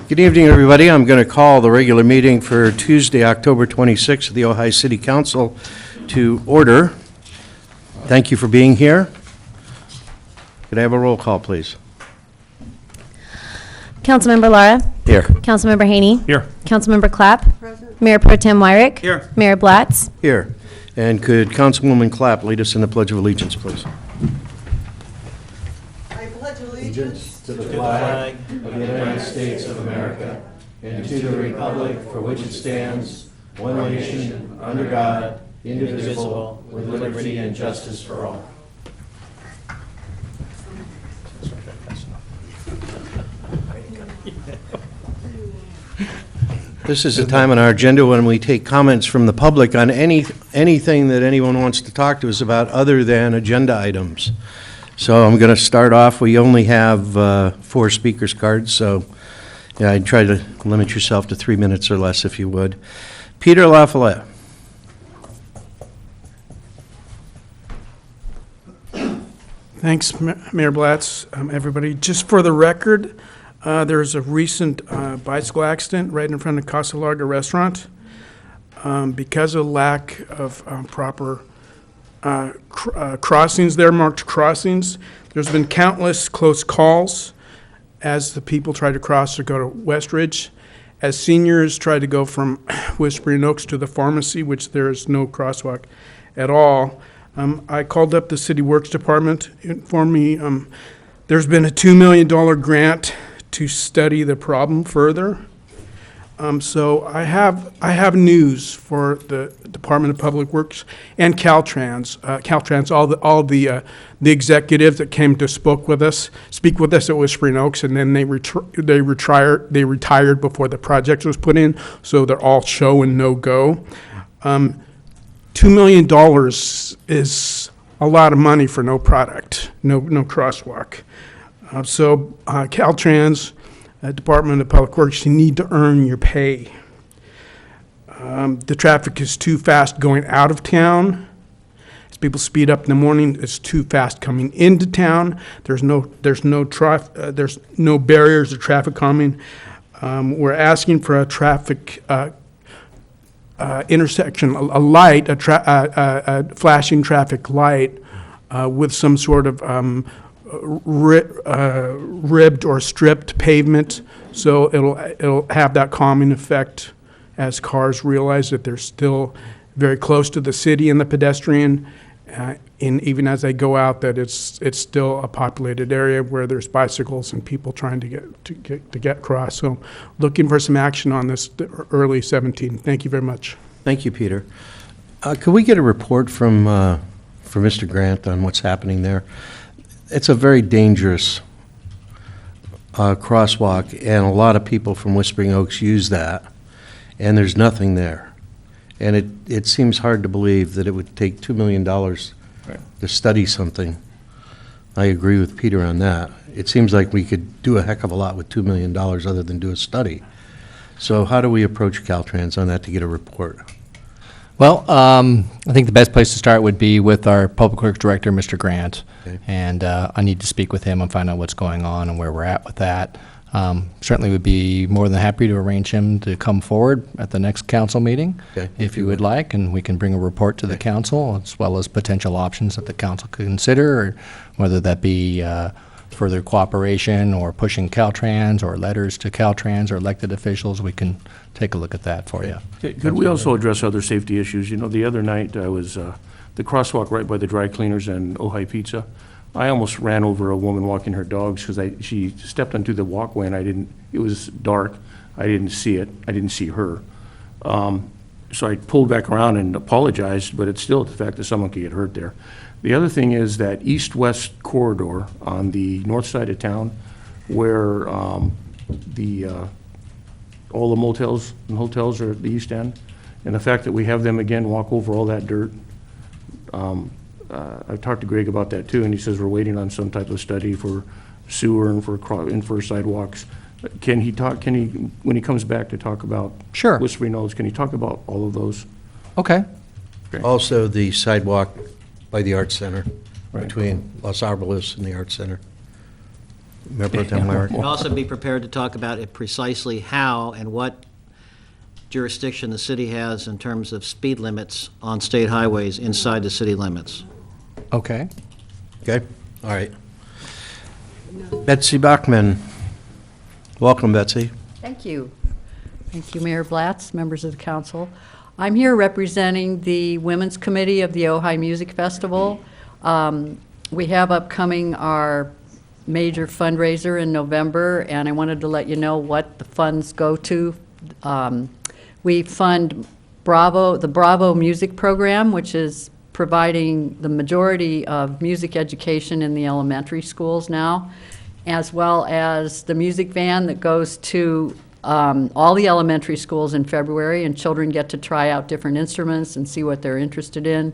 Good evening, everybody. I'm going to call the regular meeting for Tuesday, October 26th of the Ojai City Council to order. Thank you for being here. Could I have a roll call, please? Councilmember Lara. Here. Councilmember Haney. Here. Councilmember Clapp. Present. Mayor Pro Tem Wyrick. Here. Mayor Blatz. Here. And could Councilwoman Clapp lead us in the Pledge of Allegiance, please? I pledge allegiance To the flag of the United States of America and to the republic for which it stands, one nation, under God, indivisible, with liberty and justice for all. This is a time on our agenda when we take comments from the public on anything that anyone wants to talk to us about other than agenda items. So I'm going to start off. We only have 4 speakers cards, so yeah, I'd try to limit yourself to 3 minutes or less if you would. Peter LaFollette. Thanks, Mayor Blatz. Everybody, just for the record, there was a recent bicycle accident right in front of Casa Larga restaurant. Because of lack of proper crossings there, marked crossings, there's been countless close calls as the people try to cross or go to Westridge. As seniors try to go from Whispering Oaks to the pharmacy, which there is no crosswalk at all. I called up the City Works Department, informed me there's been a $2 million grant to study the problem further. So I have news for the Department of Public Works and Caltrans. All the executives that came to speak with us at Whispering Oaks, and then they retired before the project was put in. So they're all show and no go. $2 million is a lot of money for no product, no crosswalk. So Caltrans. Department of Public Works, you need to earn your pay. The traffic is too fast going out of town. As people speed up in the morning, it's too fast coming into town. There's no barriers to traffic calming. We're asking for a traffic intersection, a light, a flashing traffic light with some sort of ribbed or stripped pavement, so it'll have that calming effect as cars realize that they're still very close to the city and the pedestrian, and even as they go out, that it's still a populated area where there's bicycles and people trying to get across. So, looking for some action on this early 17. Thank you very much. Thank you, Peter. Could we get a report from Mr. Grant on what's happening there? It's a very dangerous crosswalk, and a lot of people from Whispering Oaks use that, and there's nothing there. And it seems hard to believe that it would take $2 million to study something. I agree with Peter on that. It seems like we could do a heck of a lot with $2 million other than do a study. So how do we approach Caltrans on that to get a report? Well, I think the best place to start would be with our Public Works Director, Mr. Grant. Okay. And I need to speak with him and find out what's going on and where we're at with that. Certainly would be more than happy to arrange him to come forward at the next council meeting, Okay. if you would like, and we can bring a report to the council, as well as potential options that the council could consider, or whether that be further cooperation or pushing Caltrans or letters to Caltrans or elected officials. We can take a look at that for you. Could we also address other safety issues? You know, the other night I was, the crosswalk right by the dry cleaners and Ojai Pizza, I almost ran over a woman walking her dogs because she stepped onto the walkway and it was dark. I didn't see it. I didn't see her. So I pulled back around and apologized, but it's still the fact that someone could get hurt there. The other thing is that east-west corridor on the north side of town where all the motels and hotels are at the east end, and the fact that we have them again walk over all that dirt. I've talked to Greg about that too, and he says we're waiting on some type of study for sewer and for sidewalks. Can he, when he comes back to talk about Sure. Whispering Oaks, can he talk about all of those? Okay. Also, the sidewalk by the Arts Center. between Los Alamos and the Art Center. Mayor Pro Tem Wyrick. And also be prepared to talk about it precisely how and what jurisdiction the city has in terms of speed limits on state highways inside the city limits. Okay. Okay, all right. Betsy Bachman. Welcome, Betsy. Thank you. Thank you, Mayor Blatz, members of the council. I'm here representing the Women's Committee of the Ojai Music Festival. We have upcoming our major fundraiser in November, and I wanted to let you know what the funds go to. We fund the Bravo Music Program, which is providing the majority of music education in the elementary schools now, as well as the music van that goes to all the elementary schools in February, and children get to try out different instruments and see what they're interested in.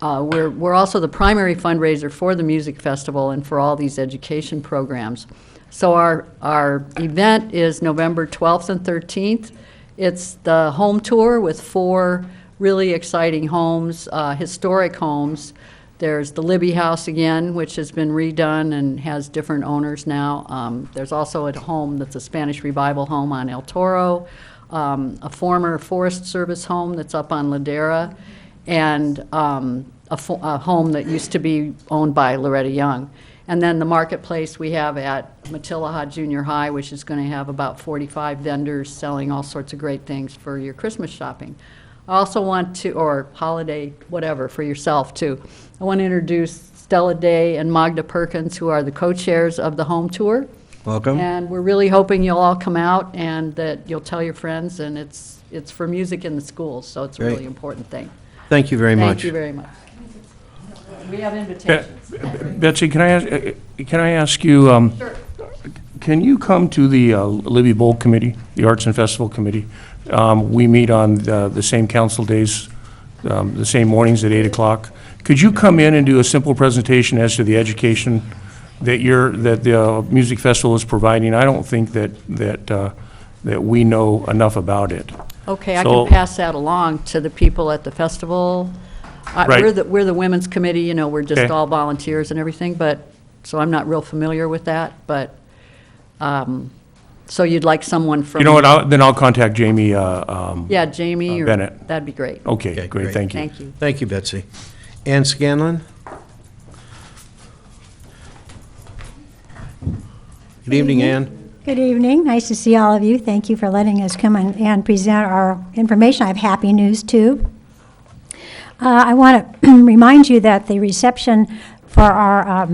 We're also the primary fundraiser for the music festival and for all these education programs. So our event is November 12th and 13th. It's the home tour with 4 really exciting homes, historic homes. There's the Libby House again, which has been redone and has different owners now. There's also a home that's a Spanish Revival home on El Toro, a former Forest Service home that's up on Ladera, and a home that used to be owned by Loretta Young. And then the marketplace we have at Matilaha Junior High, which is going to have about 45 vendors selling all sorts of great things for your Christmas shopping. I also want to, or holiday, whatever, for yourself too. I want to introduce Stella Day and Magda Perkins, who are the co-chairs of the home tour. Welcome. And we're really hoping you'll all come out and that you'll tell your friends, and it's for music in the schools, so it's a Great. really important thing. Thank you very much. Thank you very much. We have invitations. Betsy, can I ask you, can you come to the Libby Bowl Committee, the Arts and Festival Committee? We meet on the same council days, the same mornings at 8 o'clock. Could you come in and do a simple presentation as to the education that the music festival is providing? I don't think that we know enough about it. Okay, I So- can pass that along to the people at the festival. Right. We're the women's committee, you know, we're just Okay. all volunteers and everything, but, so I'm not real familiar with that, but, so you'd like someone from... You know what, then I'll contact Jamie. Yeah, Jamie or... Bennett. That'd be great. Okay, Okay, great, great. thank you. Thank you. Thank you, Betsy. Ann Scanlon? Good evening, Ann. Good evening. Nice to see all of you. Thank you for letting us come and present our information. I have happy news, too. I want to remind you that the reception for our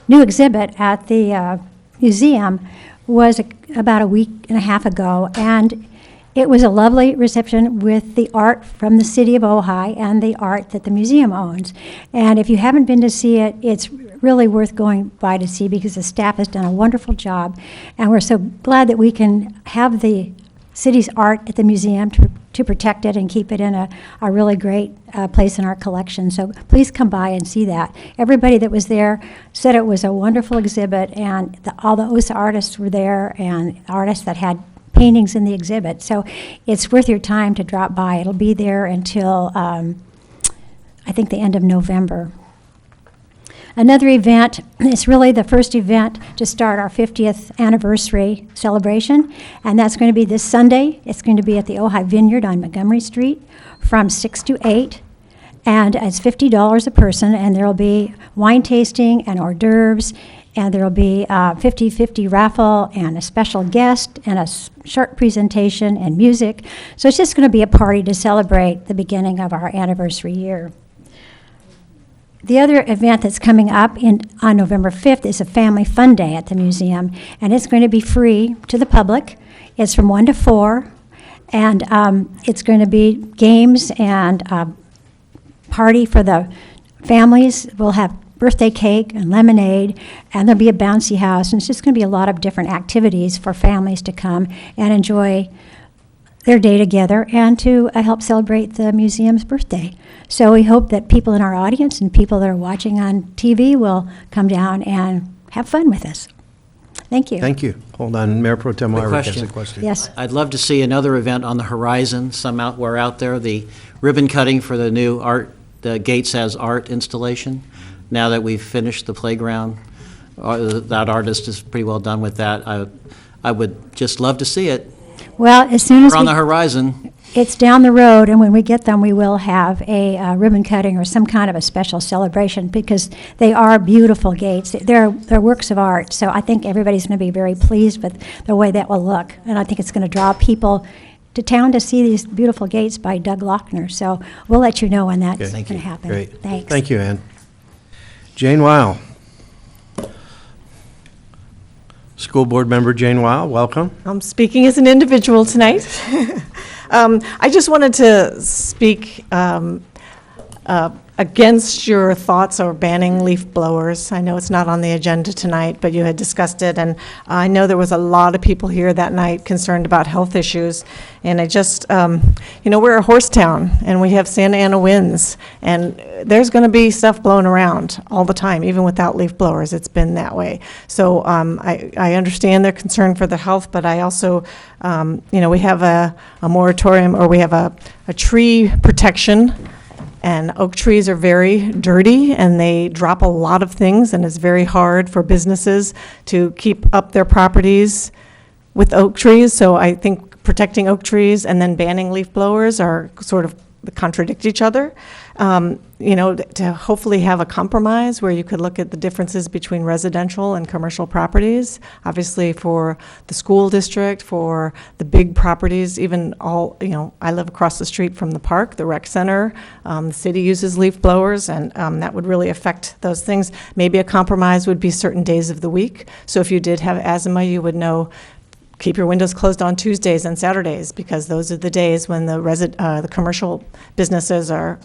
new exhibit at the museum was about a week and a half ago, and it was a lovely reception with the art from the city of Ojai and the art that the museum owns. And if you haven't been to see it, it's really worth going by to see because the staff has done a wonderful job. And we're so glad that we can have the city's art at the museum to protect it and keep it in a really great place in our collection. So please come by and see that. Everybody that was there said it was a wonderful exhibit, and all the OSA artists were there and artists that had paintings in the exhibit. So it's worth your time to drop by. It'll be there until, I think, the end of November. Another event, it's really the first event to start our 50th anniversary celebration, and that's going to be this Sunday. It's going to be at the Ojai Vineyard on Montgomery Street from 6 to 8, and it's $50 a person, and there will be wine tasting and hors d'oeuvres, and there will be a 50-50 raffle and a special guest and a short presentation and music. So it's just going to be a party to celebrate the beginning of our anniversary year. The other event that's coming up on November 5th is a Family Fun Day at the museum, and it's going to be free to the public. It's from 1 to 4, and it's going to be games and party for the families. We'll have birthday cake and lemonade, and there'll be a bouncy house, and it's just going to be a lot of different activities for families to come and enjoy their day together and to help celebrate the museum's birthday. So we hope that people in our audience and people that are watching on TV will come down and have fun with us. Thank you. Thank you. Hold on, Mayor Pro Tem Quick Wyrick has question. a question. Yes. I'd love to see another event on the horizon, we're out there, the ribbon cutting for the new art, the Gates Has Art installation. now that we've finished the playground. That artist is pretty well done with that. I would just love to see it. Well, as soon as We're on the we, horizon. it's down the road, and when we get them, we will have a ribbon cutting or some kind of a special celebration, because they are beautiful gates. They're works of art, so I think everybody's going to be very pleased with the way that will look. And I think it's going to draw people to town to see these beautiful gates by Doug Lochner. So we'll let you know when that's Okay. going Thank to you. happen. Great. Thanks. Thank you, Ann. Jane Weil. School Board Member Jane Weil, welcome. I'm speaking as an individual tonight. I just wanted to speak against your thoughts of banning leaf blowers. I know it's not on the agenda tonight, but you had discussed it, and I know there was a lot of people here that night concerned about health issues. And I just, we're a horse town, and we have Santa Ana winds, and there's going to be stuff blowing around all the time, even without leaf blowers. It's been that way. So I understand their concern for the health, but I also, we have a moratorium, or we have a tree protection. And oak trees are very dirty, and they drop a lot of things, and it's very hard for businesses to keep up their properties with oak trees. So I think protecting oak trees and then banning leaf blowers are sort of contradict each other. To hopefully have a compromise where you could look at the differences between residential and commercial properties. Obviously, for the school district, for the big properties, even all, I live across the street from the park, the rec center. The city uses leaf blowers, and that would really affect those things. Maybe a compromise would be certain days of the week. So if you did have asthma, you would know, keep your windows closed on Tuesdays and Saturdays, because those are the days when the commercial businesses are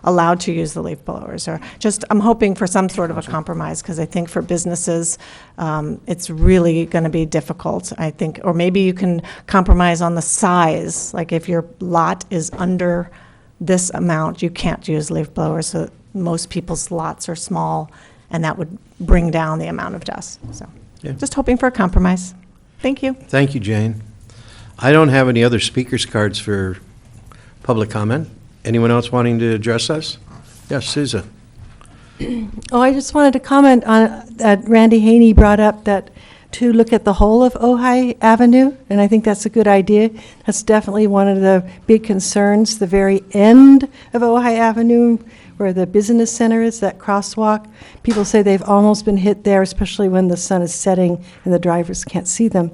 allowed to use the leaf blowers. Or just, I'm hoping for some sort of a compromise, because I think for businesses, it's really going to be difficult, I think. Or maybe you can compromise on the size. Like if your lot is under this amount, you can't use leaf blowers. So most people's lots are small, and that would bring down the amount of dust. So Yeah. just hoping for a compromise. Thank you. Thank you, Jane. I don't have any other speakers cards for public comment. Anyone else wanting to address us? Yes, Susan. Oh, I just wanted to comment on that Randy Haney brought up, that to look at the whole of Ojai Avenue, and I think that's a good idea. That's definitely one of the big concerns, the very end of Ojai Avenue, where the business center is, that crosswalk. People say they've almost been hit there, especially when the sun is setting and the drivers can't see them.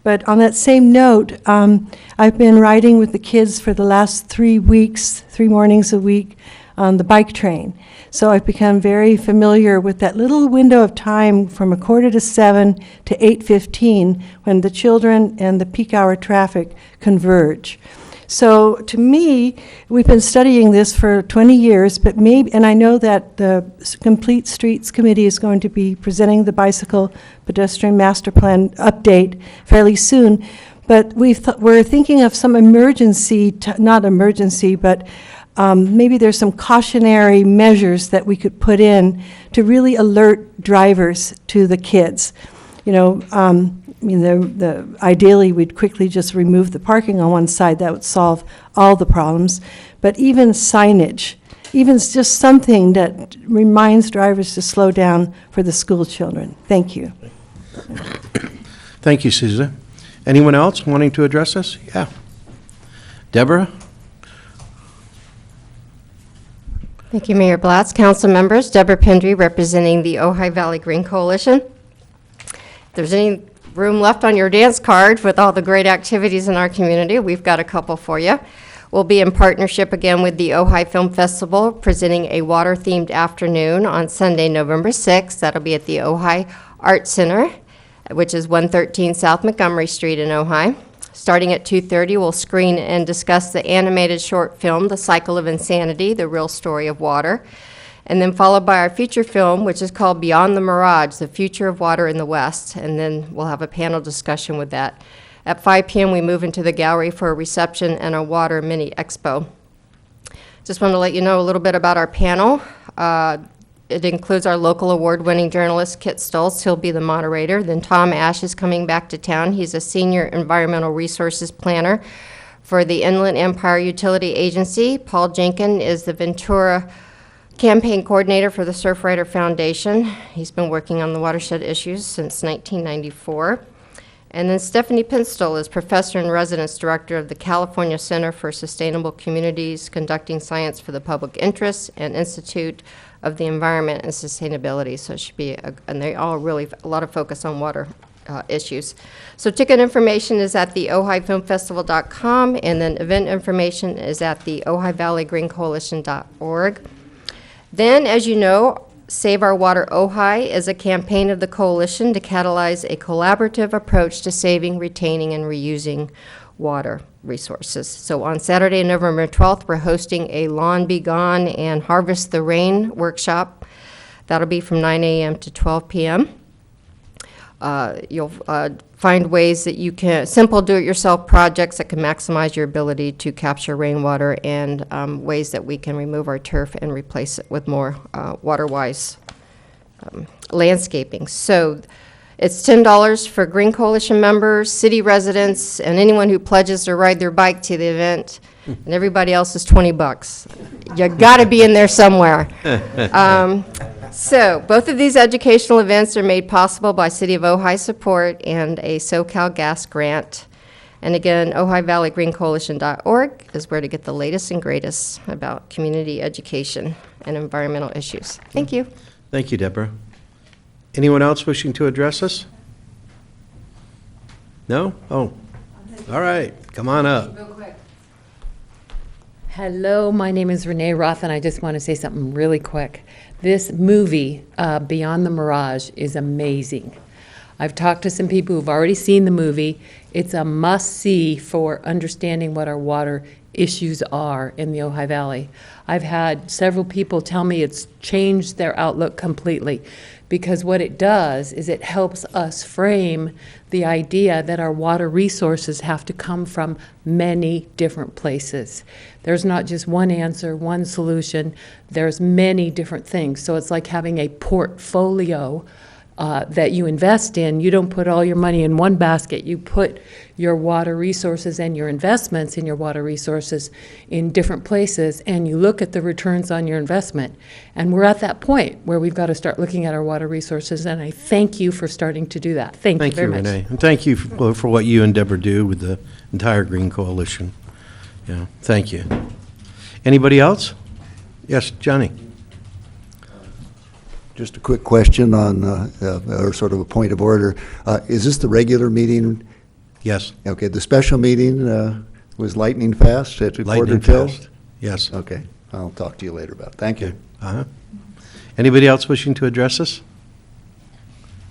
But on that same note, I've been riding with the kids for the last 3 weeks, 3 mornings a week, on the bike train. So I've become very familiar with that little window of time from 6:45 to 8:15, when the children and the peak hour traffic converge. So to me, we've been studying this for 20 years, but maybe, and I know that the Complete Streets Committee is going to be presenting the bicycle pedestrian master plan update fairly soon, but we're thinking of some emergency, not emergency, but maybe there's some cautionary measures that we could put in to really alert drivers to the kids. Ideally, we'd quickly just remove the parking on one side. That would solve all the problems. But even signage, even just something that reminds drivers to slow down for the school children. Thank you. Thank you, Susan. Anyone else wanting to address us? Yeah. Deborah? Thank you, Mayor Blatz. Council members, Deborah Pendry, representing the Ojai Valley Green Coalition. If there's any room left on your dance card with all the great activities in our community, we've got a couple for you. We'll be in partnership again with the Ojai Film Festival, presenting a water-themed afternoon on Sunday, November 6th. That'll be at the Ojai Art Center, which is 113 South Montgomery Street in Ojai. Starting at 2:30, we'll screen and discuss the animated short film, The Cycle of Insanity, The Real Story of Water, and then followed by our feature film, which is called Beyond the Mirage, The Future of Water in the West, and then we'll have a panel discussion with that. At 5 p.m., we move into the gallery for a reception and a water mini expo. Just want to let you know a little bit about our panel. It includes our local award-winning journalist, Kit Stoltz. He'll be the moderator. Then Tom Ash is coming back to town. He's a senior environmental resources planner for the Inland Empire Utility Agency. Paul Jenkin is the Ventura campaign coordinator for the Surfrider Foundation. He's been working on the watershed issues since 1994. And then Stephanie Pinstall is professor and residence director of the California Center for Sustainable Communities, Conducting Science for the Public Interest, and Institute of the Environment and Sustainability. So it should be, and they all really, a lot of focus on water issues. So ticket information is at the OhaiFilmFestival.com, and then event information is at the Ojai Valley Green Coalition.org. Then, as you know, Save Our Water Ojai is a campaign of the coalition to catalyze a collaborative approach to saving, retaining, and reusing water resources. So on Saturday, November 12th, we're hosting a Lawn Be Gone and Harvest the Rain workshop. That'll be from 9 a.m. to 12 p.m. You'll find ways that you can, simple do-it-yourself projects that can maximize your ability to capture rainwater, and ways that we can remove our turf and replace it with more water-wise landscaping. So it's $10 for Green Coalition members, city residents, and anyone who pledges to ride their bike to the event, and everybody else is $20. You gotta be in there somewhere. So both of these educational events are made possible by City of Ojai support and a SoCal Gas grant. And again, OhaiValleyGreenCoalition.org is where to get the latest and greatest about community education and environmental issues. Thank you. Thank you, Deborah. Anyone else wishing to address us? No? Oh, all right, come on up. Hello, my name is Renee Roth, and I just want to say something really quick. This movie, Beyond the Mirage, is amazing. I've talked to some people who've already seen the movie. It's a must-see for understanding what our water issues are in the Ojai Valley. I've had several people tell me it's changed their outlook completely, because what it does is it helps us frame the idea that our water resources have to come from many different places. There's not just one answer, one solution. There's many different things. So it's like having a portfolio that you invest in. You don't put all your money in one basket. You put your water resources and your investments in your water resources in different places, and you look at the returns on your investment. And we're at that point where we've got to start looking at our water resources, and I thank you for starting to do that. Thank you very much. Renee. And thank you for what you and Deborah do with the entire Green Coalition. Yeah, thank you. Anybody else? Yes, Johnny. Just a quick question on, or sort of a point of order. Is this the regular meeting? Yes. Okay, the special meeting was lightning fast at Lightning quarter till? fast. Yes. Okay, I'll talk to you later about it. Thank you. Uh-huh. Anybody else wishing to address us?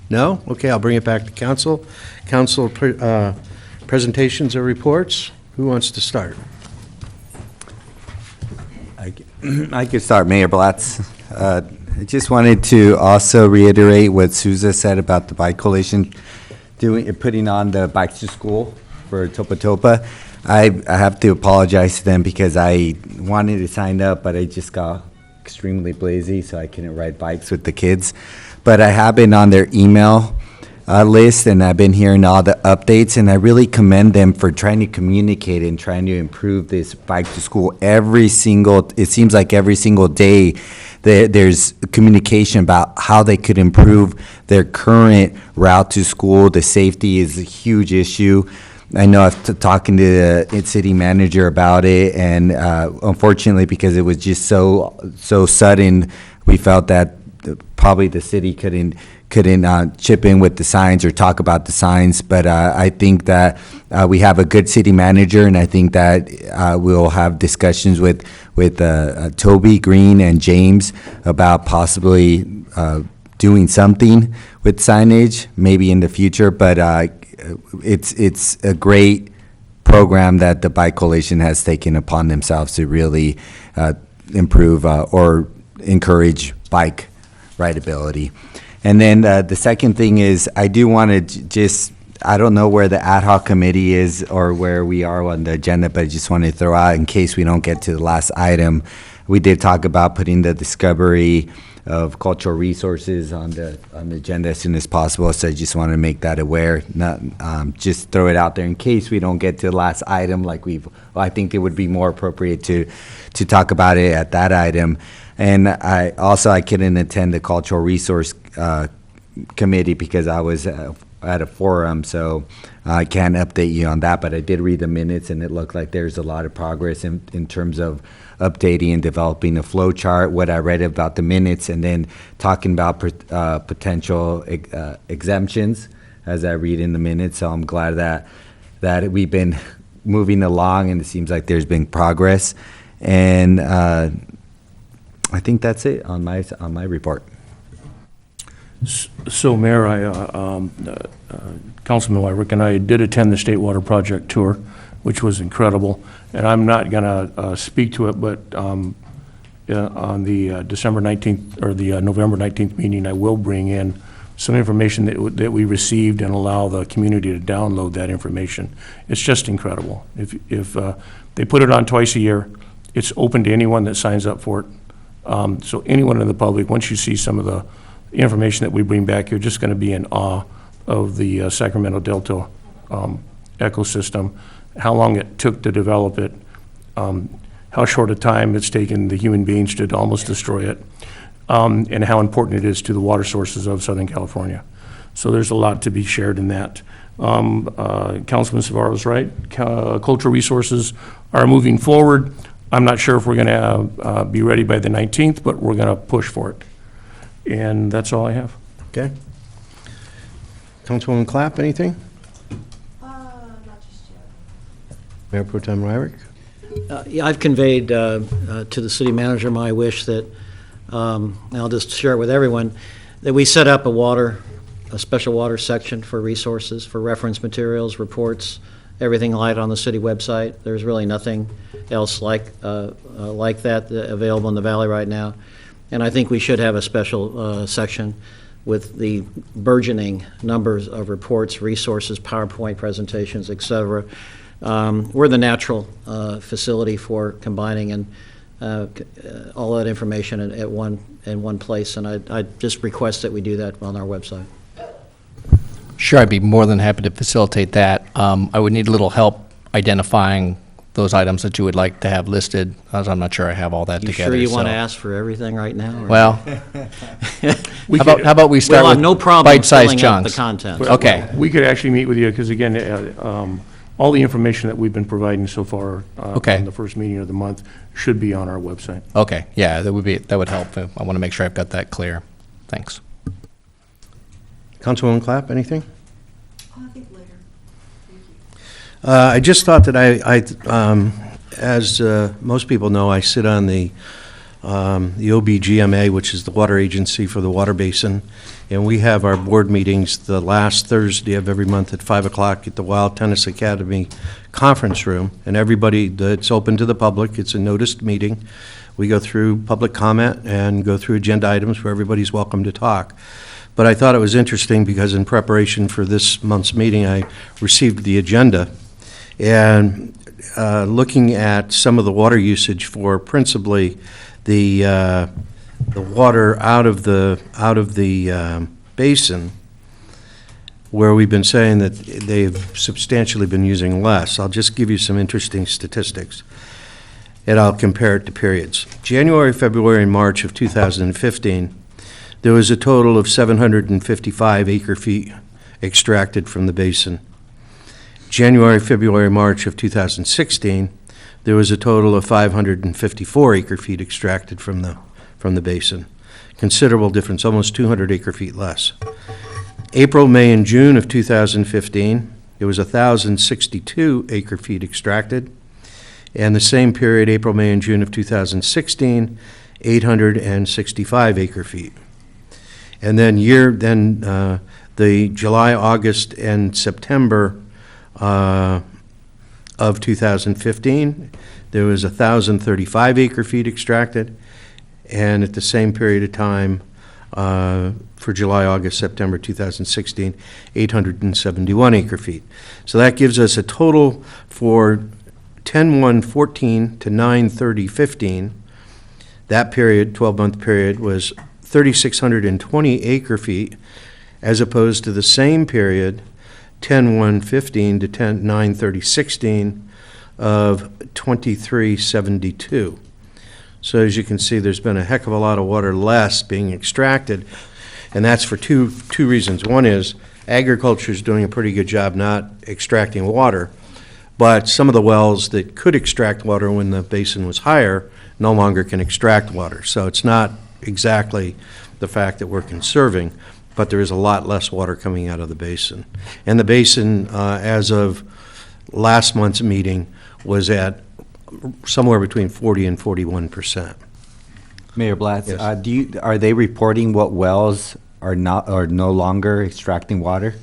No? Okay, I'll bring it back to council. Council presentations or reports. Who wants to start? I could start, Mayor Blatz. I just wanted to also reiterate what Souza said about the Bike Coalition putting on the Bikes to School for Topa Topa. I have to apologize to them because I wanted to sign up, but I just got extremely lazy, so I couldn't ride bikes with the kids. But I have been on their email list, and I've been hearing all the updates, and I really commend them for trying to communicate and trying to improve this Bike to School it seems like every single day there's communication about how they could improve their current route to school. The safety is a huge issue. I know I've talking to the city manager about it, and unfortunately, because it was just so sudden, we felt that probably the city couldn't chip in with the signs or talk about the signs. But I think that we have a good city manager, and I think that we'll have discussions with Toby Green and James about possibly doing something with signage, maybe in the future. But it's a great program that the Bike Coalition has taken upon themselves to really improve or encourage bike rideability. And then the second thing is, I do want to I don't know where the ad hoc committee is or where we are on the agenda, but I just wanted to throw out, in case we don't get to the last item, we did talk about putting the discovery of cultural resources on the agenda as soon as possible. So I just want to make that aware, not just throw it out there in case we don't get to the last item. I think it would be more appropriate to talk about it at that item. And I couldn't attend the Cultural Resource Committee because I was at a forum, so I can't update you on that, but I did read the minutes, and it looked like there's a lot of progress in terms of updating and developing a flow chart, what I read about the minutes, and then talking about potential exemptions as I read in the minutes. So I'm glad that we've been moving along, and it seems like there's been progress. And I think that's it on my report. So, Mayor, Councilman Wyrick and I did attend the State Water Project tour, which was incredible. And I'm not going to speak to it, but on the December 19th or the November 19th meeting, I will bring in some information that we received and allow the community to download that information. It's just incredible. If they put it on twice a year, it's open to anyone that signs up for it. So anyone in the public, once you see some of the information that we bring back, you're just going to be in awe of the Sacramento Delta ecosystem, how long it took to develop it, how short a time it's taken the human beings to almost destroy it, and how important it is to the water sources of Southern California. So there's a lot to be shared in that. Councilman Savarro's right. Cultural resources are moving forward. I'm not sure if we're going to be ready by the 19th, but we're going to push for it. And that's all I have. Okay. Councilwoman Clapp, anything? Not just yet. Mayor Pro Tem Wyrick? Yeah, I've conveyed to the city manager my wish that, and I'll just share it with everyone, that we set up a special water section for resources, for reference materials, reports, everything light on the city website. There's really nothing else like that available in the valley right now. And I think we should have a special section with the burgeoning numbers of reports, resources, PowerPoint presentations, et cetera. We're the natural facility for combining and all that information in one place, and I just request that we do that on our website. Sure, I'd be more than happy to facilitate that. I would need a little help identifying those items that you would like to have listed, as I'm not sure I have all that You together. sure you want to so- ask for everything right now? or- Well, how about we start We'll have with no problem bite-sized filling up the chunks? content. Okay. We could actually meet with you, because again, all the information that we've been providing so far Okay. on the first meeting of the month should be on our website. Okay, yeah, that would help. I want to make sure I've got that clear. Thanks. Councilwoman Clapp, anything? I think later. I just thought that as most people know, I sit on the OBGMA, which is the water agency for the water basin, and we have our board meetings the last Thursday of every month at 5 o'clock at the Wild Tennis Academy conference room, and it's open to the public. It's a noticed meeting. We go through public comment and go through agenda items where everybody's welcome to talk. But I thought it was interesting because in preparation for this month's meeting, I received the agenda, and looking at some of the water usage for principally the water out of the basin, where we've been saying that they've substantially been using less. I'll just give you some interesting statistics, and I'll compare it to periods. January, February, and March of 2015, there was a total of 755 acre-feet extracted from the basin. January, February, March of 2016, there was a total of 554 acre-feet extracted from the basin. Considerable difference, almost 200 acre-feet less. April, May, and June of 2015, there was 1,062 acre-feet extracted. And the same period, April, May, and June of 2016, 865 acre-feet. And then the July, August, and September of 2015, there was 1,035 acre-feet extracted, and at the same period of time, for July, August, September 2016, 871 acre-feet. So that gives us a total for 10/1/14 to 9/30/15. That period, 12-month period, was 3,620 acre-feet, as opposed to the same period, 10/1/15 to 9/30/16, of 2,372. So as you can see, there's been a heck of a lot of water less being extracted, and that's for two reasons. One is agriculture is doing a pretty good job not extracting water, but some of the wells that could extract water when the basin was higher no longer can extract water. So it's not exactly the fact that we're conserving, but there is a lot less water coming out of the basin. And the basin, as of last month's meeting, was at somewhere between 40 and 41%. Mayor Blatz, Yes. are they reporting what wells are no longer extracting water?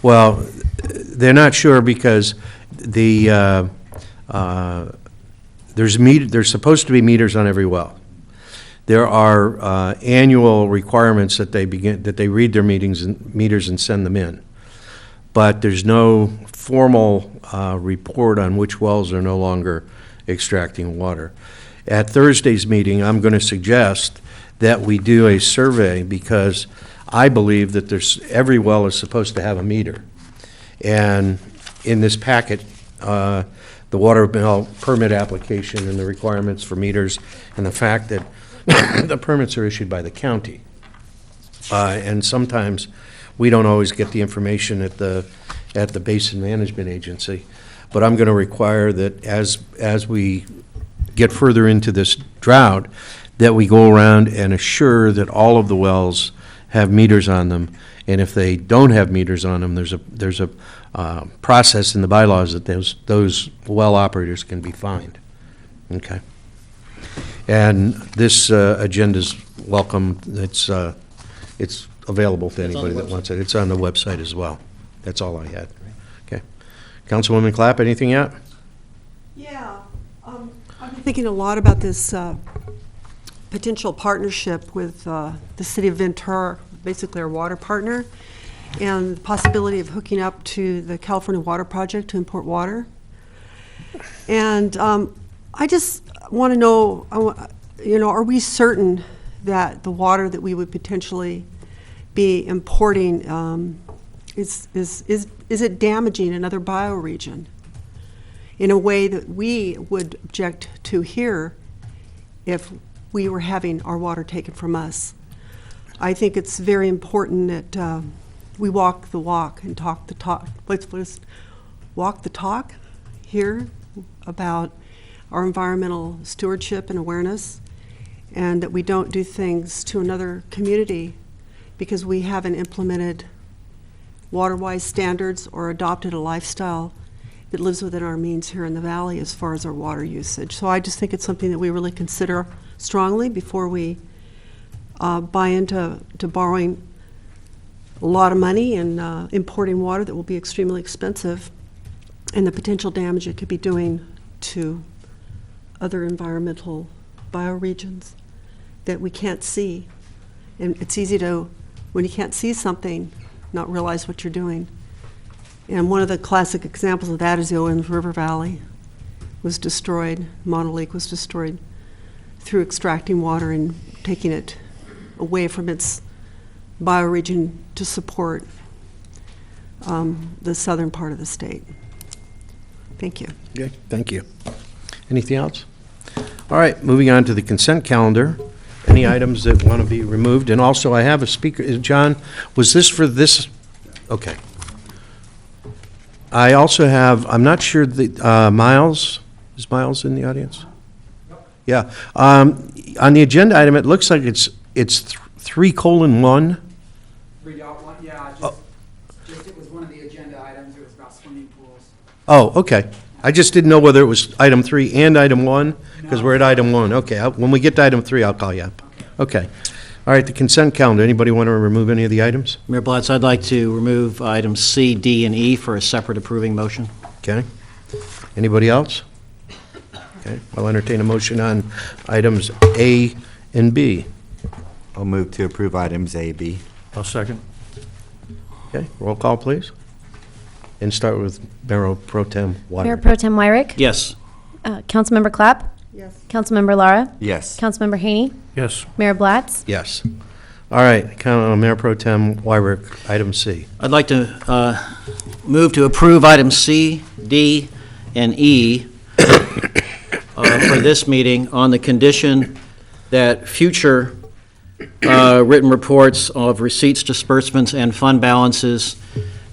Well, they're not sure because there's supposed to be meters on every well. There are annual requirements that they read their meters and send them in. But there's no formal report on which wells are no longer extracting water. At Thursday's meeting, I'm going to suggest that we do a survey because I believe that every well is supposed to have a meter. And in this packet, the water bill permit application and the requirements for meters and the fact that the permits are issued by the county. And sometimes we don't always get the information at the Basin Management Agency. But I'm going to require that as we get further into this drought, that we go around and assure that all of the wells have meters on them. And if they don't have meters on them, there's a process in the bylaws that those well operators can be fined. Okay. And this agenda's welcome. It's available to anybody that wants it. It's on the website as well. That's all I had. Okay. Councilwoman Clapp, anything yet? Yeah. I've been thinking a lot about this potential partnership with the city of Ventura, basically our water partner, and the possibility of hooking up to the California Water Project to import water. And I just want to know, are we certain that the water that we would potentially be importing is it damaging another bioregion in a way that we would object to here if we were having our water taken from us? I think it's very important that we walk the walk and talk the talk. Let's walk the talk here about our environmental stewardship and awareness, and that we don't do things to another community because we haven't implemented water-wise standards or adopted a lifestyle that lives within our means here in the valley as far as our water usage. So I just think it's something that we really consider strongly before we buy into borrowing a lot of money and importing water that will be extremely expensive, and the potential damage it could be doing to other environmental bioregions that we can't see. And it's easy to, when you can't see something, not realize what you're doing. And one of the classic examples of that is the Owens River Valley was destroyed, Mono Lake was destroyed through extracting water and taking it away from its bioregion to support the southern part of the state. Thank you. Okay, thank you. Anything else? All right, moving on to the consent calendar. Any items that want to be removed? And also, I have a speaker. John, was this for this? Okay. I also have, I'm not sure, Miles, is Miles in the audience? Yeah. On the agenda item, it looks like it's 3:1. 3.1, yeah, just it was one of the agenda items, it was about swimming pools. Oh, okay. I just didn't know whether it was item 3 and item 1, because we're at item 1. Okay, when we get to item 3, I'll call you up. Okay. All right, the consent calendar. Anybody want to remove any of the items? Mayor Blatz, I'd like to remove items C, D, and E for a separate approving motion. Okay. Anybody else? Okay, I'll entertain a motion on items A and B. I'll move to approve items A, B. I'll second. Okay, roll call, please. And start with Mayor Pro Tem Mayor Water. Pro Tem Wyrick? Yes. Councilmember Clapp? Yes. Councilmember Lara? Yes. Councilmember Haney? Yes. Mayor Blatz? Yes. All right, Mayor Pro Tem Wyrick, item C. I'd like to move to approve items C, D, and E for this meeting on the condition that future written reports of receipts, disbursements, and fund balances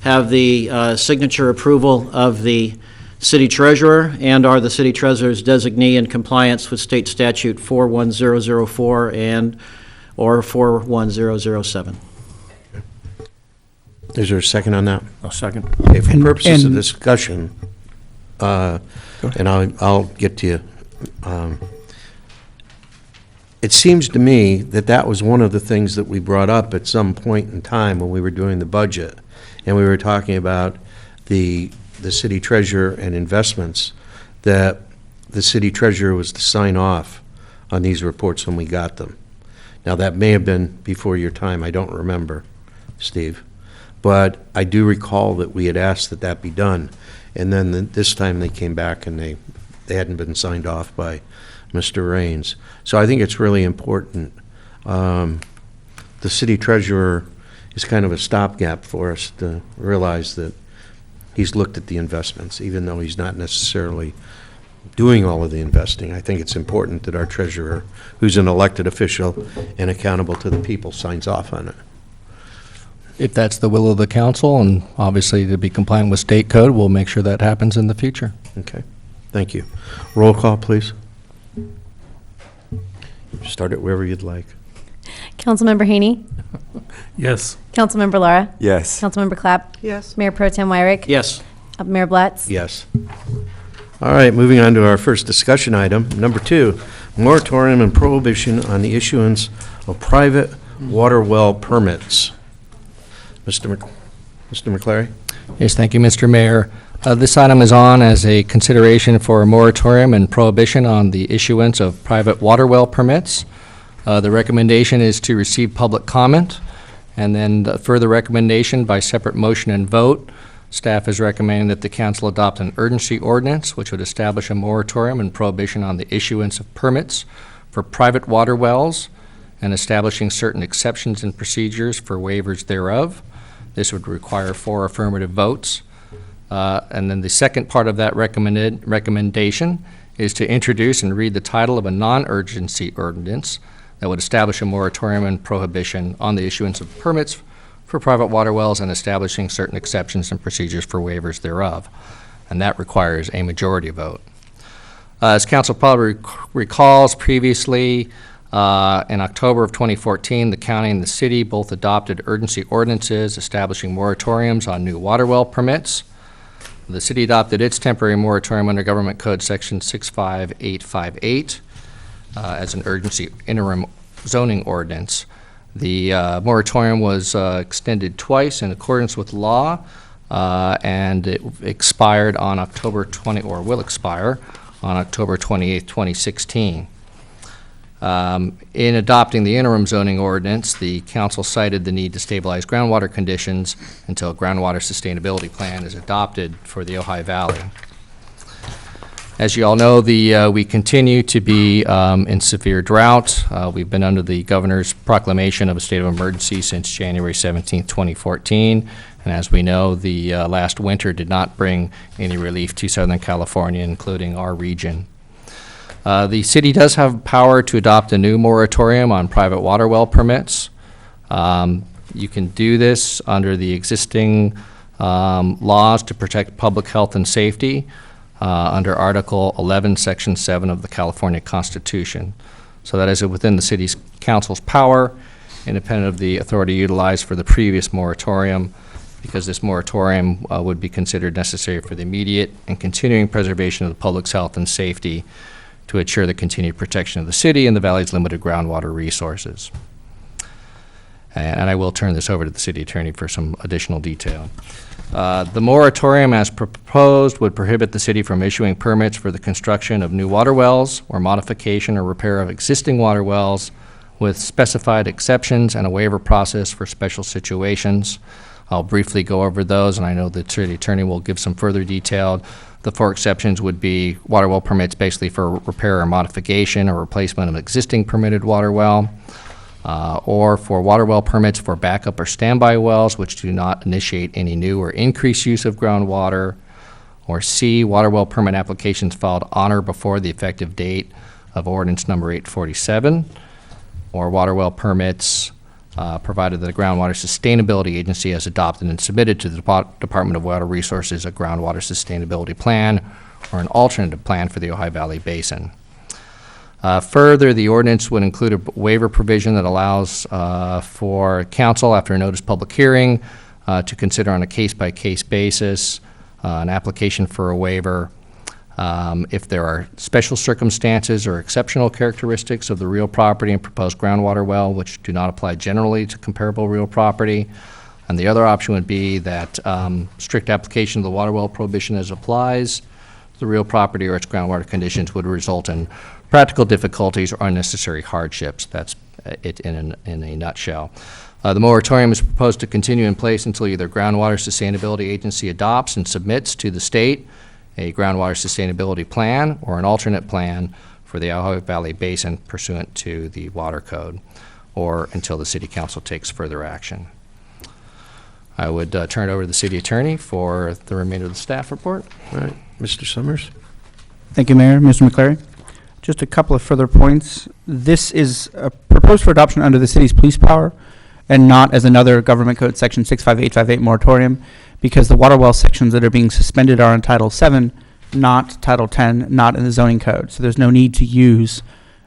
have the signature approval of the city treasurer and are the city treasurer's designee in compliance with state statute 41004 and or 41007. Is there a second on that? I'll second. Okay, for purposes of and- discussion, and I'll get to you. It seems to me that that was one of the things that we brought up at some point in time when we were doing the budget, and we were talking about the city treasurer and investments, that the city treasurer was to sign off on these reports when we got them. Now, that may have been before your time, I don't remember, Steve. But I do recall that we had asked that that be done, and then this time they came back and they hadn't been signed off by Mr. Raines. So I think it's really important. The city treasurer is kind of a stopgap for us to realize that he's looked at the investments, even though he's not necessarily doing all of the investing. I think it's important that our treasurer, who's an elected official and accountable to the people, signs off on it. If that's the will of the council, and obviously to be compliant with state code, we'll make sure that happens in the future. Okay, thank you. Roll call, please. Start it wherever you'd like. Councilmember Haney, Yes. Councilmember Lara, Yes. Councilmember Clapp, Yes. Mayor Pro Tem Wyrick, Yes. Mayor Blatz. Yes. All right, moving on to our first discussion item. Number 2, moratorium and prohibition on the issuance of private water well permits. Mr. McClary? Yes, thank you, Mr. Mayor. This item is on as a consideration for a moratorium and prohibition on the issuance of private water well permits. The recommendation is to receive public comment, and then the further recommendation by separate motion and vote. Staff is recommending that the council adopt an urgency ordinance which would establish a moratorium and prohibition on the issuance of permits for private water wells and establishing certain exceptions and procedures for waivers thereof. This would require 4 affirmative votes. And then the second part of that recommendation is to introduce and read the title of a non-urgency ordinance that would establish a moratorium and prohibition on the issuance of permits for private water wells and establishing certain exceptions and procedures for waivers thereof. And that requires a majority vote. As council probably recalls, previously in October of 2014, the county and the city both adopted urgency ordinances establishing moratoriums on new water well permits. The city adopted its temporary moratorium under Government Code Section 65858 as an urgency interim zoning ordinance. The moratorium was extended twice in accordance with law, and it expired on will expire on October 28, 2016. In adopting the interim zoning ordinance, the council cited the need to stabilize groundwater conditions until a groundwater sustainability plan is adopted for the Ojai Valley. As you all know, we continue to be in severe drought. We've been under the governor's proclamation of a state of emergency since January 17, 2014. And as we know, the last winter did not bring any relief to Southern California, including our region. The city does have power to adopt a new moratorium on private water well permits. You can do this under the existing laws to protect public health and safety under Article 11, Section 7 of the California Constitution. So that is within the city's council's power, independent of the authority utilized for the previous moratorium, because this moratorium would be considered necessary for the immediate and continuing preservation of the public's health and safety to ensure the continued protection of the city and the valley's limited groundwater resources. And I will turn this over to the city attorney for some additional detail. The moratorium as proposed would prohibit the city from issuing permits for the construction of new water wells or modification or repair of existing water wells with specified exceptions and a waiver process for special situations. I'll briefly go over those, and I know the city attorney will give some further detail. The 4 exceptions would be water well permits basically for repair or modification or replacement of existing permitted water well, or for water well permits for backup or standby wells which do not initiate any new or increased use of groundwater, Or C, water well permit applications filed on or before the effective date of ordinance number 847, or water well permits provided that the Groundwater Sustainability Agency has adopted and submitted to the Department of Water Resources a groundwater sustainability plan or an alternative plan for the Ojai Valley Basin. Further, the ordinance would include a waiver provision that allows for council, after a notice public hearing, to consider on a case-by-case basis an application for a waiver if there are special circumstances or exceptional characteristics of the real property and proposed groundwater well which do not apply generally to comparable real property. And the other option would be that strict application of the water well prohibition as applies to the real property or its groundwater conditions would result in practical difficulties or unnecessary hardships. That's it in a nutshell. The moratorium is proposed to continue in place until either Groundwater Sustainability Agency adopts and submits to the state a groundwater sustainability plan or an alternate plan for the Ojai Valley Basin pursuant to the Water Code, or until the City Council takes further action. I would turn it over to the City Attorney for the remainder of the staff report. All right, Mr. Summers? Thank you, Mayor. Mr. McCleary. Just a couple of further points. This is proposed for adoption under the city's police power and not as another government code section 65858 moratorium, because the water well sections that are being suspended are in Title 7, not Title 10, not in the zoning code. So there's no need to use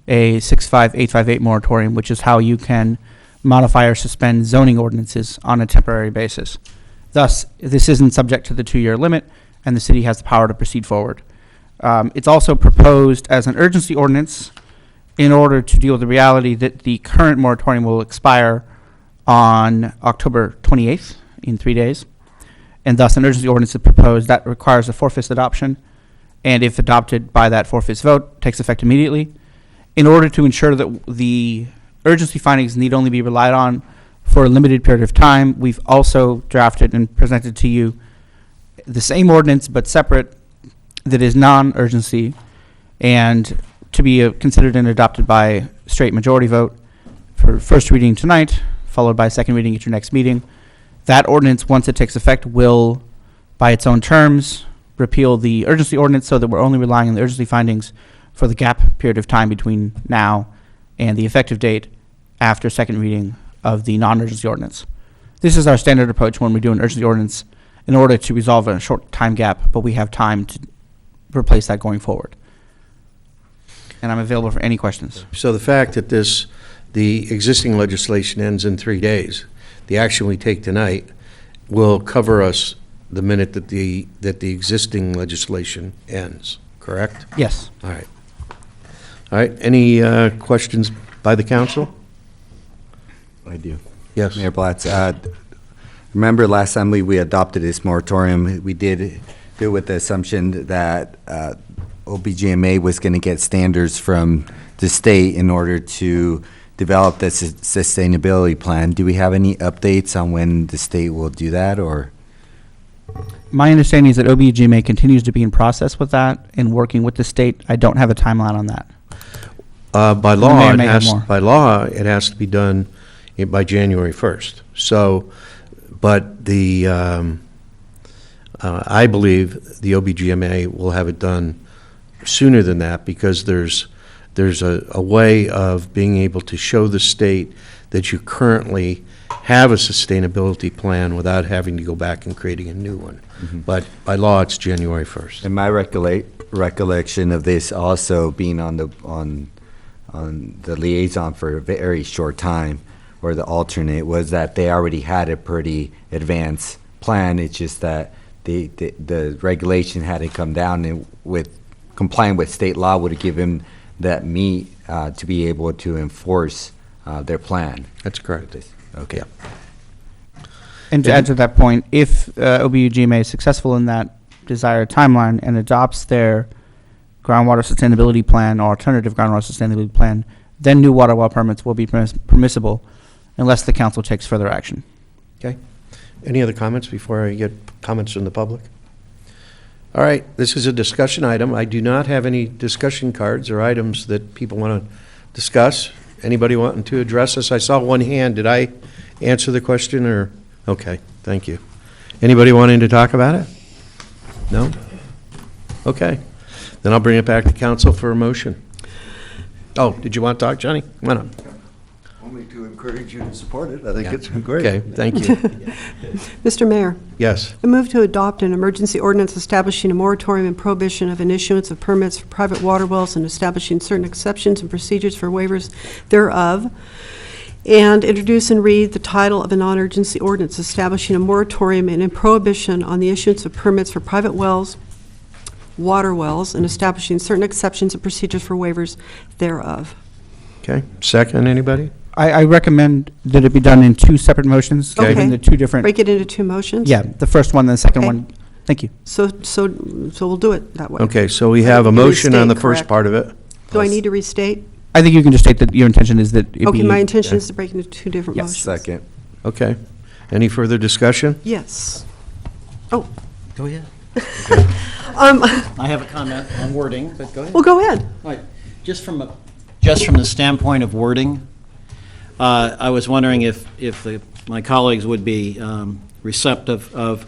a 65858 moratorium, which is how you can modify or suspend zoning ordinances on a temporary basis. Thus, this isn't subject to the 2-year limit, and the city has the power to proceed forward. It's also proposed as an urgency ordinance in order to deal with the reality that the current moratorium will expire on October 28th, in 3 days. And thus, an urgency ordinance is proposed that requires a 4/5 adoption, and if adopted by that 4/5 vote, takes effect immediately. In order to ensure that the urgency findings need only be relied on for a limited period of time, we've also drafted and presented to you the same ordinance but separate that is non-urgency and to be considered and adopted by straight majority vote for first reading tonight, followed by second reading at your next meeting. That ordinance, once it takes effect, will, by its own terms, repeal the urgency ordinance so that we're only relying on the urgency findings for the gap period of time between now and the effective date after second reading of the non-urgency ordinance. This is our standard approach when we do an urgency ordinance in order to resolve a short time gap, but we have time to replace that going forward. And I'm available for any questions. So the fact that the existing legislation ends in 3 days, the action we take tonight will cover us the minute that the existing legislation ends, correct? Yes. All right. All right, any questions by the council? I do. Yes. Mayor Blatz, remember last time we adopted this moratorium, we did do it with the assumption that OBGMA was going to get standards from the state in order to develop the sustainability plan. Do we have any updates on when the state will do that, or? My understanding is that OBGMA continues to be in process with that and working with the state. I don't have a timeline on that. By The law, mayor it may have has, more. by law, it has to be done by January 1st. So, but the, I believe the OBGMA will have it done sooner than that, because there's a way of being able to show the state that you currently have a sustainability plan without having to go back and creating a new one. Mhm. But by law, it's January 1st. And my recollection of this also being on the liaison for a very short time, or the alternate, was that they already had a pretty advanced plan. It's just that the regulation had to come down and with complying with state law would have given that meat to be able to enforce their plan. That's correct. Okay. And to add to that point, if OBGMA is successful in that desired timeline and adopts their groundwater sustainability plan or alternative groundwater sustainability plan, then new water well permits will be permissible unless the council takes further action. Okay. Any other comments before I get comments from the public? All right, this is a discussion item. I do not have any discussion cards or items that people want to discuss. Anybody wanting to address us? I saw one hand. Did I answer the question, or? Okay, thank you. Anybody wanting to talk about it? No? Okay. Then I'll bring it back to council for a motion. Oh, did you want to talk, Johnny? Why not? Only to encourage you to support it. I think it's great. Okay, thank you. Mr. Mayor, Yes. I move to adopt an emergency ordinance establishing a moratorium and prohibition of an issuance of permits for private water wells and establishing certain exceptions and procedures for waivers thereof, and introduce and read the title of a non-urgency ordinance establishing a moratorium and a prohibition on the issuance of permits for private wells, water wells, and establishing certain exceptions and procedures for waivers thereof. Okay, second, anybody? I recommend that it be done in two separate motions, Okay. given the two different. Break it into two motions? Yeah, the first one, then the second Okay. one. Thank you. So we'll do it that way. Okay, so we have a You motion on the restate, first correct? part of it. Do I need to restate? I think you can just state that your intention is that it be. Okay, my intention is to break into two different Yes. motions. Second. Okay. Any further discussion? Yes. Oh, Go ahead. um, I have a comment on wording, but go ahead. well, go ahead. Right. Just from the standpoint of wording, I was wondering if my colleagues would be receptive of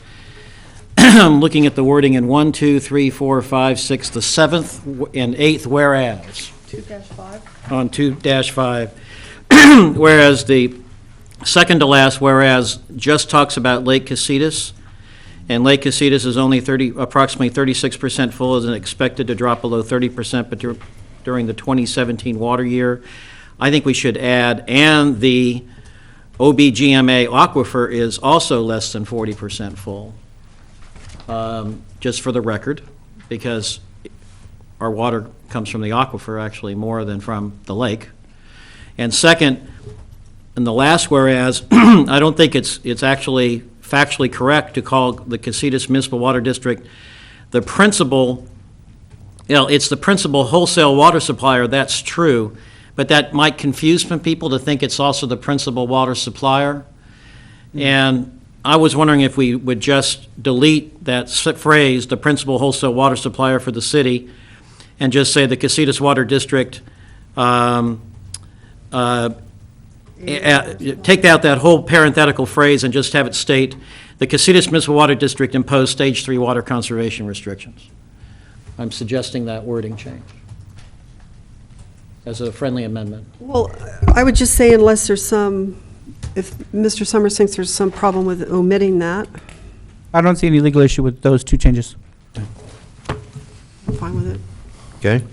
looking at the wording in 1, 2, 3, 4, 5, 6, the 7th and 8th whereas. 2-5. On 2-5, whereas the second to last whereas just talks about Lake Casitas, and Lake Casitas is only approximately 36% full, and expected to drop below 30% during the 2017 water year. I think we should add, and the OBGMA aquifer is also less than 40% full, just for the record, because our water comes from the aquifer actually more than from the lake. And second, in the last whereas, I don't think it's actually factually correct to call the Casitas Municipal Water District the principal, it's the principal wholesale water supplier, that's true, but that might confuse some people to think it's also the principal water supplier. And I was wondering if we would just delete that phrase, the principal wholesale water supplier for the city, and just say the Casitas Water District, take out that whole parenthetical phrase and just have it state, the Casitas Municipal Water District imposed Stage 3 water conservation restrictions. I'm suggesting that wording change as a friendly amendment. Well, I would just say unless there's if Mr. Summers thinks there's some problem with omitting that, I don't see any legal issue with those two changes. I'm fine with it. Okay.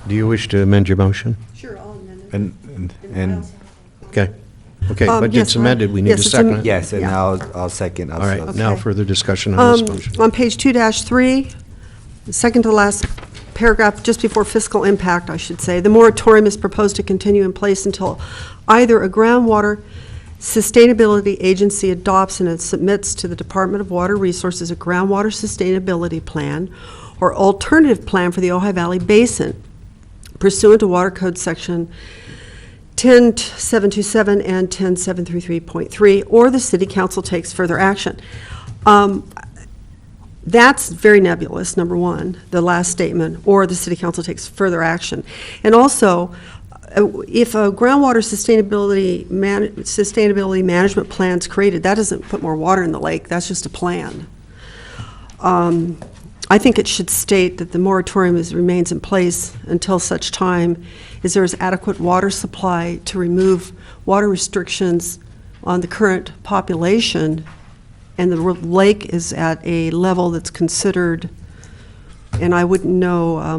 Do you wish to amend your motion? Sure, I'll amend it. And Okay. Okay, but yes, it's amended, we need yes, to it's second am- it. yes, and Yeah. I'll second. All right, also. now Okay. further discussion on this motion. On page 2-3, the second to last paragraph, just before fiscal impact, I should say, the moratorium is proposed to continue in place until either a groundwater sustainability agency adopts and it submits to the Department of Water Resources a groundwater sustainability plan or alternative plan for the Ojai Valley Basin pursuant to Water Code Section 10727 and 10733.3, or the city council takes further action. That's very nebulous, number one, the last statement, or the city council takes further action. And also, if a groundwater sustainability management plan is created, that doesn't put more water in the lake, that's just a plan. I think it should state that the moratorium remains in place until such time as there is adequate water supply to remove water restrictions on the current population, and the lake is at a level that's considered, and I wouldn't know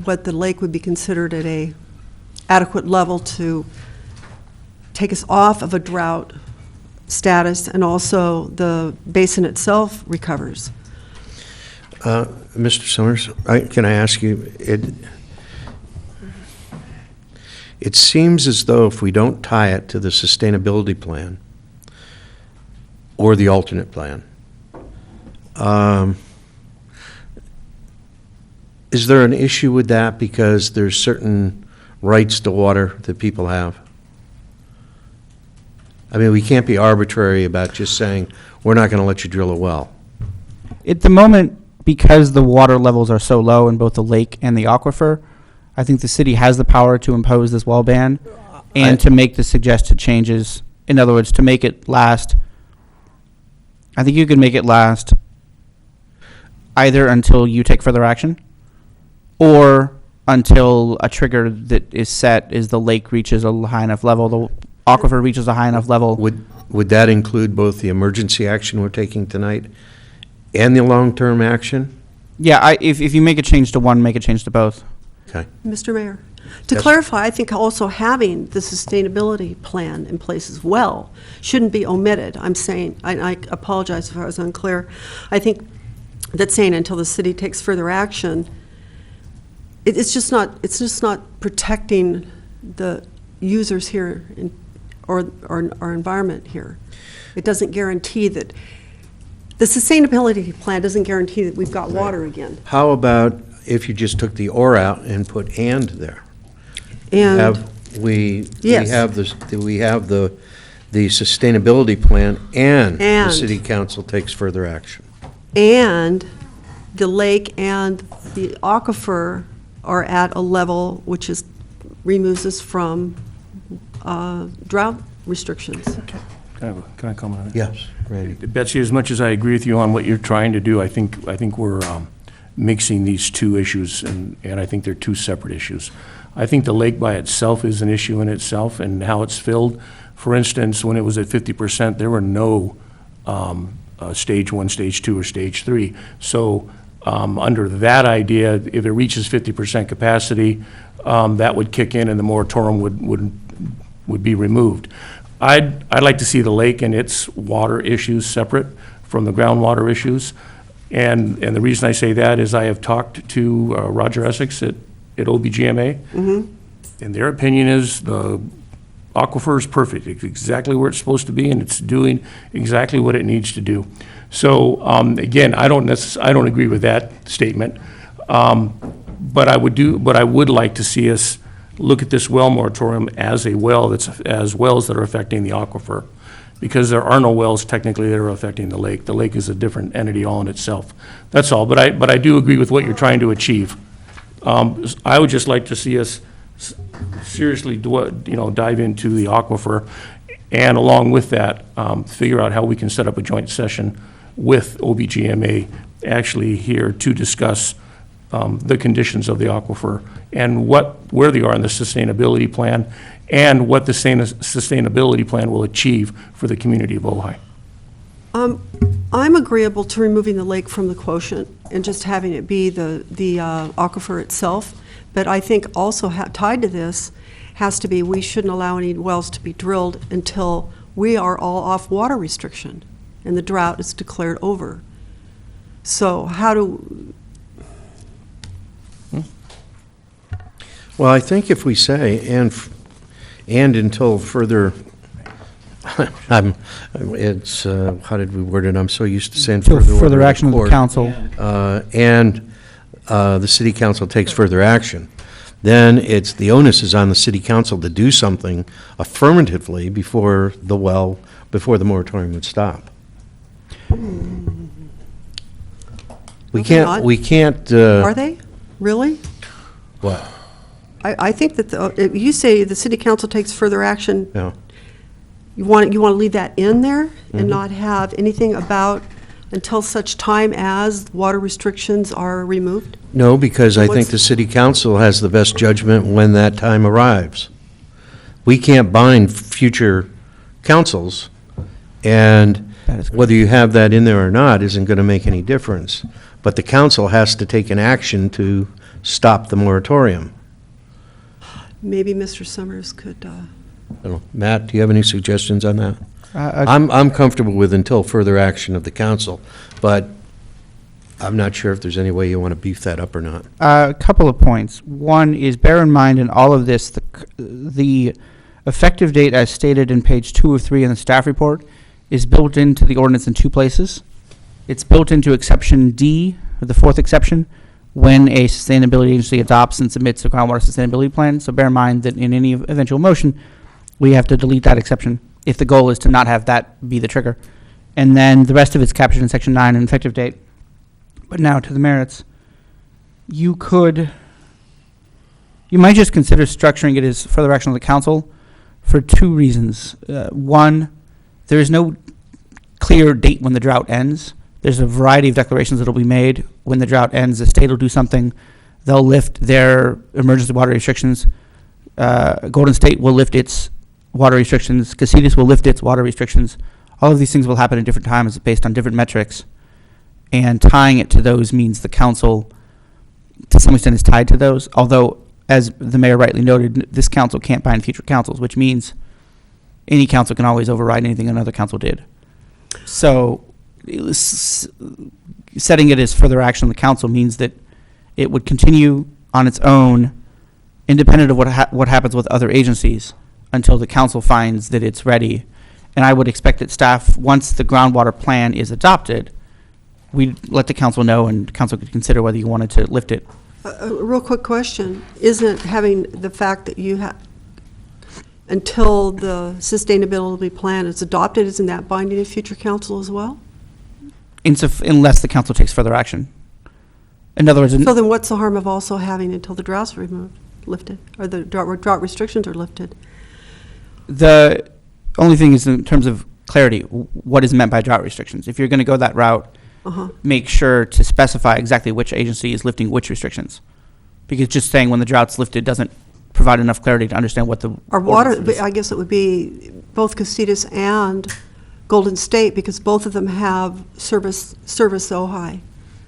what the lake would be considered at a adequate level to take us off of a drought status, and also the basin itself recovers. Mr. Summers, can I ask you, it seems as though if we don't tie it to the sustainability plan or the alternate plan, is there an issue with that because there's certain rights to water that people have? I mean, we can't be arbitrary about just saying, we're not going to let you drill a well. At the moment, because the water levels are so low in both the lake and the aquifer, I think the city has the power to impose this well ban and to make the suggested changes. In other words, to make it last. I think you can make it last. either until you take further action or until a trigger that is set is the lake reaches a high enough level, the aquifer reaches a high enough level. Would that include both the emergency action we're taking tonight and the long-term action? Yeah, if you make a change to one, make a change to both. Okay. Mr. Mayor, to Yes. clarify, I think also having the sustainability plan in place as well shouldn't be omitted. I'm saying, I apologize if I was unclear. I think that saying until the city takes further action, it's just not protecting the users here or our environment here. It doesn't guarantee that, the sustainability plan doesn't guarantee that we've got water again. How about if you just took the "or" out and put "and" there? And, We Yes. have the sustainability plan and the And. city council takes further action. and the lake and the aquifer are at a level which removes us from drought restrictions. Can I comment on that? Yes, Randy. Betsy, as much as I agree with you on what you're trying to do, I think we're mixing these two issues, and I think they're two separate issues. I think the lake by itself is an issue in itself and how it's filled. For instance, when it was at 50%, there were no stage 1, stage 2, or stage 3. So under that idea, if it reaches 50% capacity, that would kick in and the moratorium would be removed. I'd like to see the lake and its water issues separate from the groundwater issues. And the reason I say that is I have talked to Roger Essex at OBGMA, and their opinion is the aquifer is perfect. It's exactly where it's supposed to be, and it's doing exactly what it needs to do. So again, I don't agree with that statement, but I would like to see us look at this well moratorium as a well as wells that are affecting the aquifer, because there are no wells technically that are affecting the lake. The lake is a different entity all in itself. That's all. But I do agree with what you're trying to achieve. I would just like to see us seriously dive into the aquifer, and along with that, figure out how we can set up a joint session with OBGMA actually here to discuss the conditions of the aquifer and where they are in the sustainability plan and what the sustainability plan will achieve for the community of Ojai. I'm agreeable to removing the lake from the quotient and just having it be the aquifer itself. But I think also tied to this has to be we shouldn't allow any wells to be drilled until we are all off water restriction and the drought is declared over. So how do... Well, I think if we say, and until further, how did we word it? I'm so used to saying Till further. further order action of the court. council. And the city council takes further action. Then the onus is on the city council to do something affirmatively before the moratorium would stop. We can't. Are they? Really? What? I think that if you say the city council takes further action, Yeah. you want to leave that in there and not have anything about until such time as water restrictions are removed? No, because I think What's- the city council has the best judgment when that time arrives. We can't bind future councils, and whether you have that in there or not isn't going to make any difference. But the council has to take an action to stop the moratorium. Maybe Mr. Summers could, I don't know. Matt, do you have any suggestions on that? Uh, I'm comfortable with until further action of the council, but I'm not sure if there's any way you want to beef that up or not. A couple of points. One is bear in mind in all of this, the effective date as stated in page 2 of 3 in the staff report is built into the ordinance in two places. It's built into exception D, or the fourth exception, when a sustainability agency adopts and submits a groundwater sustainability plan. So bear in mind that in any eventual motion, we have to delete that exception if the goal is to not have that be the trigger. And then the rest of it's captured in section 9 and effective date. But now to the merits. You might just consider structuring it as further action of the council for two reasons. One, there is no clear date when the drought ends. There's a variety of declarations that will be made when the drought ends, the state will do something. They'll lift their emergency water restrictions. Golden State will lift its water restrictions. Casitas will lift its water restrictions. All of these things will happen at different times based on different metrics. And tying it to those means the council, to some extent, is tied to those. Although, as the mayor rightly noted, this council can't bind future councils, which means any council can always override anything another council did. So, setting it as further action on the council means that it would continue on its own, independent of what happens with other agencies, until the council finds that it's ready. And I would expect that staff, once the groundwater plan is adopted, we'd let the council know, and council could consider whether you wanted to lift it. A real quick question. Isn't having the fact that you have, until the sustainability plan is adopted, isn't that binding a future council as well? Unless the council takes further action. In other words, So then what's the harm of also having until the drought's removed, lifted, or the drought restrictions are lifted? the only thing is, in terms of clarity, what is meant by drought restrictions? If you're going to go that route, make sure to specify exactly which agency is lifting which restrictions. Because just saying when the drought's lifted doesn't provide enough clarity to understand what the Our water, ordinance is. I guess it would be both Casitas and Golden State, because both of them have service Ojai.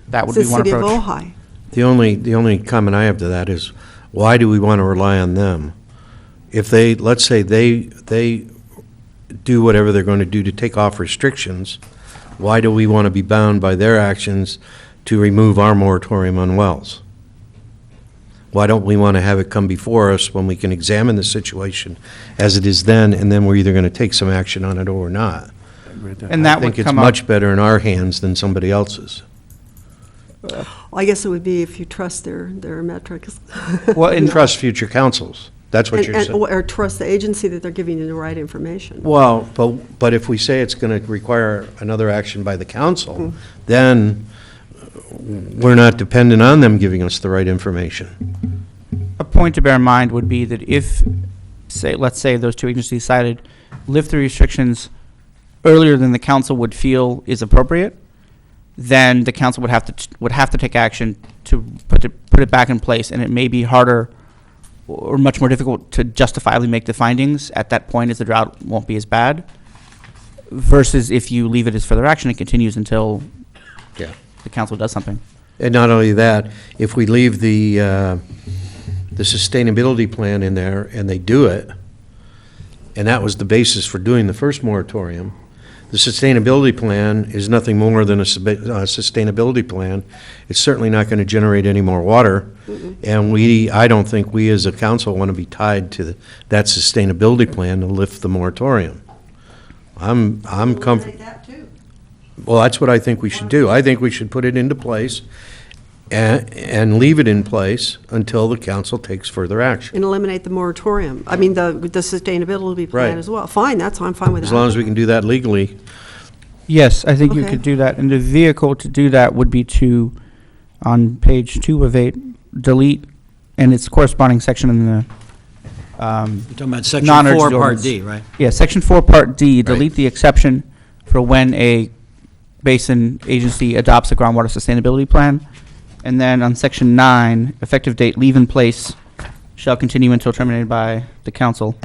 That would It's be one the city approach. of Ojai. The only comment I have to that is, why do we want to rely on them? If they, let's say they do whatever they're going to do to take off restrictions, why do we want to be bound by their actions to remove our moratorium on wells? Why don't we want to have it come before us when we can examine the situation as it is then, and then we're either going to take some action on it or we're not? And that I think would it's come up. much better in our hands than somebody else's. I guess it would be if you trust their metrics. Well, And trust future councils. That's what you're saying. Or trust the agency that they're giving you the right information. Well, but if we say it's going to require another action by the council, then we're not dependent on them giving us the right information. A point to bear in mind would be that if, let's say those two agencies decided lift the restrictions earlier than the council would feel is appropriate, then the council would have to take action to put it back in place, and it may be harder or much more difficult to justifiably make the findings at that point, as the drought won't be as bad, versus if you leave it as further action, it continues until the council does something. And not only that, if we leave the sustainability plan in there and they do it, and that was the basis for doing the first moratorium, the sustainability plan is nothing more than a sustainability plan. It's certainly not going to generate any more water. And I don't think we as a council want to be tied to that sustainability plan to lift the moratorium. I'm comfortable. Well, that's what I think we should do. I think we should put it into place and leave it in place until the council takes further action. And eliminate the moratorium. I mean, the sustainability plan Right. as well. Fine, I'm fine with that. As long as we can do that legally. Yes, I think you Okay. could do that, and the vehicle to do that would be to, on page 2 of 8, delete, and its corresponding section in the You're talking about section non-urgency 4, Part ordinance. D, right? Yeah, section 4, Part D, delete the exception for when a basin agency adopts a groundwater sustainability plan. And then on section 9, effective date, leave in place, shall continue until terminated by the council.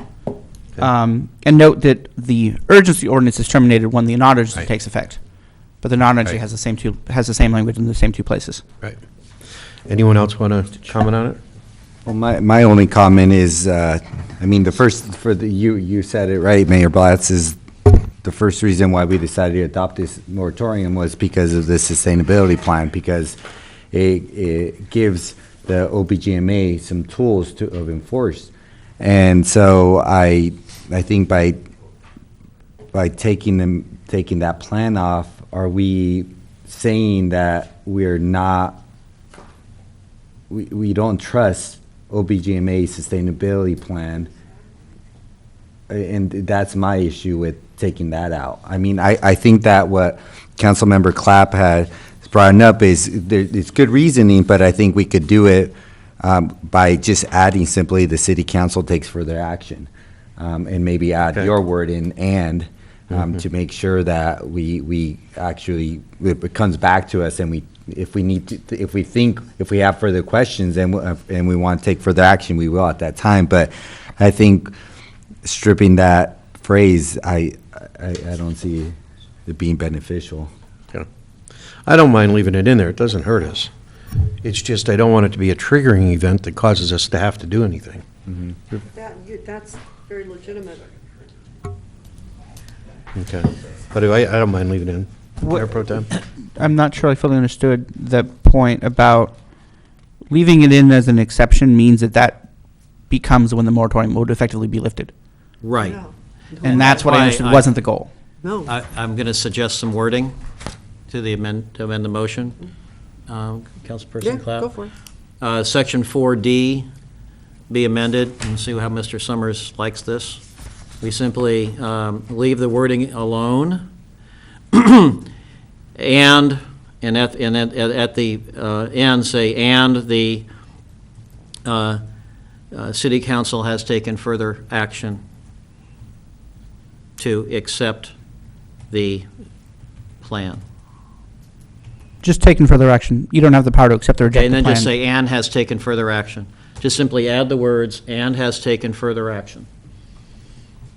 And note that the urgency ordinance is terminated when the non-urgency takes effect. But the non-urgency has the same language in the same two places. Right. Anyone else want to comment on it? Well, my only comment is, I mean, you said it right, Mayor Blatz, is the first reason why we decided to adopt this moratorium was because of the sustainability plan, because it gives the OBGMA some tools to enforce. And so I think by taking that plan off, are we saying that we don't trust OBGMA sustainability plan? And that's my issue with taking that out. I mean, I think that what Councilmember Clapp had brought up is, it's good reasoning, but I think we could do it by just adding simply the city council takes further action. And maybe add your word in to make sure that we actually, it comes back to us and if we need to, if we have further questions and we want to take further action, we will at that time. But I think stripping that phrase, I don't see it being beneficial. Yeah. I don't mind leaving it in there. It doesn't hurt us. It's just I don't want it to be a triggering event that causes us to have to do anything. That's very legitimate. Okay. But I don't mind leaving it in. Mayor Pro Tem? I'm not sure I fully understood the point about leaving it in as an exception means that becomes when the moratorium would effectively be lifted. Right. And that's what I understood wasn't the goal. No. I'm going to suggest some wording to amend the motion. Councilperson Yeah, Clapp? go for it. Section 4D be amended, and see how Mr. Summers likes this. We simply leave the wording alone, and at the end, say, and the city council has taken further action to accept the plan. Just taking further action. You don't have the power to accept or reject Okay, and the then plan. just say, and has taken further action. Just simply add the words, and has taken further action.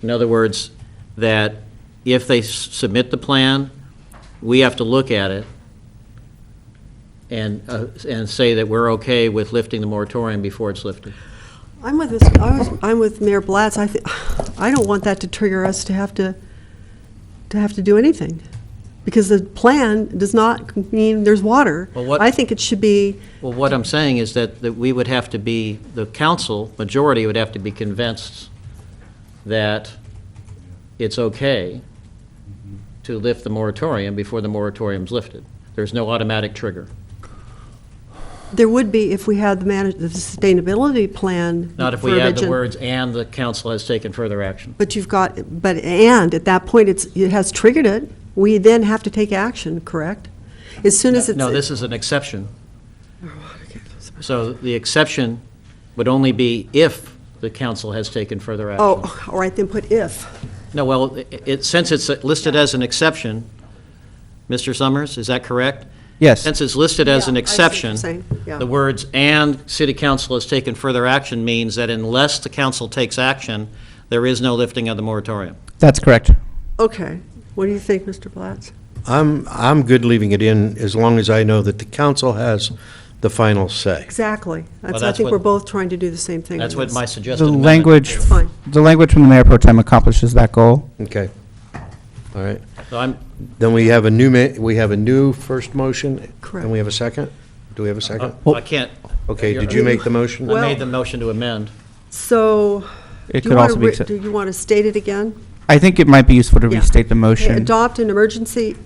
In other words, that if they submit the plan, we have to look at it and say that we're okay with lifting the moratorium before it's lifted. I'm with Mayor Blatz. I don't want that to trigger us to have to do anything, because the plan does not mean there's water. Well, I think it should be. Well, what I'm saying is that we would have to be, the council majority would have to be convinced that it's okay to lift the moratorium before the moratorium's lifted. There's no automatic trigger. There would be if we had the sustainability plan. Not if we add verbiage the in. words, and the council has taken further action. But and at that point, it has triggered it. We then have to take action, correct? As soon as it's. No, this is an exception. So the exception would only be if the council has taken further action. Oh, all right, then put if. No, well, since it's listed as an exception, Mr. Summers, is that correct? Yes. Since it's listed as an Yeah, I see what you're exception, saying, yeah. the words "and city council has taken further action" means that unless the council takes action, there is no lifting of the moratorium. That's correct. Okay. What do you think, Mr. Blatz? I'm good leaving it in as long as I know that the council has the final say. Exactly. I that's think what- we're both trying to do the same thing. That's on what this. my suggested The amendment language, is. Fine. the language from the Mayor Pro Tem accomplishes that goal. Okay. All right. So Then we have a new first motion. Correct. And we have a second? Do we have a second? I can't. Okay, did you make the motion? I made the motion to amend. So. It do you could wanna also be re- accept- Do you want to state it again? I think it might be useful to Yeah. restate the motion. Okay, adopt an urgency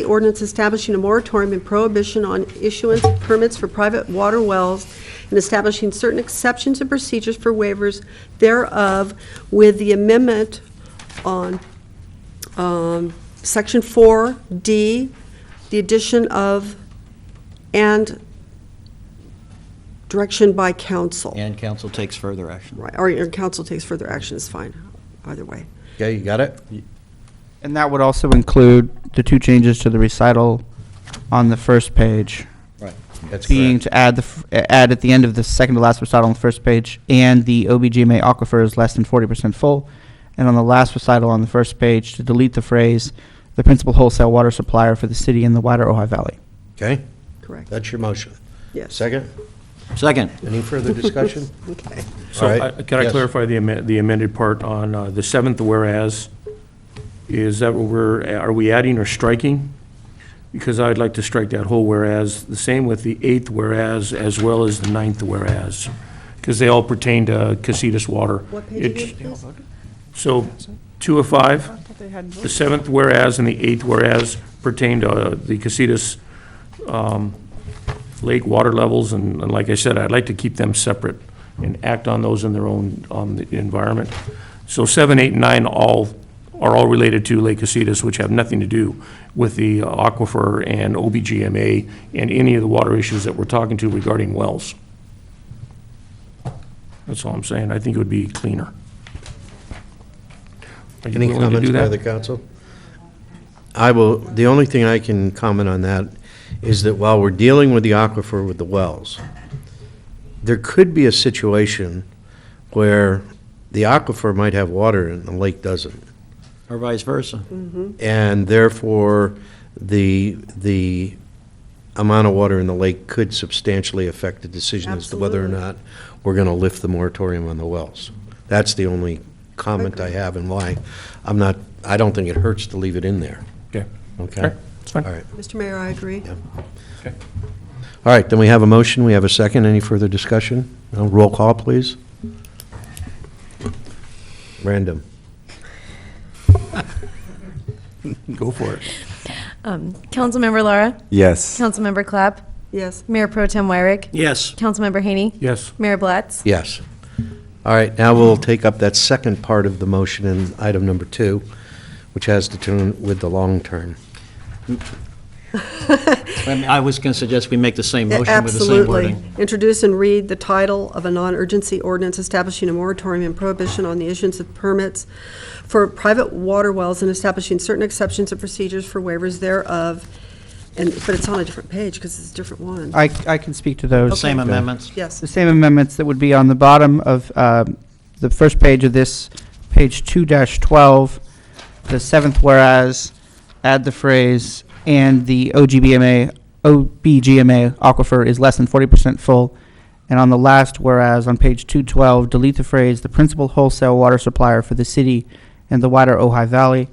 ordinance establishing a moratorium and prohibition on issuance of permits for private water wells and establishing certain exceptions and procedures for waivers thereof, with the amendment on Section 4D, the addition of and direction by council. And council takes further action. Right, or your council takes further action is fine, either way. Okay, you got it? And that would also include the two changes to the recital on the first page. Right. That's Being correct. to add at the end of the second to last recital on the first page, and the OBGMA aquifer is less than 40% full. And on the last recital on the first page, to delete the phrase, the principal wholesale water supplier for the city and the wider Ojai Valley. Okay, Correct. that's your motion. Yes. Second? Second. Any further discussion? Okay. So All right. can I Yes. clarify the amended part on the seventh whereas? Is that what are we adding or striking? Because I'd like to strike that whole whereas, the same with the eighth whereas, as well as the ninth whereas, because they all pertain to Casitas water. What page again, please? So, 2 of 5, the seventh whereas and the eighth whereas pertain to the Casitas lake water levels, and like I said, I'd like to keep them separate and act on those in their own, on the environment. So 7, 8, and 9 are all related to Lake Casitas, which have nothing to do with the aquifer and OBGMA and any of the water issues that we're talking to regarding wells. That's all I'm saying. I think it would be cleaner. Are you Any willing to comments do by that? the council? I will, the only thing I can comment on that is that while we're dealing with the aquifer with the wells, there could be a situation where the aquifer might have water and the lake doesn't. Or vice versa. And therefore, the amount of water in the lake could substantially affect the decision as to whether or Absolutely. not we're going to lift the moratorium on the wells. That's the only comment I have and why I don't think it hurts to leave it in there. Okay. Okay? All right, that's fine. All right. Mr. Mayor, I agree. Okay. All right, then we have a motion, we have a second. Any further discussion? No? Roll call, please. Random. Go for it. Councilmember Laura? Yes. Councilmember Clapp? Yes. Mayor Pro Tem Wyrick? Yes. Councilmember Haney? Yes. Mayor Blatz? Yes. All right, now we'll take up that second part of the motion in item number 2, which has to do with the long term. I was going to suggest we make the same motion with the same Absolutely. wording. Introduce and read the title of a non-urgency ordinance establishing a moratorium and prohibition on the issuance of permits for private water wells and establishing certain exceptions and procedures for waivers thereof. But it's on a different page because it's a different one. I can speak to those. Same amendments. Yes. The same amendments that would be on the bottom of the first page of this, page 2-12, the seventh whereas, add the phrase, and the OBGMA aquifer is less than 40% full. And on the last whereas, on page 212, delete the phrase, the principal wholesale water supplier for the city and the wider Ojai Valley.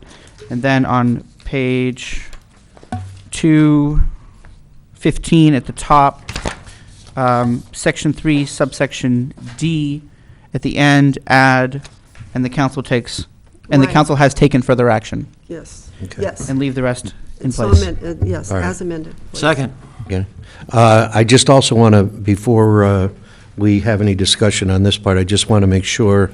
And then on page 215 at the top, section 3, subsection D, at the end, add, and the council takes, and the Right. council has taken further action, Yes. Okay. Yes. and leave the rest in So place. yes, All right. as amended. please. Second. Okay. I just also want to, before we have any discussion on this part, I just want to make sure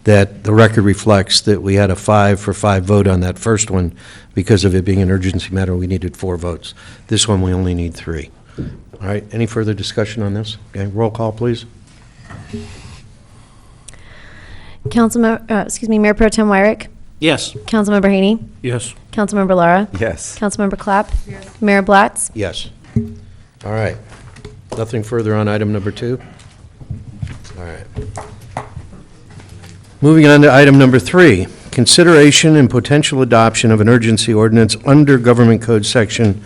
that the record reflects that we had a 5-for-5 vote on that first one. Because of it being an urgency matter, we needed 4 votes. This one, we only need 3. All right, any further discussion on this? Okay, roll call, please. Mayor Pro Tem Wyrick? Yes. Councilmember Haney? Yes. Councilmember Laura? Yes. Councilmember Clapp? Mayor Blatz? Yes. All right. Nothing further on item number 2? All right. Moving on to item number 3, consideration and potential adoption of an urgency ordinance under Government Code Section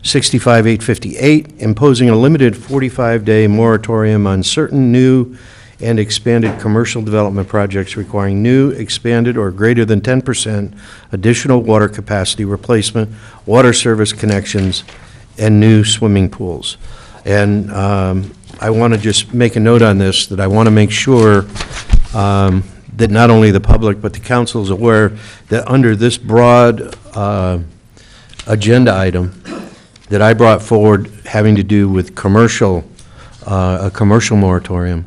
65858, imposing a limited 45-day moratorium on certain new and expanded commercial development projects requiring new, expanded, or greater than 10% additional water capacity replacement, water service connections, and new swimming pools. And I want to just make a note on this, that I want to make sure that not only the public, but the council is aware that under this broad agenda item that I brought forward having to do with commercial, a commercial moratorium,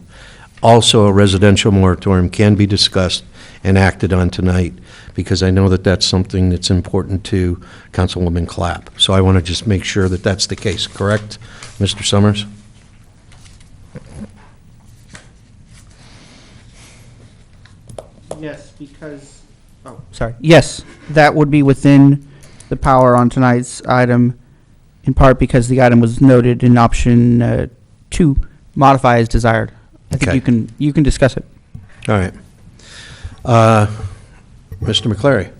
also a residential moratorium can be discussed and acted on tonight, because I know that that's something that's important to Councilwoman Clapp. So I want to just make sure that that's the case, correct, Mr. Summers? Yes, because, sorry. Yes, that would be within the power on tonight's item, in part because the item was noted in option 2, modify as desired. I think Okay. you can discuss it. All right. Mr. McClary?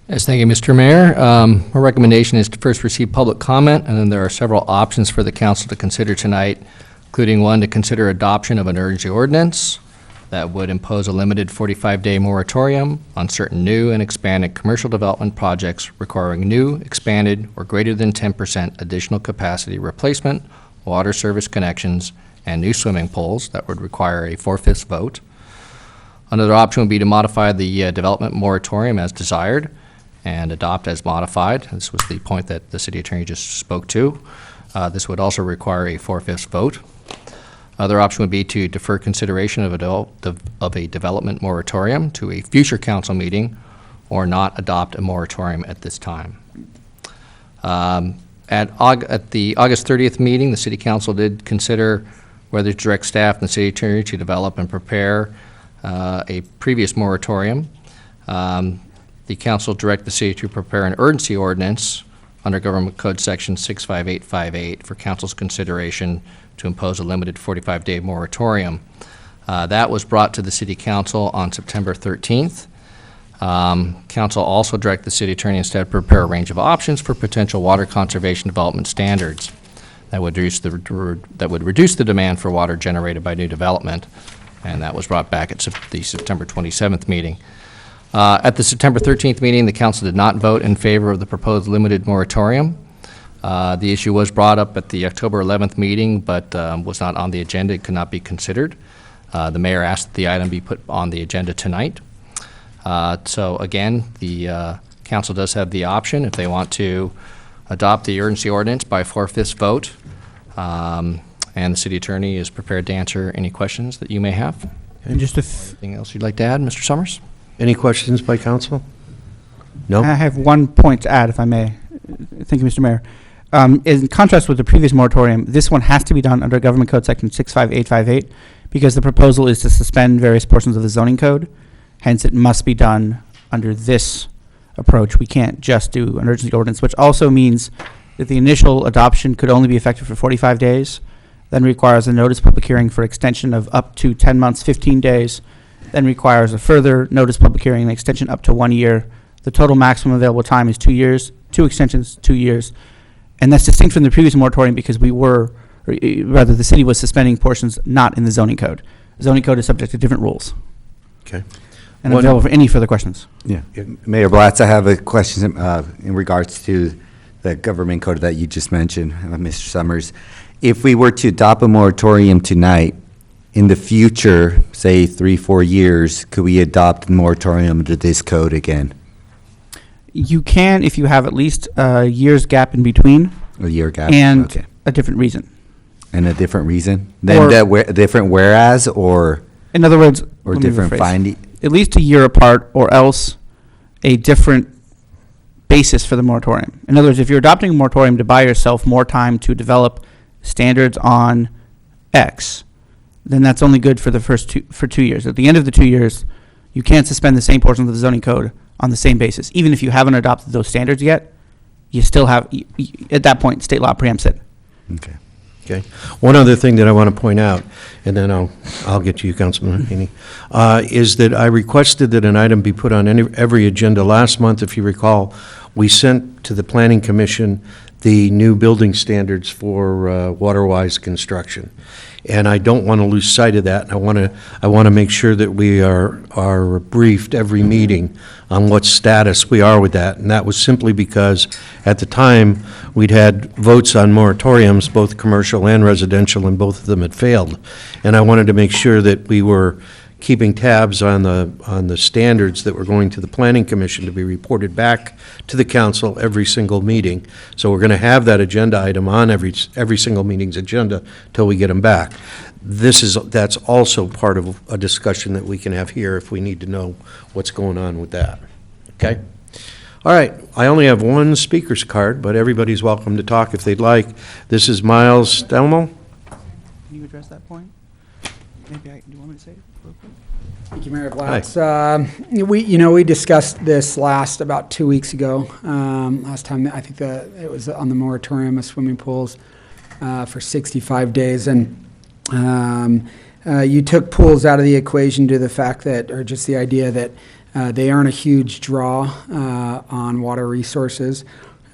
Yes, thank you, Mr. Mayor. Our recommendation is to first receive public comment, and then there are several options for the council to consider tonight, including one, to consider adoption of an urgency ordinance that would impose a limited 45-day moratorium on certain new and expanded commercial development projects requiring new, expanded, or greater than 10% additional capacity replacement, water service connections, and new swimming pools that would require a 4/5 vote. Another option would be to modify the development moratorium as desired and adopt as modified. This was the point that the city attorney just spoke to. This would also require a 4/5 vote. Other option would be to defer consideration of a development moratorium to a future council meeting or not adopt a moratorium at this time. At the August 30th meeting, the city council did consider whether to direct staff and the city attorney to develop and prepare a previous moratorium. The council directed the city to prepare an urgency ordinance under Government Code Section 65858 for council's consideration to impose a limited 45-day moratorium. That was brought to the City Council on September 13th. Council also directed the city attorney instead to prepare a range of options for potential water conservation development standards that would reduce the demand for water generated by new development, and that was brought back at the September 27th meeting. At the September 13th meeting, the council did not vote in favor of the proposed limited moratorium. The issue was brought up at the October 11th meeting, but was not on the agenda. It could not be considered. The mayor asked that the item be put on the agenda tonight. So again, the council does have the option if they want to adopt the urgency ordinance by 4/5 vote. And the city attorney is prepared to answer any questions that you may have. And just Anything else you'd like to add, Mr. Summers? Any questions by council? No? I have one point to add, if I may. Thank you, Mr. Mayor. In contrast with the previous moratorium, this one has to be done under Government Code Section 65858 because the proposal is to suspend various portions of the zoning code. Hence, it must be done under this approach. We can't just do an urgency ordinance, which also means that the initial adoption could only be effective for 45 days, then requires a notice public hearing for extension of up to 10 months, 15 days, then requires a further notice public hearing and extension up to 1 year. The total maximum available time is 2 years, 2 extensions, 2 years. And that's distinct from the previous moratorium because the city was suspending portions not in the zoning code. The zoning code is subject to different rules. Okay. And I'm available for any further questions. Yeah. Mayor Blatz, I have a question in regards to the government code that you just mentioned, Mr. Summers. If we were to adopt a moratorium tonight, in the future, say 3-4 years, could we adopt a moratorium to this code again? You can if you have at least a year's gap in between. A year gap? And Okay. a different reason. And a different reason? Then different whereas or? In other words, or let me different rephrase. finding? At least a year apart, or else a different basis for the moratorium. In other words, if you're adopting a moratorium to buy yourself more time to develop standards on X, then that's only good for the first 2 years. At the end of the 2 years, you can't suspend the same portions of the zoning code on the same basis. Even if you haven't adopted those standards yet, you still have, at that point, state law preempts it. Okay. Okay. One other thing that I want to point out, and then I'll get to you, Councilman Haney, is that I requested that an item be put on every agenda. Last month, if you recall, we sent to the Planning Commission the new building standards for water-wise construction. And I don't want to lose sight of that. I want to make sure that we are briefed every meeting on what status we are with that. And that was simply because at the time we'd had votes on moratoriums, both commercial and residential, and both of them had failed. And I wanted to make sure that we were keeping tabs on the standards that were going to the Planning Commission to be reported back to the council every single meeting. So we're going to have that agenda item on every single meeting's agenda till we get them back. That's also part of a discussion that we can have here if we need to know what's going on with that. Okay? All right. I only have one speaker's card, but everybody's welcome to talk if they'd like. This is Miles Delmo. Can you address that point? Do you want me to say it real quick? Thank you, Mayor Blatz. We discussed this about 2 weeks ago. Last time, I think it was on the moratorium of swimming pools for 65 days. And you took pools out of the equation due to the fact that, or just the idea that they aren't a huge draw on water resources.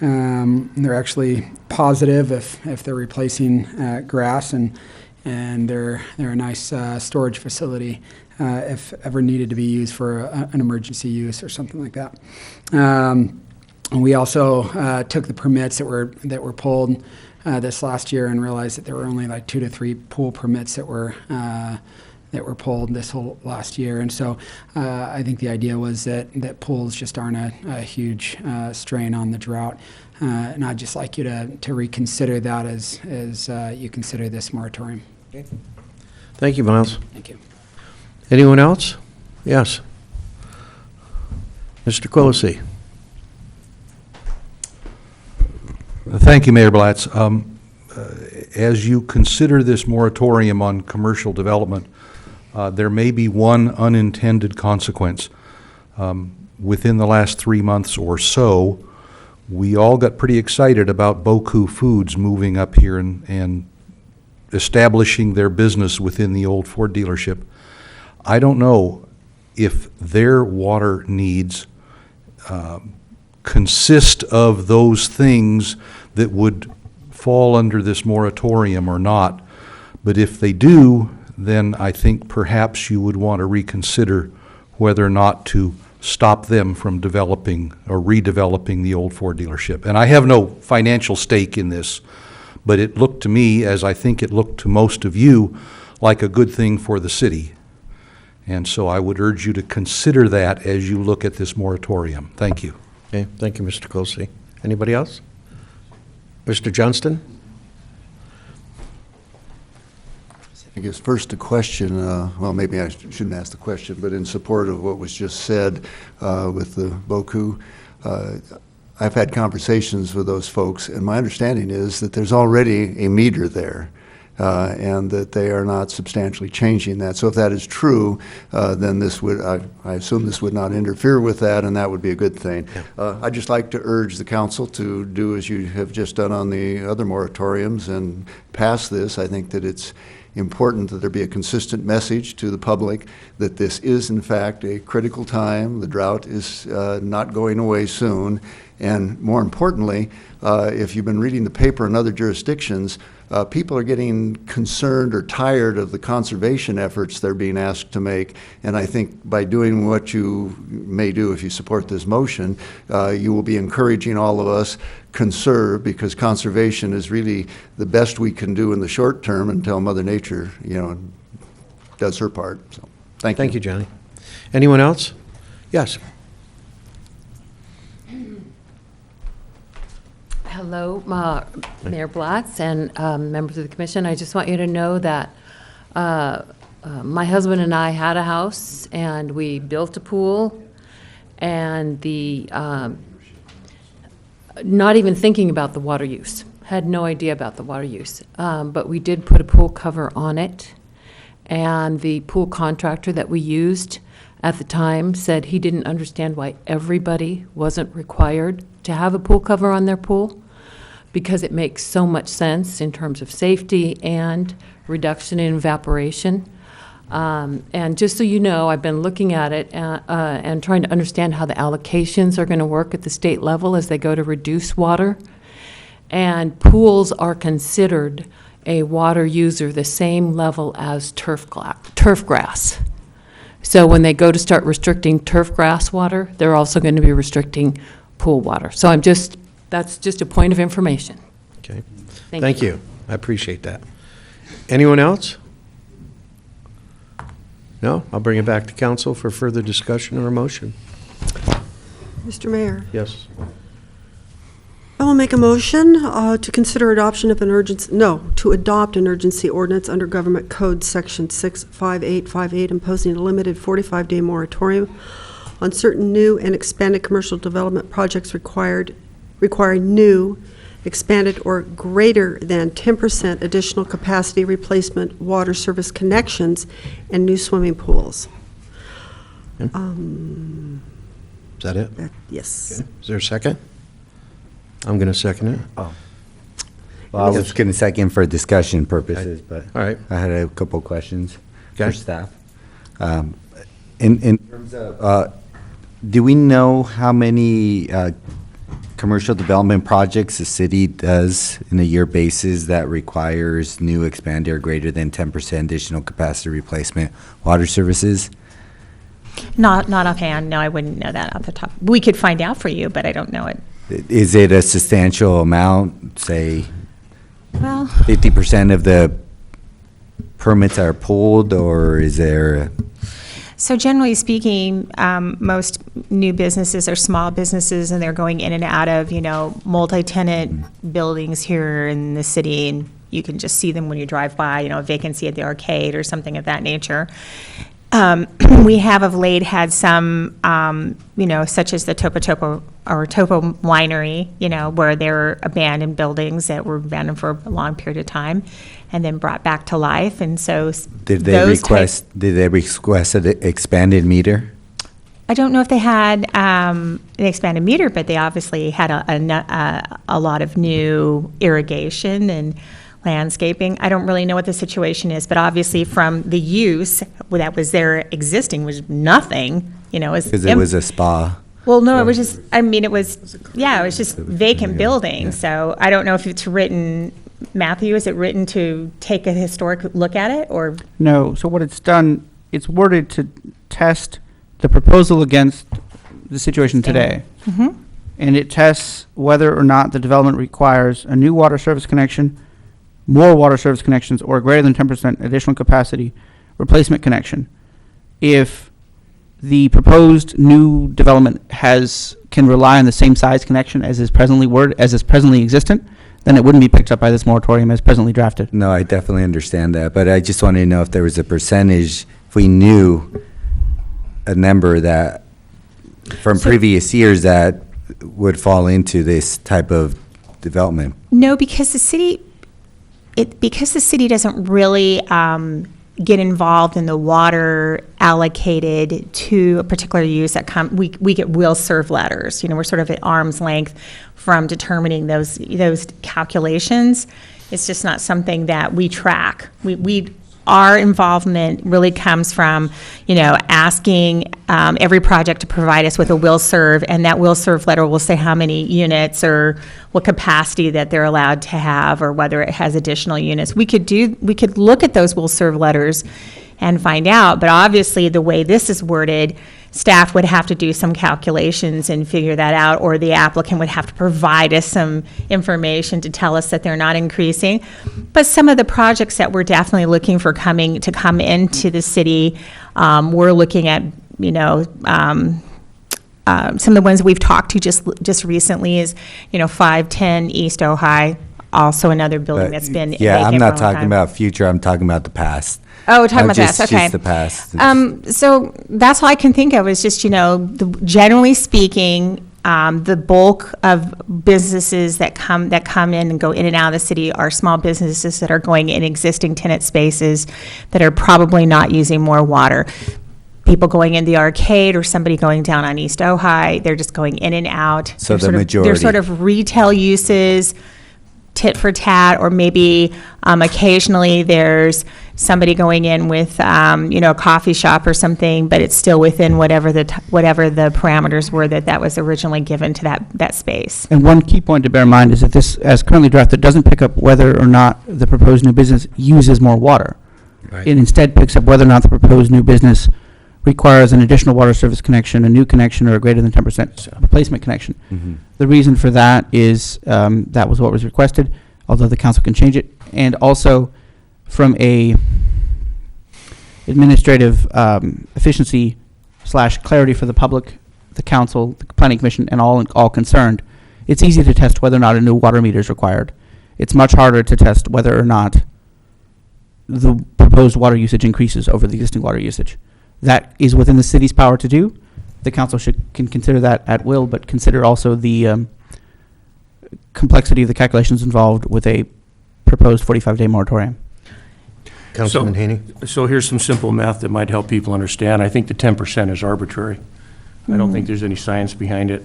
They're actually positive if they're replacing grass, and they're a nice storage facility if ever needed to be used for an emergency use or something like that. And we also took the permits that were pulled this last year and realized that there were only like 2 to 3 pool permits that were pulled this whole last year. And so I think the idea was that pools just aren't a huge strain on the drought. And I'd just like you to reconsider that as you consider this moratorium. Okay. Thank you, Miles. Thank you. Anyone else? Yes. Mr. Quillisi. Thank you, Mayor Blatz. As you consider this moratorium on commercial development, there may be one unintended consequence. Within the last 3 months or so, we all got pretty excited about Boku Foods moving up here and establishing their business within the old Ford dealership. I don't know if their water needs consist of those things that would fall under this moratorium or not. But if they do, then I think perhaps you would want to reconsider whether or not to stop them from developing or redeveloping the old Ford dealership. And I have no financial stake in this, but it looked to me, as I think it looked to most of you, like a good thing for the city. And so I would urge you to consider that as you look at this moratorium. Thank you. Okay, thank you, Mr. Colsey. Anybody else? Mr. Johnston? I guess first a question, well, maybe I shouldn't ask the question, but in support of what was just said with the Boku, I've had conversations with those folks, and my understanding is that there's already a meter there, and that they are not substantially changing that. So if that is true, then this would, I assume this would not interfere with that, and that would be a good thing. I'd just like to urge the council to do as you have just done on the other moratoriums and pass this. I think that it's important that there be a consistent message to the public that this is in fact a critical time. The drought is not going away soon, and more importantly, if you've been reading the paper in other jurisdictions, people are getting concerned or tired of the conservation efforts they're being asked to make, and I think by doing what you may do if you support this motion, you will be encouraging all of us conserve, because conservation is really the best we can do in the short term until Mother Nature, does her part. So, thank you. Thank you, Johnny. Anyone else? Yes. Hello, Mayor Blatz and members of the commission. I just want you to know that my husband and I had a house, and we built a pool, and not even thinking about the water use, had no idea about the water use. But we did put a pool cover on it, and the pool contractor that we used at the time said he didn't understand why everybody wasn't required to have a pool cover on their pool, because it makes so much sense in terms of safety and reduction in evaporation. And just so you know, I've been looking at it and trying to understand how the allocations are going to work at the state level as they go to reduce water. And pools are considered a water user the same level as turf grass. So when they go to start restricting turf grass water, they're also going to be restricting pool water. So that's just a point of information. Okay. Thank you. I appreciate that. Anyone else? No? I'll bring it back to council for further discussion or a motion. Mr. Mayor, Yes. I will make a motion to consider adoption of to adopt an urgency ordinance under Government Code Section 65858, imposing a limited 45-day moratorium on certain new and expanded commercial development projects requiring new, expanded, or greater than 10% additional capacity replacement water service connections and new swimming pools. Is that it? Yes. Okay. Is there a second? I'm going to second it. Oh. Well, I was going to second for discussion purposes, but all right. I had a couple questions Okay. for staff. In terms of, do we know how many commercial development projects the city does in a year basis that requires new, expanded, or greater than 10% additional capacity replacement water services? Not offhand, no, I wouldn't know that off the top. We could find out for you, but I don't know it. Is it a substantial amount, say Well, 50% of the permits are pulled, or is there? so generally speaking, most new businesses are small businesses, and they're going in and out of, multi-tenant buildings here in the city, and you can just see them when you drive by, a vacancy at the arcade or something of that nature. We have of late had some, such as the Topo Winery, where there were abandoned buildings that were abandoned for a long period of time and then brought back to life. And so Did they request an expanded meter? I don't know if they had an expanded meter, but they obviously had a lot of new irrigation and landscaping. I don't really know what the situation is, but obviously from the use that was there existing was nothing, Because it was a spa. Well, no, it was just, I mean, it was just vacant building. Yeah. So I don't know if it's written, Matthew, is it written to take a historic look at it, or? No, so what it's done, it's worded to test the proposal against the situation today. Mm-hmm. And it tests whether or not the development requires a new water service connection, more water service connections, or greater than 10% additional capacity replacement connection. If the proposed new development can rely on the same size connection as is presently existent, then it wouldn't be picked up by this moratorium as presently drafted. No, I definitely understand that, but I just wanted to know if there was a percentage, if we knew a number that, from previous years, that would fall into this type of development. No, because the city doesn't really get involved in the water allocated to a particular use that we get will serve letters. We're sort of at arm's length from determining those calculations. It's just not something that we track. Our involvement really comes from, asking every project to provide us with a will serve, and that will serve letter will say how many units or what capacity that they're allowed to have, or whether it has additional units. We could look at those will serve letters and find out, but obviously the way this is worded, staff would have to do some calculations and figure that out, or the applicant would have to provide us some information to tell us that they're not increasing. But some of the projects that we're definitely looking for come into the city, we're looking at, some of the ones we've talked to just recently is, 510 East Ojai, also another building that's been vacant I'm for not a long talking time. about future, I'm talking about the past. Oh, we're talking about that, okay. Just the past. So that's all I can think of is just, generally speaking, the bulk of businesses that come in and go in and out of the city are small businesses that are going in existing tenant spaces that are probably not using more water. People going in the arcade or somebody going down on East Ojai, they're just going in and out. So They're the majority. They're sort of retail uses, tit for tat, or maybe occasionally there's somebody going in with, a coffee shop or something, but it's still within whatever the parameters were that was originally given to that space. And one key point to bear in mind is that this, as currently drafted, doesn't pick up whether or not the proposed new business uses more water. Right. It instead picks up whether or not the proposed new business requires an additional water service connection, a new connection, or a greater than 10% replacement connection. Mhm. The reason for that is that was what was requested, although the council can change it. And also, from a administrative efficiency / clarity for the public, the council, the planning commission, and all concerned, it's easy to test whether or not a new water meter is required. It's much harder to test whether or not the proposed water usage increases over the existing water usage. That is within the city's power to do. The council can consider that at will, but consider also the complexity of the calculations involved with a proposed 45-day moratorium. Councilman Haney? So here's some simple math that might help people understand. I think the 10% is arbitrary. I don't think there's any science behind it.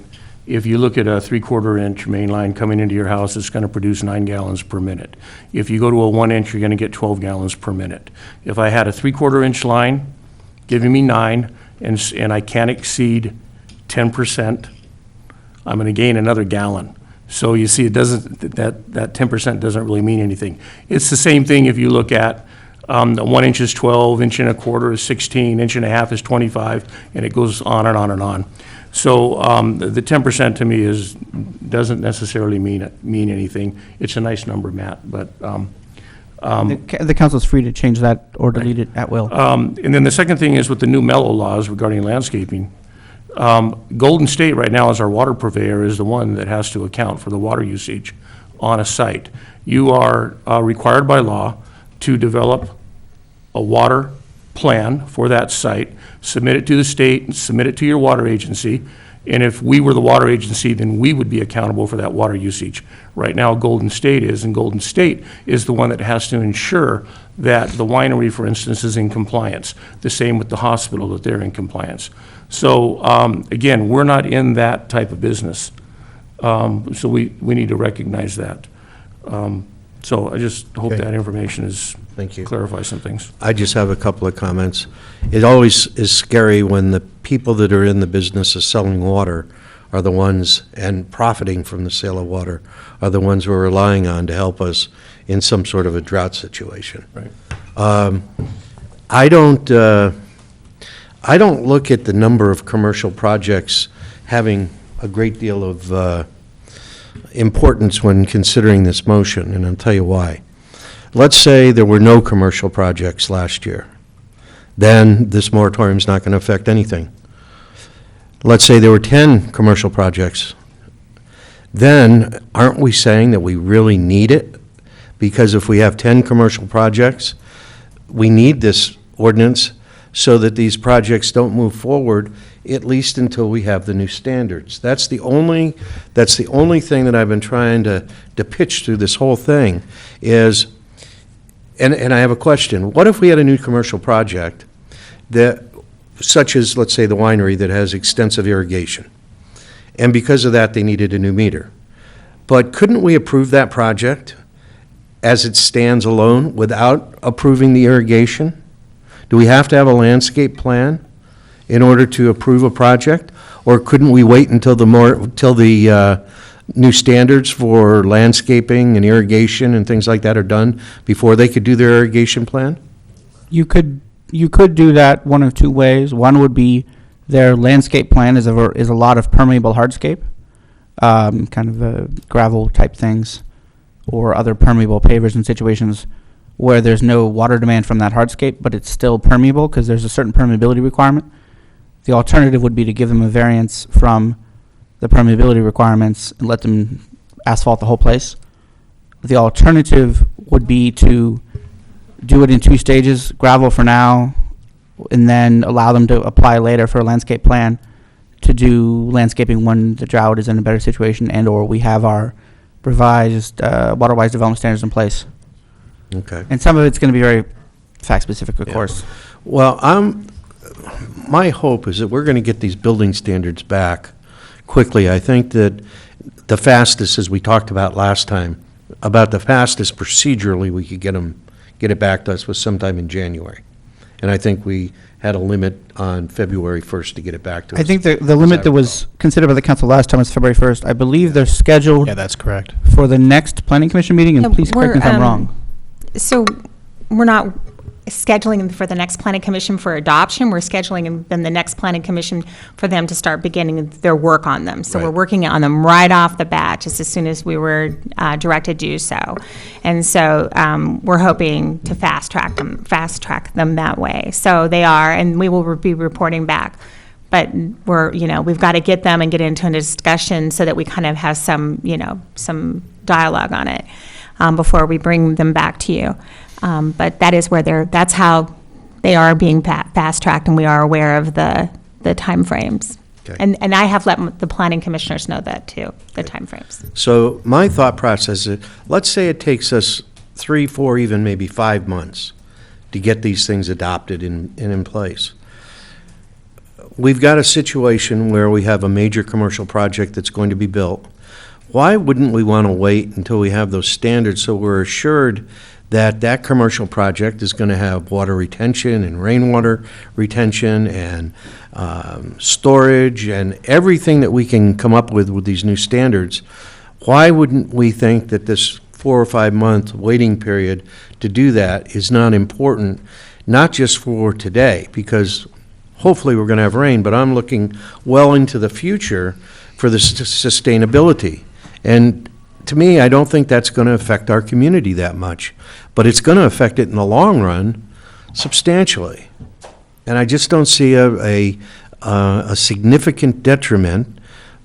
If you look at a 3/4 inch main line coming into your house, it's going to produce 9 gallons per minute. If you go to a 1 inch, you're going to get 12 gallons per minute. If I had a 3/4 inch line giving me 9, and I can't exceed 10%, I'm going to gain another gallon. So you see, that 10% doesn't really mean anything. It's the same thing if you look at the 1 inch is 12, 1.25 is 16, 1.5 is 25, and it goes on and on and on. So the 10% to me doesn't necessarily mean anything. It's a nice number, Matt, but. The council is free to change that or delete it at will. And then the second thing is with the new mellow laws regarding landscaping. Golden State right now, as our water purveyor, is the one that has to account for the water usage on a site. You are required by law to develop a water plan for that site, submit it to the state, submit it to your water agency, And if we were the water agency, then we would be accountable for that water usage. Right now, Golden State is, and Golden State is the one that has to ensure that the winery, for instance, is in compliance. The same with the hospital, that they're in compliance. So, again, we're not in that type of business. So we need to recognize that. So I just hope Okay. that information is, Thank you. clarifies some things. I just have a couple of comments. It always is scary when the people that are in the business of selling water are the ones, and profiting from the sale of water, are the ones we're relying on to help us in some sort of a drought situation. Right. I don't look at the number of commercial projects having a great deal of importance when considering this motion, and I'll tell you why. Let's say there were no commercial projects last year. Then this moratorium's not going to affect anything. Let's say there were 10 commercial projects. Then aren't we saying that we really need it? Because if we have 10 commercial projects, we need this ordinance so that these projects don't move forward, at least until we have the new standards. That's the only thing that I've been trying to pitch through this whole thing is, and I have a question. What if we had a new commercial project that, such as, let's say, the winery that has extensive irrigation, and because of that, they needed a new meter. But couldn't we approve that project as it stands alone without approving the irrigation? Do we have to have a landscape plan in order to approve a project? Or couldn't we wait until the new standards for landscaping and irrigation and things like that are done before they could do their irrigation plan? You could do that one of two ways. One would be their landscape plan is a lot of permeable hardscape, kind of gravel type things, or other permeable pavers in situations where there's no water demand from that hardscape, but it's still permeable because there's a certain permeability requirement. The alternative would be to give them a variance from the permeability requirements and let them asphalt the whole place. The alternative would be to do it in 2 stages, gravel for now, and then allow them to apply later for a landscape plan to do landscaping when the drought is in a better situation and or we have our revised water-wise development standards in place. Okay. And some of it's going to be very fact-specific, of course. Well, my hope is that we're going to get these building standards back quickly. I think that the fastest, as we talked about last time, about the fastest procedurally we could get it back to us was sometime in January. And I think we had a limit on February 1st to get it back to us. I think the limit that was considered by the council last time was February 1st. I believe they're scheduled. Yeah, that's correct. For the next planning commission meeting, and please correct me if I'm wrong. So we're not scheduling them for the next planning commission for adoption. We're scheduling them the next planning commission for them to start beginning their work on them. So we're working on them right off the bat, just as soon as we were directed to do so. And so we're hoping to fast track them that way. So they are, and we will be reporting back. But we've got to get them and get into a discussion so that we kind of have some dialogue on it before we bring them back to you. But that is that's how they are being fast-tracked, and we are aware of the timeframes. Okay. And I have let the planning commissioners know that too, the timeframes. So my thought process is, let's say it takes us 3, 4, even maybe 5 months to get these things adopted and in place. We've got a situation where we have a major commercial project that's going to be built. Why wouldn't we want to wait until we have those standards so we're assured that that commercial project is going to have water retention and rainwater retention and storage and everything that we can come up with these new standards? Why wouldn't we think that this 4 or 5 month waiting period to do that is not important, not just for today, because hopefully we're going to have rain, but I'm looking well into the future for the sustainability. And to me, I don't think that's going to affect our community that much, but it's going to affect it in the long run substantially. And I just don't see a significant detriment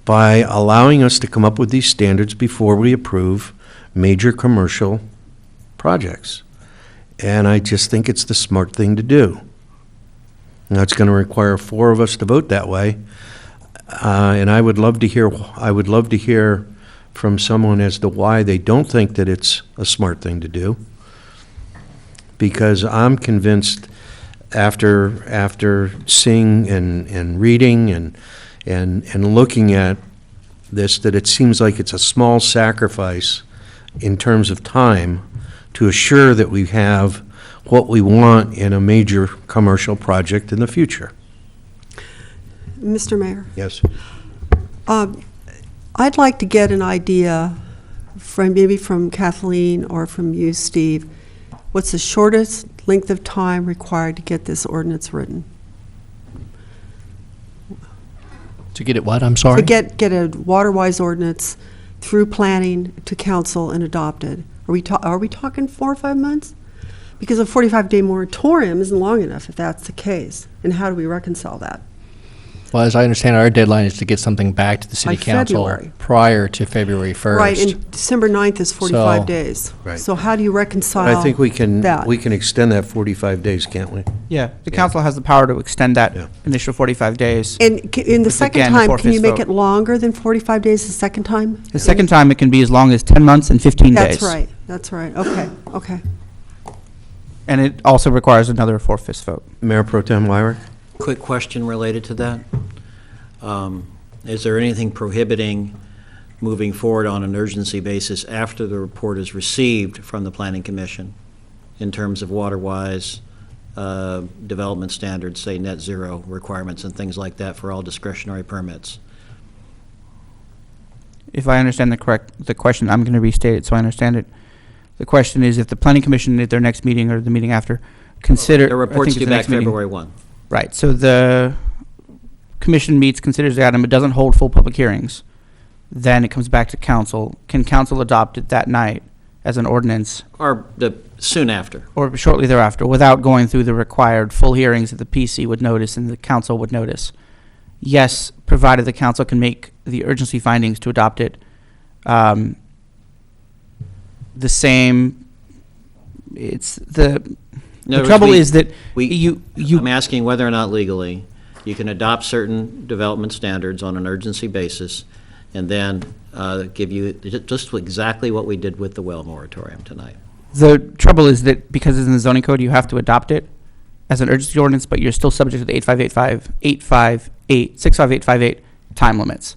by allowing us to come up with these standards before we approve major commercial projects. And I just think it's the smart thing to do. Now, it's going to require 4 of us to vote that way. And I would love to hear from someone as to why they don't think that it's a smart thing to do. Because I'm convinced after seeing and reading and looking at this, that it seems like it's a small sacrifice in terms of time to assure that we have what we want in a major commercial project in the future. Mr. Mayor? Yes. I'd like to get an idea maybe from Kathleen or from you, Steve. What's the shortest length of time required to get this ordinance written? To get it what, I'm sorry? To get a water-wise ordinance through planning to council and adopted. Are we talking 4 or 5 months? Because a 45-day moratorium isn't long enough if that's the case. And how do we reconcile that? Well, as I understand, our deadline is to get something back to the city By council February. prior to February 1st. Right, and December 9th is 45 So- days. Right. So how do you reconcile I think we can that? extend that 45 days, can't we? Yeah, the council has the power to extend that initial 45 days. And in the With, second again, time, before can you fifth make vote. it longer than 45 days the second time? The second time, it can be as long as 10 months and 15 days. That's right, okay. And it also requires another 4/5 vote. Mayor Pro Tem Wyrick? Quick question related to that. Is there anything prohibiting moving forward on an urgency basis after the report is received from the Planning Commission in terms of water-wise development standards, say net zero requirements and things like that for all discretionary permits? If I understand the question, I'm going to restate it so I understand it. The question is if the planning commission at their next meeting or the meeting after consider. The report's due back February 1. Right, so the commission meets, considers the item, it doesn't hold full public hearings. Then it comes back to council. Can council adopt it that night as an ordinance? Or soon after. Or shortly thereafter, without going through the required full hearings that the PC would notice and the council would notice? Yes, provided the council can make the urgency findings to adopt it the same. It's the trouble is that I'm asking whether or not legally you can adopt certain development standards on an urgency basis and then give you just exactly what we did with the well moratorium tonight. The trouble is that because it's in the zoning code, you have to adopt it as an urgency ordinance, but you're still subject to the 65858 time limits.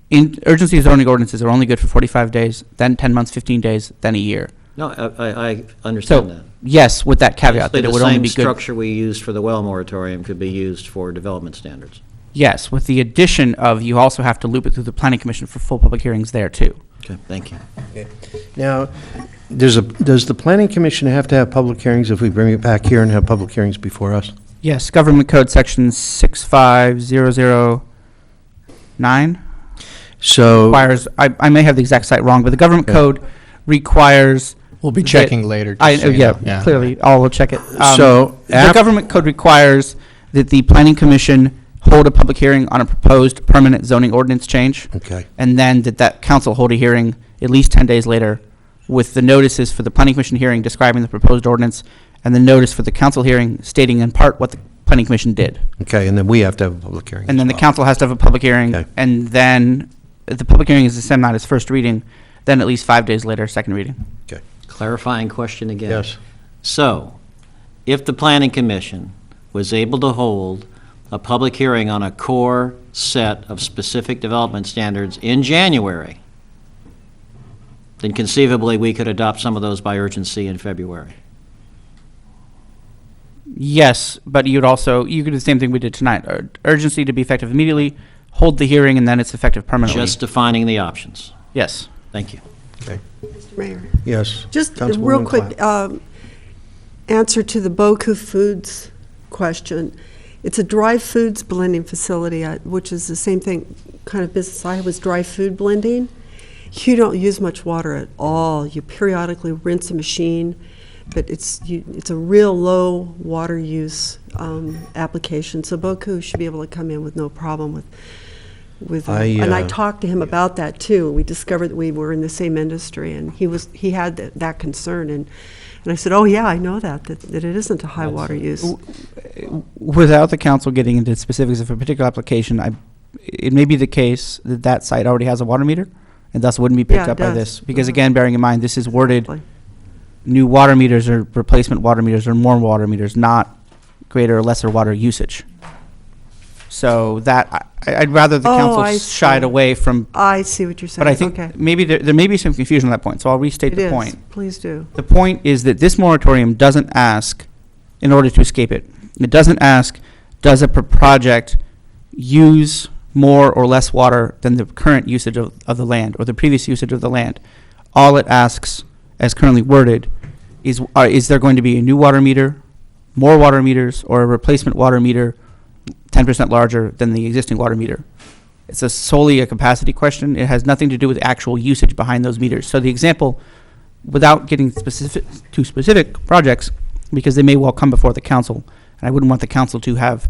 In urgency zoning ordinances are only good for 45 days, then 10 months, 15 days, then a year. No, I understand that. Yes, with that caveat that it would only be The good. same structure we used for the well moratorium could be used for development standards. Yes, with the addition of you also have to loop it through the planning commission for full public hearings there too. Okay, thank you. Okay. Now, does the planning commission have to have public hearings if we bring it back here and have public hearings before us? Yes, government code section 65009. So requires, I may have the exact site wrong, but the government code requires. We'll be checking later. Yeah, clearly, I'll check it. So the government code requires that the planning commission hold a public hearing on a proposed permanent zoning ordinance change. Okay. And then that council hold a hearing at least 10 days later with the notices for the planning commission hearing describing the proposed ordinance and the notice for the council hearing stating in part what the planning commission did. Okay, and then we have to have a public hearing. And then the council has to have a public hearing. Okay. And then the public hearing is the same night as first reading, then at least 5 days later, second reading. Okay. Clarifying question again. Yes. So, if the Planning Commission was able to hold a public hearing on a core set of specific development standards in January, then conceivably we could adopt some of those by urgency in February. Yes, but you could do the same thing we did tonight. Urgency to be effective immediately, hold the hearing, and then it's effective permanently. Just defining the options. Yes. Thank you. Okay. Mr. Mayor. Yes. Just a Councilwoman real quick Clapp. answer to the Boku Foods question. It's a dry foods blending facility, which is the same thing, kind of business I was dry food blending. You don't use much water at all. You periodically rinse a machine, but it's a real low water use application. So Boku should be able to come in with no problem with and I talked to him about that too. We discovered that we were in the same industry, and he had that concern, and I said, oh yeah, I know that it isn't a high water use. Without the council getting into specifics of a particular application, I it may be the case that that site already has a water meter, and thus wouldn't be picked Yeah, it up by does. this. Because again, bearing in mind, this is worded, new water meters or replacement water meters or more water meters, not greater or lesser water usage. So that, I'd rather the Oh, council I shied see. away from. I see what you're saying. But I think Okay. maybe there may be some confusion on that point, so I'll restate It the is. point. Please do. The point is that this moratorium doesn't ask, in order to escape it, it doesn't ask, does a project use more or less water than the current usage of the land or the previous usage of the land? All it asks, as currently worded, is there going to be a new water meter, more water meters, or a replacement water meter 10% larger than the existing water meter? It's solely a capacity question. It has nothing to do with actual usage behind those meters. So the example, without getting specific projects, because they may well come before the council, and I wouldn't want the council to have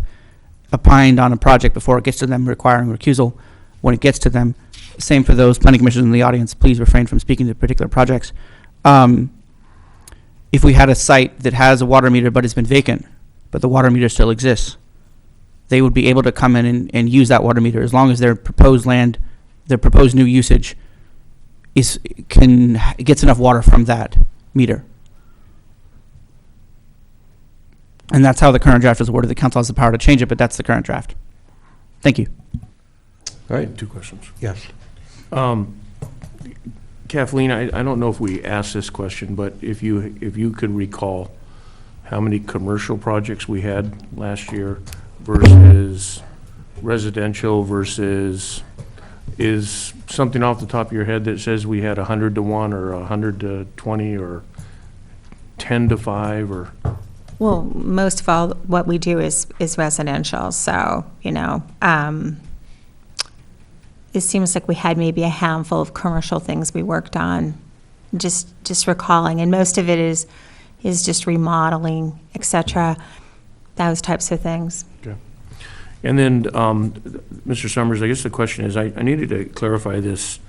opined on a project before it gets to them requiring recusal when it gets to them. Same for those planning commissioners in the audience. Please refrain from speaking to particular projects. If we had a site that has a water meter but has been vacant, but the water meter still exists, they would be able to come in and use that water meter as long as their proposed land, their proposed new usage gets enough water from that meter. And that's how the current draft is worded. The council has the power to change it, but that's the current draft. Thank you. All right. 2 questions. Yes. Kathleen, I don't know if we asked this question, but if you could recall how many commercial projects we had last year versus residential versus, is something off the top of your head that says we had 100 to 1 or 100 to 20 or 10 to 5 or? Well, most of all, what we do is residential, so, it seems like we had maybe a handful of commercial things we worked on, just recalling, and most of it is just remodeling, et cetera, those types of things. Okay. And then, Mr. Summers, I guess the question is, I needed to clarify this.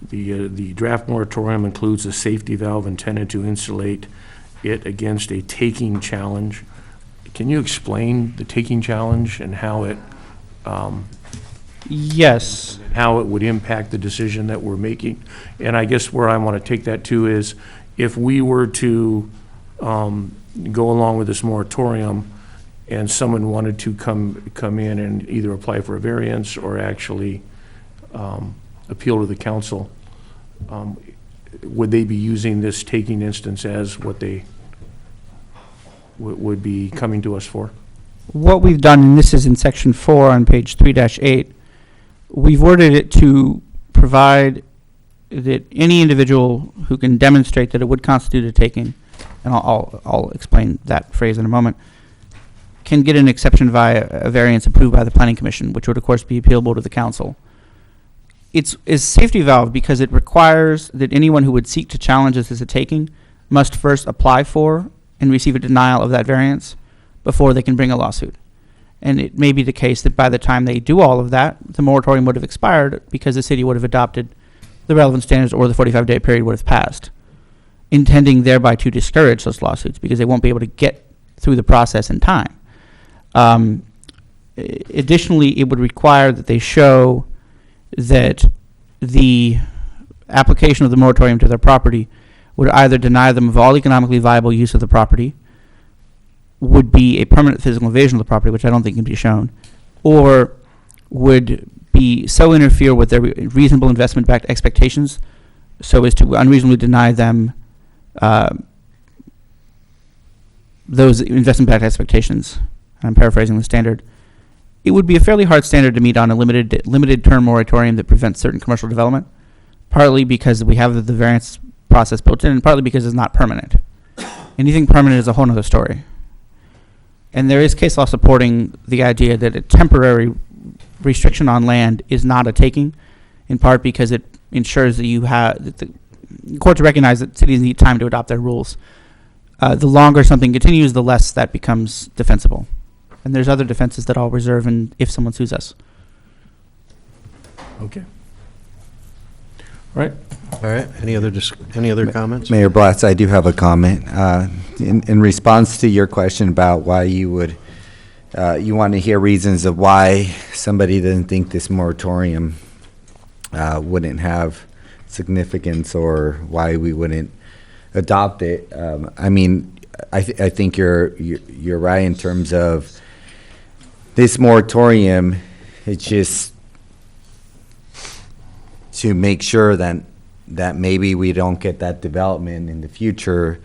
The draft moratorium includes a safety valve intended to insulate it against a taking challenge. Can you explain the taking challenge and how it Yes. how it would impact the decision that we're making? And I guess where I want to take that to is, if we were to go along with this moratorium and someone wanted to come in and either apply for a variance or actually appeal to the council, would they be using this taking instance as what they would be coming to us for? What we've done, and this is in section 4 on page 3-8, we've worded it to provide that any individual who can demonstrate that it would constitute a taking, and I'll explain that phrase in a moment, can get an exception via a variance approved by the planning commission, which would of course be appealable to the council. It's a safety valve because it requires that anyone who would seek to challenge this as a taking must first apply for and receive a denial of that variance before they can bring a lawsuit. And it may be the case that by the time they do all of that, the moratorium would have expired because the city would have adopted the relevant standards or the 45-day period would have passed, intending thereby to discourage those lawsuits because they won't be able to get through the process in time. Additionally, it would require that they show that the application of the moratorium to their property would either deny them of all economically viable use of the property, would be a permanent physical invasion of the property, which I don't think can be shown, or would be so interfere with their reasonable investment-backed expectations so as to unreasonably deny them those investment-backed expectations. I'm paraphrasing the standard. It would be a fairly hard standard to meet on a limited term moratorium that prevents certain commercial development, partly because we have the variance process built in, and partly because it's not permanent. Anything permanent is a whole other story. And there is case law supporting the idea that a temporary restriction on land is not a taking, in part because it ensures that that the courts recognize that cities need time to adopt their rules. The longer something continues, the less that becomes defensible. And there's other defenses that I'll reserve if someone sues us. Okay. All right. Any other comments? Mayor Blatz, I do have a comment. In response to your question about why you would you want to hear reasons of why somebody doesn't think this moratorium wouldn't have significance or why we wouldn't adopt it. I mean, I think you're right in terms of this moratorium. It's just to make sure that maybe we don't get that development in the future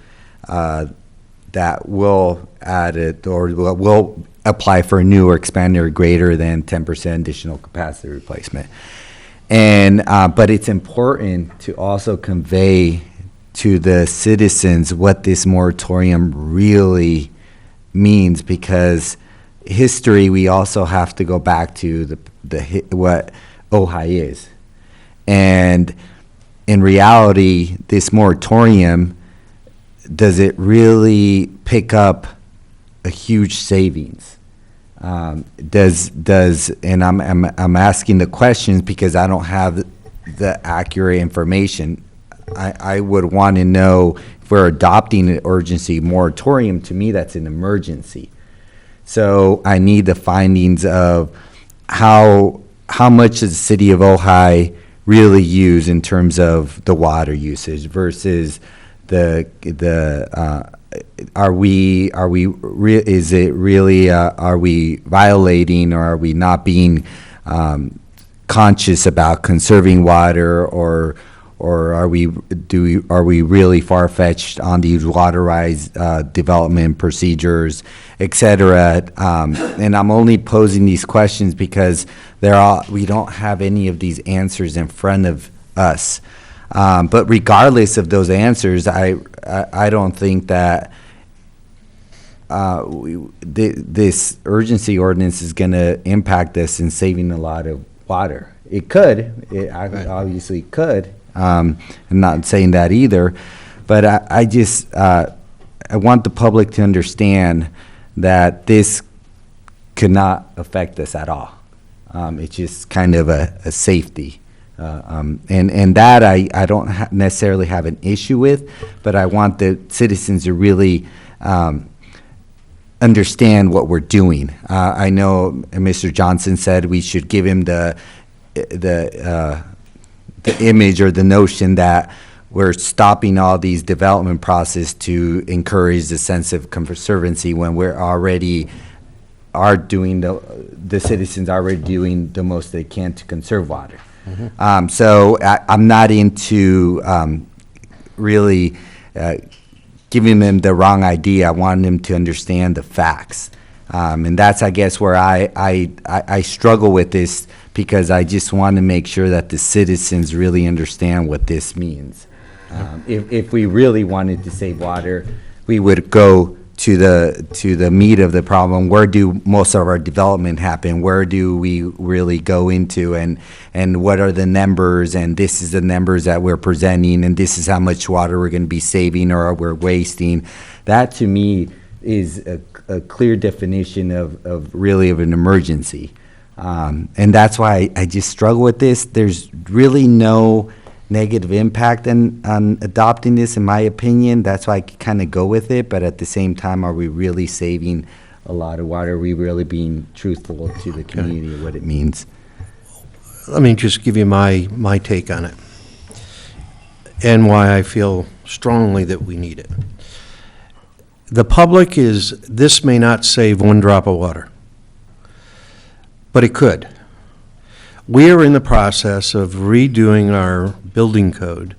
that will add it or will apply for a new or expanded or greater than 10% additional capacity replacement. And but it's important to also convey to the citizens what this moratorium really means, because history, we also have to go back to what Ojai is. And in reality, this moratorium, does it really pick up a huge savings? And I'm asking the questions because I don't have the accurate information. I would want to know if we're adopting an urgency moratorium. To me, that's an emergency. So I need the findings of how much does the city of Ojai really use in terms of the water usage versus are we violating, or are we not being conscious about conserving water, or are we really far-fetched on these waterized development procedures, et cetera? And I'm only posing these questions because we don't have any of these answers in front of us. But regardless of those answers, I don't think that this urgency ordinance is going to impact us in saving a lot of water. It could. It obviously could. I'm not saying that either. But I want the public to understand that this could not affect us at all. It's just kind of a safety. And that I don't necessarily have an issue with, but I want the citizens to really understand what we're doing. I know Mr. Johnson said we should give him the image or the notion that we're stopping all these development process to encourage the sense of conservancy when we're already the citizens are already doing the most they can to conserve water. Mm-hmm. So I'm not into really giving them the wrong idea. I want them to understand the facts. And that's, I guess, where I struggle with this, because I just want to make sure that the citizens really understand what this means. If we really wanted to save water, we would go to the meat of the problem. Where do most of our development happen? Where do we really go into, and what are the numbers? And this is the numbers that we're presenting, and this is how much water we're going to be saving or we're wasting. That, to me, is a clear definition of an emergency. And that's why I just struggle with this. There's really no negative impact on adopting this, in my opinion. That's why I kind of go with it. But at the same time, are we really saving a lot of water? Are we really being truthful to the community of what it means? Let me just give you my take on it and why I feel strongly that we need it. The public this may not save one drop of water, but it could. We are in the process of redoing our building code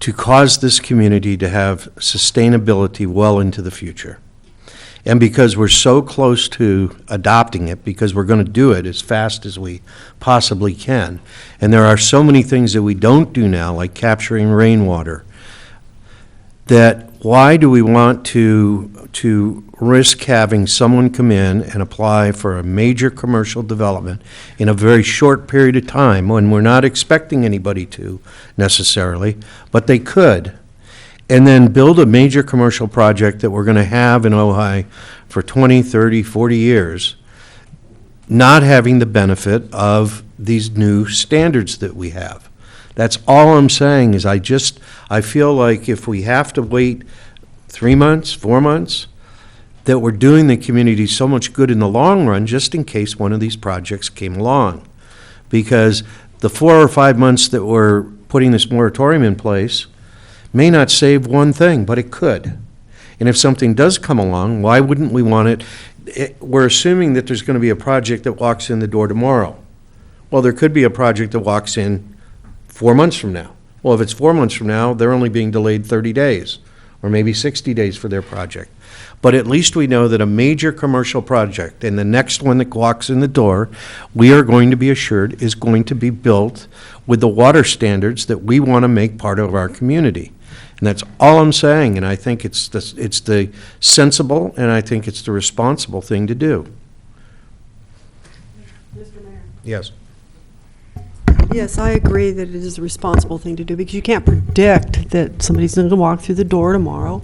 to cause this community to have sustainability well into the future. And because we're so close to adopting it, because we're going to do it as fast as we possibly can, and there are so many things that we don't do now, like capturing rainwater, that why do we want to risk having someone come in and apply for a major commercial development in a very short period of time when we're not expecting anybody to necessarily, but they could, and then build a major commercial project that we're going to have in Ojai for 20, 30, 40 years, not having the benefit of these new standards that we have. That's all I'm saying is I feel like if we have to wait 3 months, 4 months, that we're doing the community so much good in the long run, just in case one of these projects came along. Because the 4 or 5 months that we're putting this moratorium in place may not save one thing, but it could. And if something does come along, why wouldn't we want it? We're assuming that there's going to be a project that walks in the door tomorrow. Well, there could be a project that walks in 4 months from now. Well, if it's 4 months from now, they're only being delayed 30 days, or maybe 60 days for their project. But at least we know that a major commercial project, and the next one that walks in the door, we are going to be assured is going to be built with the water standards that we want to make part of our community. And that's all I'm saying, and I think it's the sensible, and I think it's the responsible thing to do. Mr. Mayor. Yes. Yes, I agree that it is a responsible thing to do, because you can't predict that somebody's going to walk through the door tomorrow.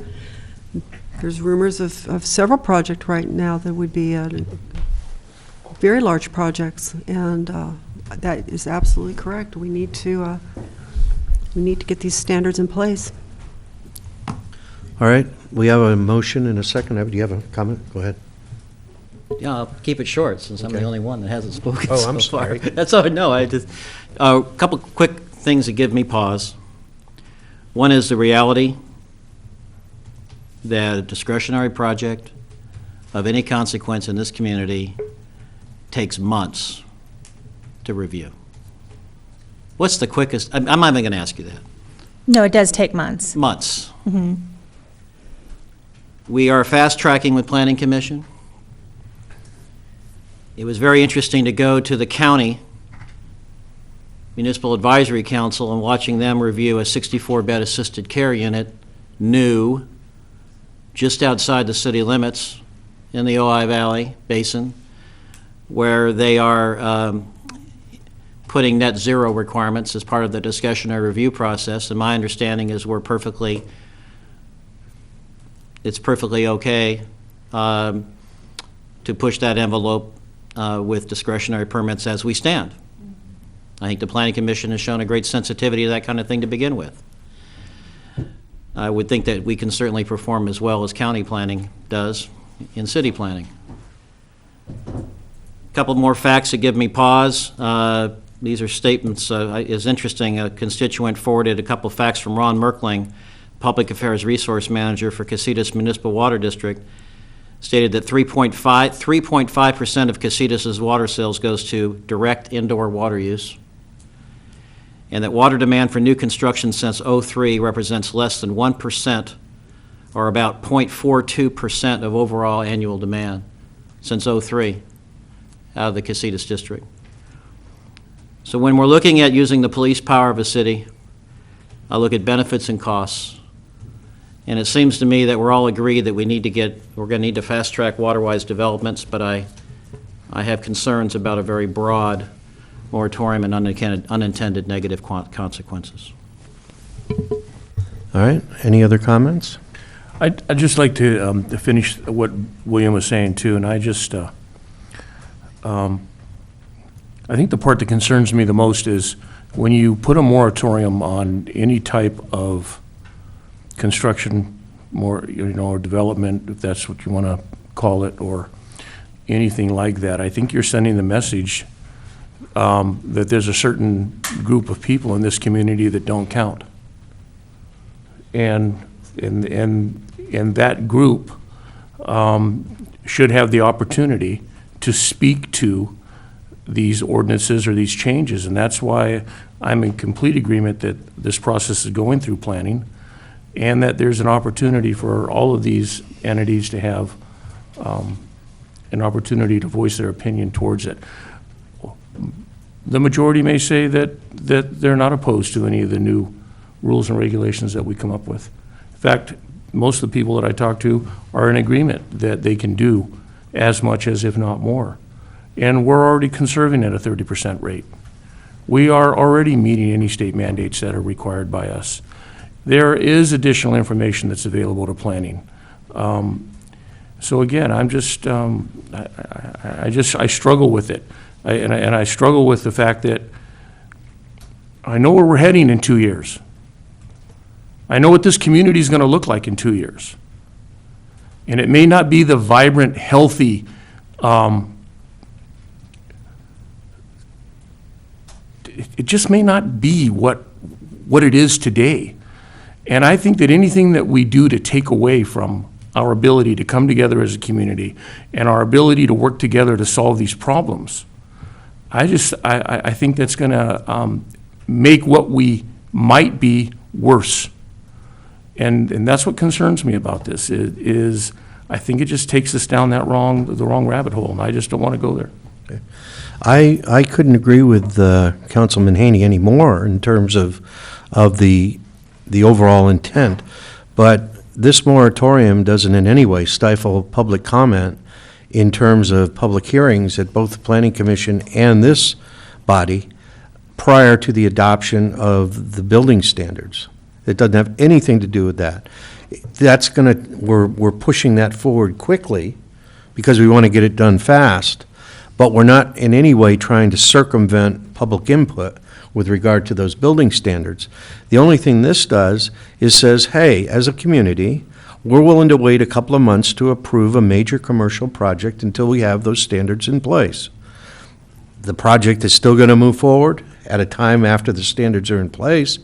There's rumors of several projects right now that would be very large projects, and that is absolutely correct. We need to get these standards in place. All right, we have a motion and a second. Do you have a comment? Go ahead. Yeah, I'll keep it short, since I'm the Okay. only one that hasn't spoken Oh, so I'm far. sorry. That's all, no, I just, a couple quick things that give me pause. One is the reality that a discretionary project of any consequence in this community takes months to review. What's the quickest, I'm not even going to ask you that. No, it does take months. Months. Mhm. We are fast-tracking with Planning Commission. It was very interesting to go to the county Municipal Advisory Council and watching them review a 64-bed assisted care unit, new, just outside the city limits in the Ojai Valley Basin, where they are putting net zero requirements as part of the discretionary review process. And my understanding is it's perfectly okay to push that envelope with discretionary permits as we stand. I think the Planning Commission has shown a great sensitivity to that kind of thing to begin with. I would think that we can certainly perform as well as county planning does in city planning. A couple more facts that give me pause. These are statements, is interesting. A constituent forwarded a couple facts from Ron Merkling, Public Affairs Resource Manager for Casitas Municipal Water District, stated that 3.5% of Casitas' water sales goes to direct indoor water use, and that water demand for new construction since '03 represents less than 1%, or about 0.42% of overall annual demand since '03 out of the Casitas district. So when we're looking at using the police power of a city, I look at benefits and costs. And it seems to me that we're all agreed that we're going to need to fast-track water-wise developments, but I have concerns about a very broad moratorium and unintended negative consequences. All right, any other comments? I'd just like to finish what William was saying, too, and I think the part that concerns me the most is when you put a moratorium on any type of construction, or development, if that's what you want to call it, or anything like that, I think you're sending the message that there's a certain group of people in this community that don't count. And that group should have the opportunity to speak to these ordinances or these changes, and that's why I'm in complete agreement that this process is going through planning, and that there's an opportunity for all of these entities to have an opportunity to voice their opinion towards it. The majority may say that they're not opposed to any of the new rules and regulations that we come up with. In fact, most of the people that I talk to are in agreement that they can do as much as, if not more. And we're already conserving at a 30% rate. We are already meeting any state mandates that are required by us. There is additional information that's available to planning. So again, I'm just, I struggle with it. And I struggle with the fact that I know where we're heading in 2 years. I know what this community is going to look like in 2 years. And it may not be the vibrant, healthy, it just may not be what it is today. And I think that anything that we do to take away from our ability to come together as a community and our ability to work together to solve these problems, I think that's going to make what we might be worse. And that's what concerns me about this, is I think it just takes us down the wrong rabbit hole, and I just don't want to go there. I couldn't agree with Councilman Haney anymore in terms of the overall intent, but this moratorium doesn't in any way stifle public comment in terms of public hearings at both the Planning Commission and this body prior to the adoption of the building standards. It doesn't have anything to do with that. We're pushing that forward quickly because we want to get it done fast, but we're not in any way trying to circumvent public input with regard to those building standards. The only thing this does is says, hey, as a community, we're willing to wait a couple of months to approve a major commercial project until we have those standards in place. The project is still going to move forward at a time after the standards are in place,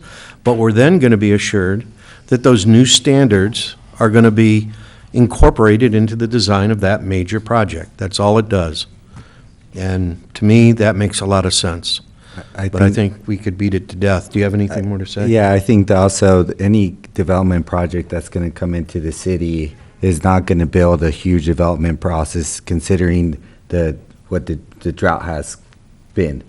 but we're then going to be assured that those new standards are going to be incorporated into the design of that major project. That's all it does. And to me, that makes a lot of sense. But I think we could beat it to death. Do you have anything more to say? Yeah, I think that also any development project that's going to come into the city is not going to build a huge development process considering what the drought has been.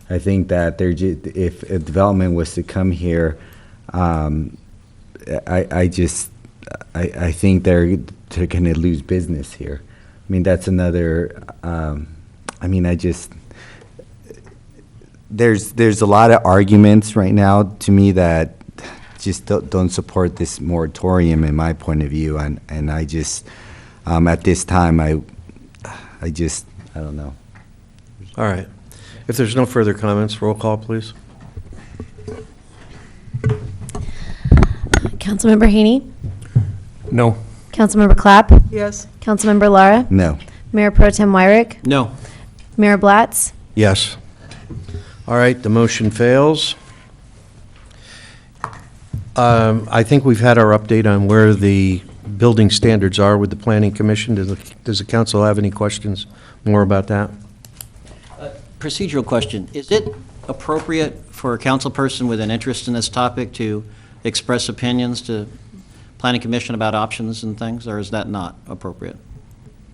I think that if a development was to come here, I think they're going to lose business here. I mean, that's another. There's a lot of arguments right now to me that just don't support this moratorium in my point of view, and I just at this time I don't know. All right. If there's no further comments, roll call, please. Councilmember Haney? No. Councilmember Clapp? Yes. Councilmember Lara? No. Mayor Pro Tem Wyrick? No. Mayor Blatz? Yes. All right, the motion fails. I think we've had our update on where the building standards are with the Planning Commission. Does the council have any questions more about that? Procedural question. Is it appropriate for a council person with an interest in this topic to express opinions to Planning Commission about options and things, or is that not appropriate?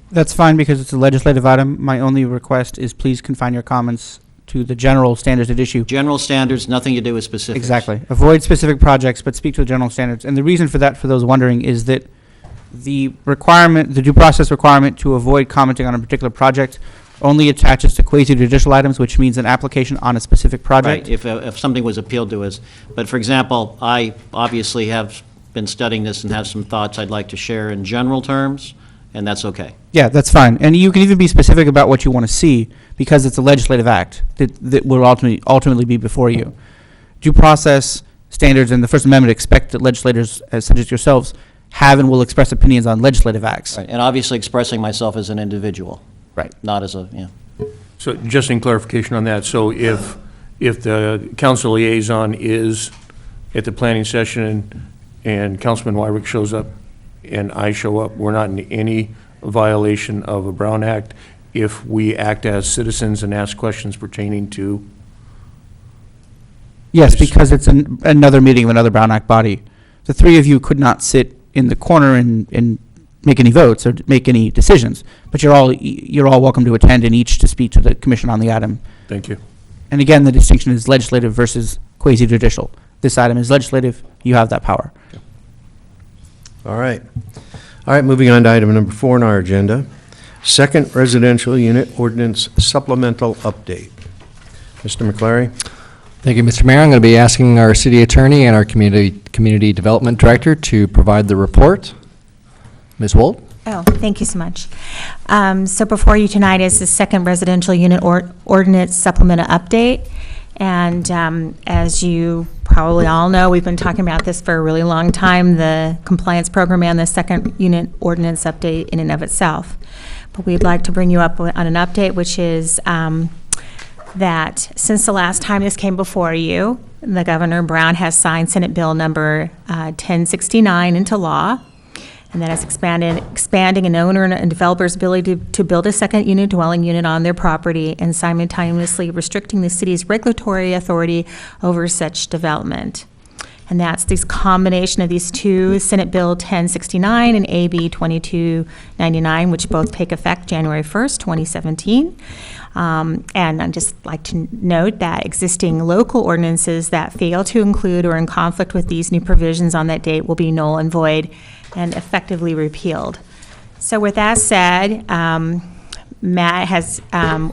That's fine because it's a legislative item. My only request is please confine your comments to the general standards at issue. General standards, nothing to do with specifics. Exactly. Avoid specific projects, but speak to the general standards. And the reason for that, for those wondering, is that the due process requirement to avoid commenting on a particular project only attaches to quasi-judicial items, which means an application on a specific project. Right, if something was appealed to us. But for example, I obviously have been studying this and have some thoughts I'd like to share in general terms, and that's okay. Yeah, that's fine. And you can even be specific about what you want to see because it's a legislative act that will ultimately be before you. Due process standards and the First Amendment expect that legislators, such as yourselves, have and will express opinions on legislative acts. Right, and obviously expressing myself as an individual. Right. Not as a, So just in clarification on that, so if the council liaison is at the planning session and Councilman Wyrick shows up and I show up, we're not in any violation of a Brown Act if we act as citizens and ask questions pertaining to? Yes, because it's another meeting of another Brown Act body. The three of you could not sit in the corner and make any votes or make any decisions, but you're all welcome to attend and each to speak to the commission on the item. Thank you. And again, the distinction is legislative versus quasi-judicial. This item is legislative. You have that power. Okay. All right. All right, moving on to item number 4 on our agenda. Second residential unit ordinance supplemental update. Mr. McClary? Thank you, Mr. Mayor. I'm going to be asking our city attorney and our community development director to provide the report. Ms. Wold? Oh, thank you so much. So before you tonight is the second residential unit ordinance supplemental update. And as you probably all know, we've been talking about this for a really long time, the compliance program and the second unit ordinance update in and of itself. But we'd like to bring you up on an update, which is that since the last time this came before you, the Governor Brown has signed Senate Bill number 1069 into law, and that is expanding an owner and developer's ability to build a second unit dwelling unit on their property and simultaneously restricting the city's regulatory authority over such development. And that's this combination of these two, Senate Bill 1069 and AB 2299, which both take effect January 1st, 2017. And I'd just like to note that existing local ordinances that fail to include or in conflict with these new provisions on that date will be null and void and effectively repealed. So with that said, Matt has,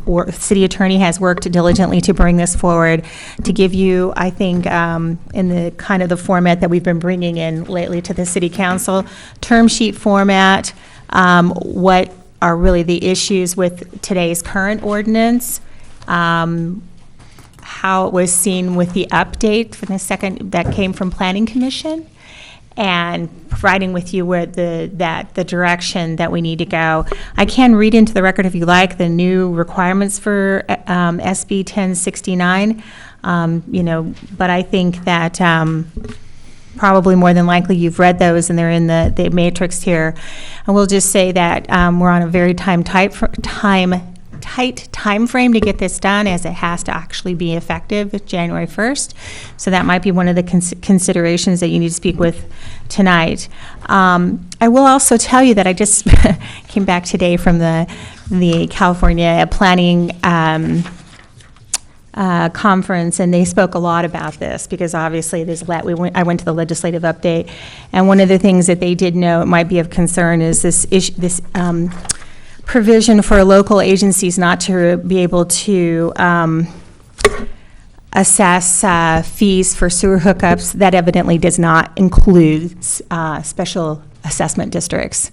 or city attorney has worked diligently to bring this forward to give you, I think, in the kind of the format that we've been bringing in lately to the city council, term sheet format, what are really the issues with today's current ordinance, how it was seen with the update for the second that came from Planning Commission, and providing with you where the direction that we need to go. I can read into the record, if you like, the new requirements for SB 1069, but I think that probably more than likely you've read those and they're in the matrix here. And we'll just say that we're on a very tight time frame to get this done, as it has to actually be effective January 1st. So that might be one of the considerations that you need to speak with tonight. I will also tell you that I just came back today from the California Planning conference, and they spoke a lot about this because obviously I went to the legislative update, and one of the things that they did note might be of concern is this provision for local agencies not to be able to assess fees for sewer hookups. That evidently does not include special assessment districts.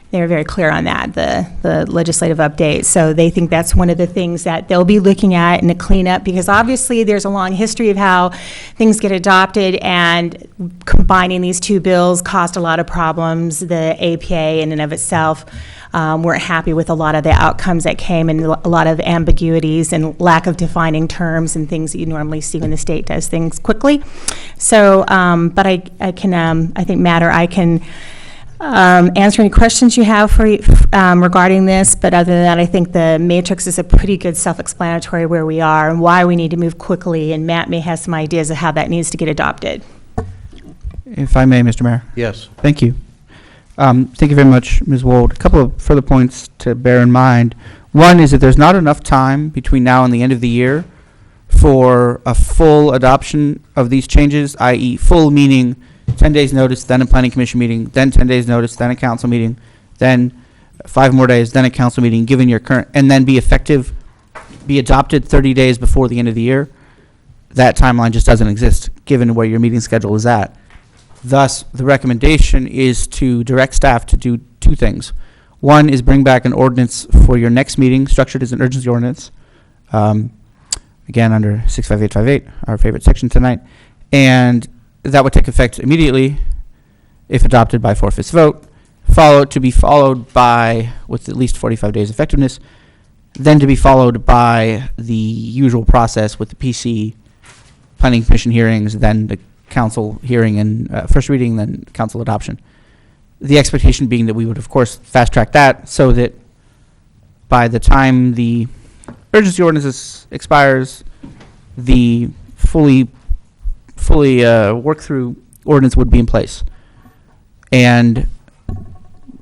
They were very clear on that, the legislative update. So they think that's one of the things that they'll be looking at in a cleanup, because obviously there's a long history of how things get adopted, and combining these two bills caused a lot of problems. The APA in and of itself weren't happy with a lot of the outcomes that came, and a lot of ambiguities and lack of defining terms and things that you normally see when the state does things quickly. So, but I can, I think, Matt or I can answer any questions you have for regarding this, but other than that, I think the matrix is a pretty good self-explanatory where we are and why we need to move quickly, and Matt may have some ideas of how that needs to get adopted. If I may, Mr. Mayor. Yes. Thank you. Thank you very much, Ms. Wold. A couple of further points to bear in mind. One is that there's not enough time between now and the end of the year for a full adoption of these changes, i.e. full meaning 10 days notice, then a planning commission meeting, then 10 days notice, then a council meeting, then 5 more days, then a council meeting, given your current, and then be effective, be adopted 30 days before the end of the year. That timeline just doesn't exist, given where your meeting schedule is at. Thus, the recommendation is to direct staff to do 2 things. One is bring back an ordinance for your next meeting, structured as an urgency ordinance, again, under 65858, our favorite section tonight, and that would take effect immediately if adopted by 4/5 vote, to be followed by, with at least 45 days effectiveness, then to be followed by the usual process with the PC, planning commission hearings, then the council hearing and first reading, then council adoption. The expectation being that we would, of course, fast track that so that by the time the urgency ordinance expires, the fully work through ordinance would be in place. And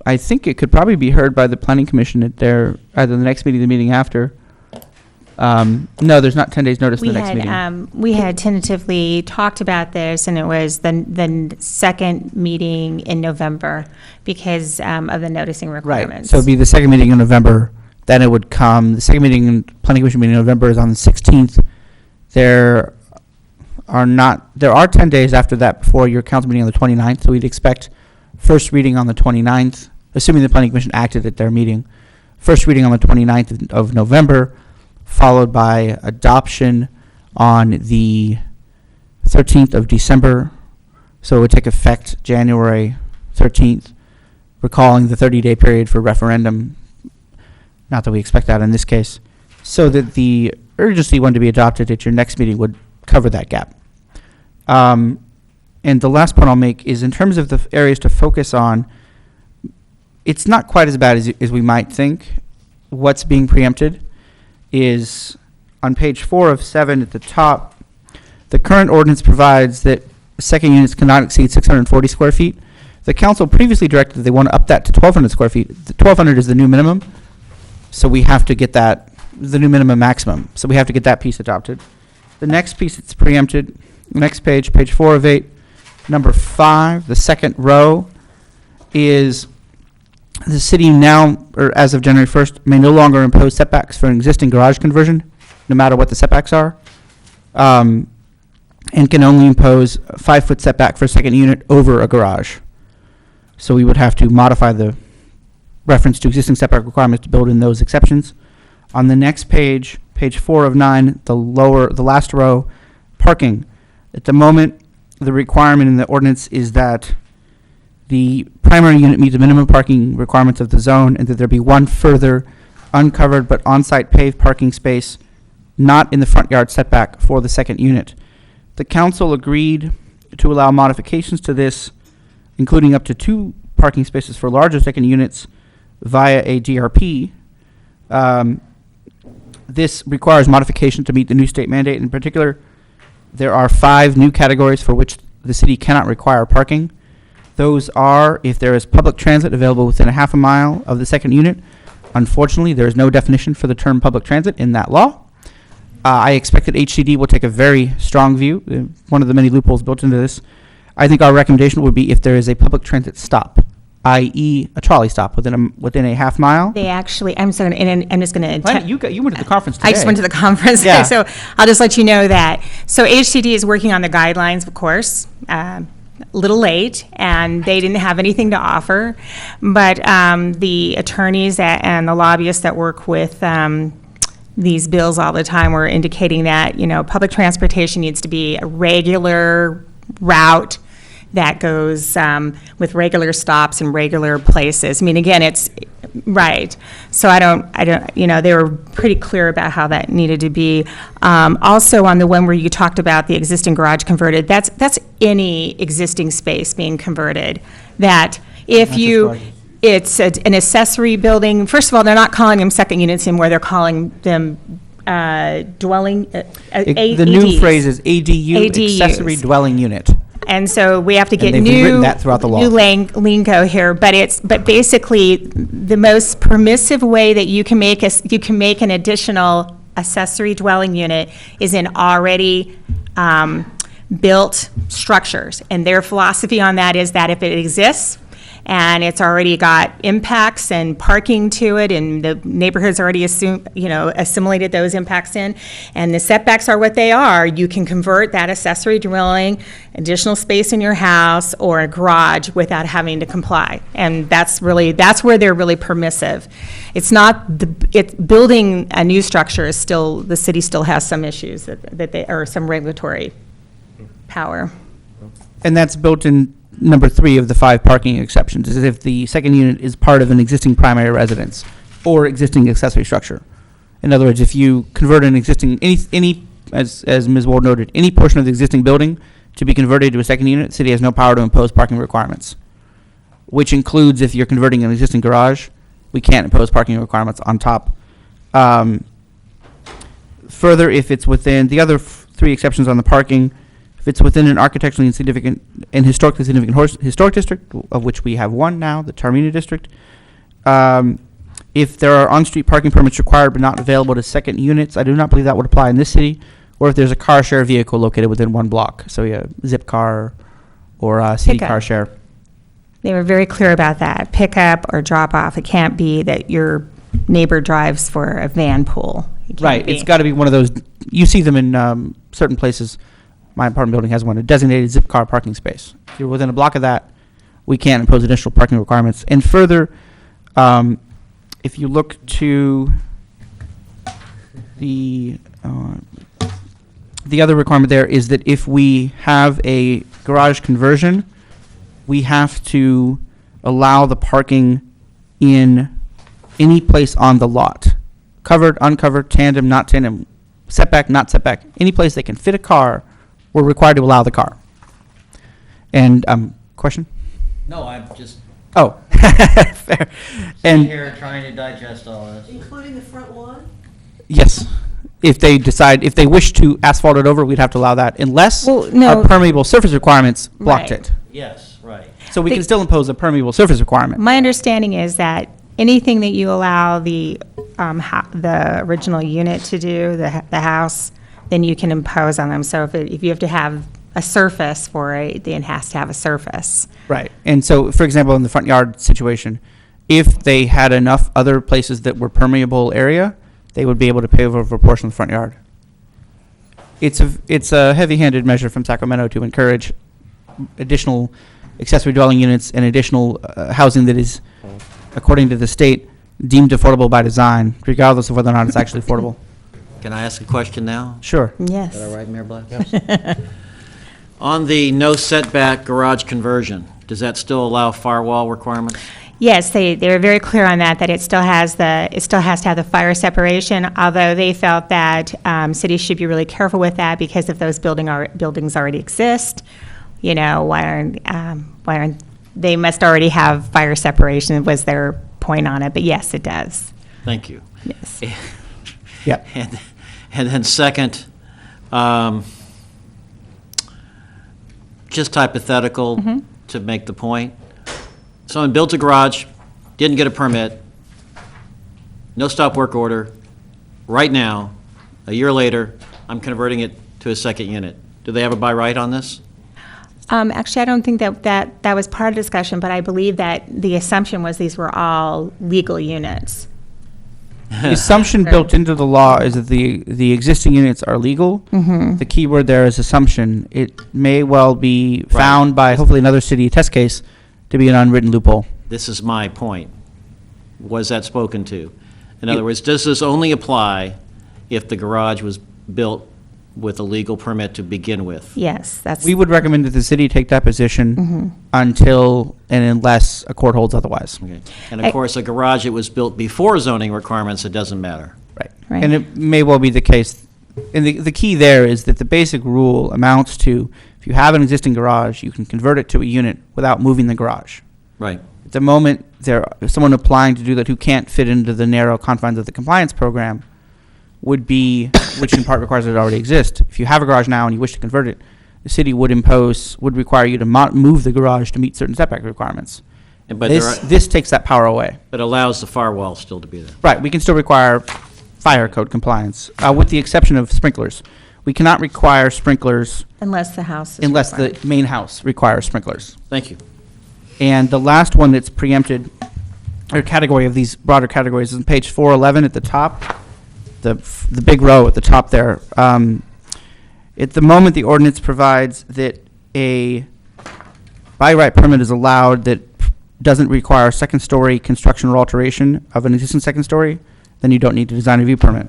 I think it could probably be heard by the planning commission at their, either the next meeting or the meeting after. No, there's not 10 days notice in the next meeting. We had tentatively talked about this, and it was the second meeting in November because of the noticing requirements. Right, so it'd be the second meeting in November, then it would come, the second meeting in planning commission meeting in November is on the 16th. There are 10 days after that before your council meeting on the 29th, so we'd expect first reading on the 29th, assuming the planning commission acted at their meeting. First reading on the 29th of November, followed by adoption on the 13th of December, so it would take effect January 13th, recalling the 30-day period for referendum, not that we expect that in this case, so that the urgency one to be adopted at your next meeting would cover that gap. And the last point I'll make is in terms of the areas to focus on, it's not quite as bad as we might think. What's being preempted is on page 4 of 7 at the top. The current ordinance provides that second units cannot exceed 640 square feet. The council previously directed that they want to up that to 1,200 square feet. The 1,200 is the new minimum, so we have to get that, the new minimum maximum. So we have to get that piece adopted. The next piece that's preempted, next page, page 4 of 8, number 5, the second row, is the city now, or as of January 1st, may no longer impose setbacks for an existing garage conversion, no matter what the setbacks are, and can only impose a 5-foot setback for a second unit over a garage. So we would have to modify the reference to existing setback requirements to build in those exceptions. On the next page, page 4 of 9, the last row, parking. At the moment, the requirement in the ordinance is that the primary unit meet the minimum parking requirements of the zone, and that there be one further uncovered but on-site paved parking space not in the front yard setback for the second unit. The council agreed to allow modifications to this, including up to 2 parking spaces for larger second units via a DRP. This requires modification to meet the new state mandate. In particular, there are 5 new categories for which the city cannot require parking. Those are if there is public transit available within a half a mile of the second unit. Unfortunately, there is no definition for the term public transit in that law. I expect that HCD will take a very strong view, one of the many loopholes built into this. I think our recommendation would be if there is a public transit stop, i.e. a trolley stop within a half mile. They actually, I'm sorry, and I'm just going to. You went to the conference today. I just went to the conference, Yeah. so I'll just let you know that. So HCD is working on the guidelines, of course, a little late, and they didn't have anything to offer. But the attorneys and the lobbyists that work with these bills all the time were indicating that, public transportation needs to be a regular route that goes with regular stops and regular places. I mean, again, it's right. So I don't, they were pretty clear about how that needed to be. Also on the one where you talked about the existing garage converted, that's any existing space being converted. That if you, it's an accessory building, first of all, they're not calling them second units anymore, they're calling them dwelling, The new phrase is ADU, ADUs. accessory dwelling unit. And so we have to get they've rewritten that throughout the law. new lingo here, but basically, the most permissive way that you can make an additional accessory dwelling unit is in already built structures. And their philosophy on that is that if it exists, and it's already got impacts and parking to it, and the neighborhood's already assimilated those impacts in, and the setbacks are what they are, you can convert that accessory dwelling, additional space in your house or a garage without having to comply. And that's where they're really permissive. It's not, building a new structure is still, the city still has some issues that they, or some regulatory power. And that's built in number 3 of the 5 parking exceptions, is if the second unit is part of an existing primary residence or existing accessory structure. In other words, if you convert an existing, as Ms. Ward noted, any portion of the existing building to be converted to a second unit, the city has no power to impose parking requirements, which includes if you're converting an existing garage, we can't impose parking requirements on top. Further, if it's within the other 3 exceptions on the parking, if it's within an architecturally insignificant and historically significant historic district, of which we have one now, the Taormina district, if there are on-street parking permits required but not available to second units, I do not believe that would apply in this city, or if there's a car share vehicle located within one block, so a Zip car or a city Pickup. car share. They were very clear about that. Pickup or drop off. It can't be that your neighbor drives for a van pool. It can't Right, be. it's got to be one of those, you see them in certain places. My apartment building has one, a designated zip car parking space. If you're within a block of that, we can't impose additional parking requirements. And further, if you look to the the other requirement there is that if we have a garage conversion, we have to allow the parking in any place on the lot. Covered, uncovered, tandem, not tandem, setback, not setback, any place they can fit a car, we're required to allow the car. And, question? No, I'm just Oh, fair. sitting And, here trying to digest all this. Including the front lawn? yes, if they wish to asphalt it over, we'd have to allow that unless Well, no. our permeable surface requirements blocked Right. it. Yes, right. So we can still impose a permeable surface requirement. My understanding is that anything that you allow the original unit to do, the house, then you can impose on them. So if you have to have a surface for it, then it has to have a surface. Right. And so, for example, in the front yard situation, if they had enough other places that were permeable area, they would be able to pave over a portion of the front yard. It's a heavy-handed measure from Sacramento to encourage additional accessory dwelling units and additional housing that is, according to the state, deemed affordable by design, regardless of whether or not it's actually affordable. Can I ask a question now? Sure. Yes. Is that all right, Mayor Black? On the no setback garage conversion, does that still allow firewall requirements? Yes, they were very clear on that it still has to have the fire separation, although they felt that cities should be really careful with that because if those buildings already exist, why aren't they must already have fire separation was their point on it, but yes, it does. Thank you. Yes. Yep. And then second, just hypothetical to make the point. Someone built a garage, didn't get a permit, no stop work order. Right now, a year later, I'm converting it to a second unit. Do they have a by right on this? Actually, I don't think that was part of the discussion, but I believe that the assumption was these were all legal units. The assumption built into the law is that the existing units are legal. Mhm. The key word there is assumption. It may well be found by hopefully another city test case to be an unwritten loophole. This is my point. Was that spoken to? In other words, does this only apply if the garage was built with a legal permit to begin with? Yes, that's. We would recommend that the city take that position until and unless a court holds otherwise. Okay. And of course, a garage that was built before zoning requirements, it doesn't matter. Right. Right. And it may well be the case. And the key there is that the basic rule amounts to if you have an existing garage, you can convert it to a unit without moving the garage. Right. At the moment, someone applying to do that who can't fit into the narrow confines of the compliance program would be, which in part requires it to already exist. If you have a garage now and you wish to convert it, the city would require you to move the garage to meet certain setback requirements. But This takes that power away. But allows the firewall still to be there. Right, we can still require fire code compliance, with the exception of sprinklers. We cannot require sprinklers Unless the house is. unless required. the main house requires sprinklers. Thank you. And the last one that's preempted, or category of these broader categories, is on page 411 at the top, the big row at the top there. At the moment, the ordinance provides that a by right permit is allowed that doesn't require second-story construction or alteration of an existing second story, then you don't need a design review permit.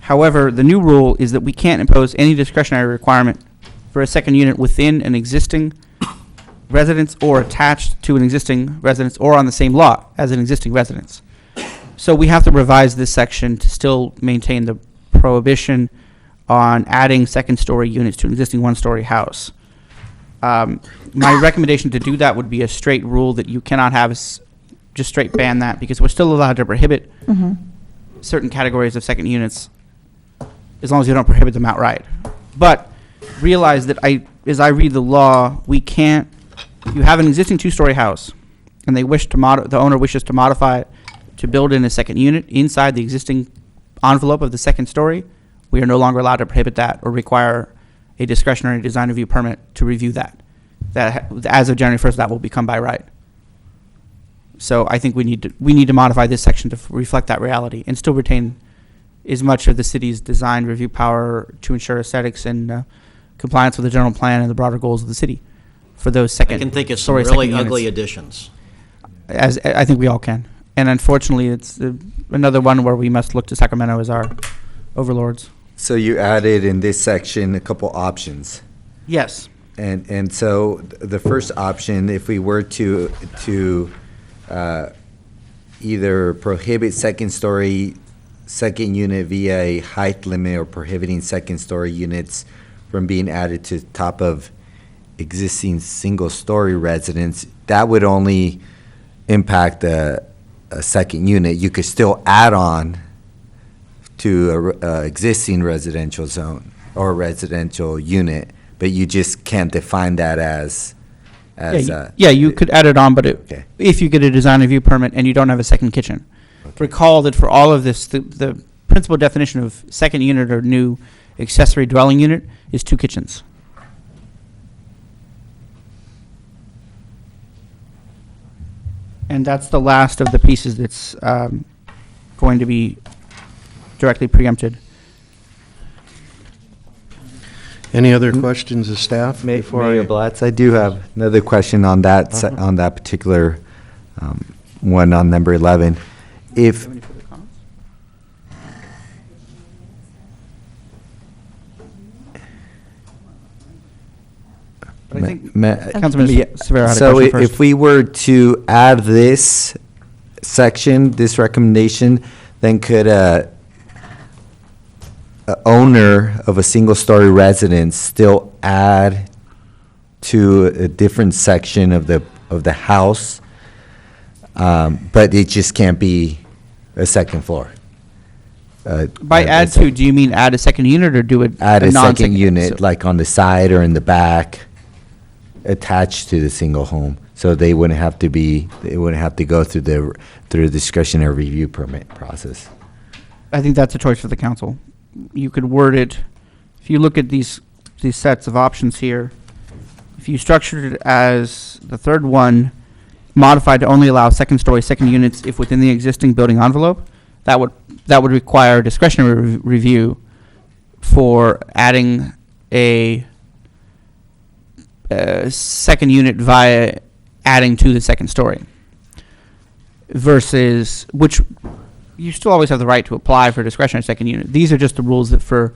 However, the new rule is that we can't impose any discretionary requirement for a second unit within an existing residence or attached to an existing residence or on the same lot as an existing residence. So we have to revise this section to still maintain the prohibition on adding second-story units to an existing one-story house. My recommendation to do that would be a straight rule that you cannot have just straight ban that because we're still allowed to prohibit certain categories of second units as long as you don't prohibit them outright. But realize that as I read the law, we can't. You have an existing two-story house, and they wish to the owner wishes to modify it to build in a second unit inside the existing envelope of the second story. We are no longer allowed to prohibit that or require a discretionary design review permit to review that. As of January 1st, that will become by right. So I think we need to modify this section to reflect that reality and still retain as much of the city's design review power to ensure aesthetics and compliance with the general plan and the broader goals of the city for those I can think of some really ugly additions. As I think we all can. And unfortunately, it's another one where we must look to Sacramento as our overlords. So you added in this section a couple options. Yes. And so the first option, if we were to either prohibit second unit via a height limit or prohibiting second-story units from being added to top of existing single-story residence, that would only impact a second unit. You could still add on to a existing residential zone or residential unit, but you just can't define that as you could add it on, but Okay. if you get a design review permit and you don't have a second kitchen. Recall that for all of this, the principal definition of second unit or new accessory dwelling unit is 2 kitchens. And that's the last of the pieces that's going to be directly preempted. Any other questions of staff before Mayor I? Blatz, I do have another question on that, on that particular one on number 11. If, But I think Ma- Councilman Severo had a so question first. if we were to add this section, this recommendation, then could a owner of a single-story residence still add to a different section of the house, but it just can't be a second floor? By add to, do you mean add a second unit or do it? Add a non-second- second unit, so- like on the side or in the back, attached to the single home, so they wouldn't have to go through the discretionary review permit process. I think that's a choice for the council. You could word it, if you look at these sets of options here, if you structured it as the third one, modified to only allow second-story second units if within the existing building envelope, that would require discretionary review for adding a second unit via adding to the second story. Versus, which you still always have the right to apply for discretionary second unit. These are just the rules that for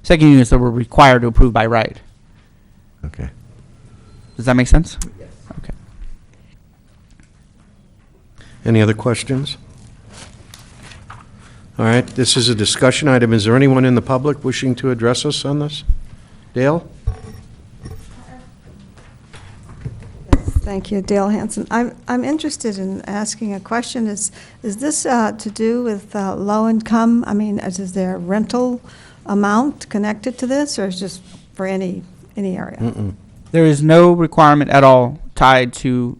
second units that were required to approve by right. Okay. Does that make sense? Yes. Okay. Any other questions? All right, this is a discussion item. Is there anyone in the public wishing to address us on this? Dale? Thank you, Dale Hanson. I'm interested in asking a question. Is this to do with low income? I mean, is there rental amount connected to this, or is it just for any area? Mm-mm. There is no requirement at all tied to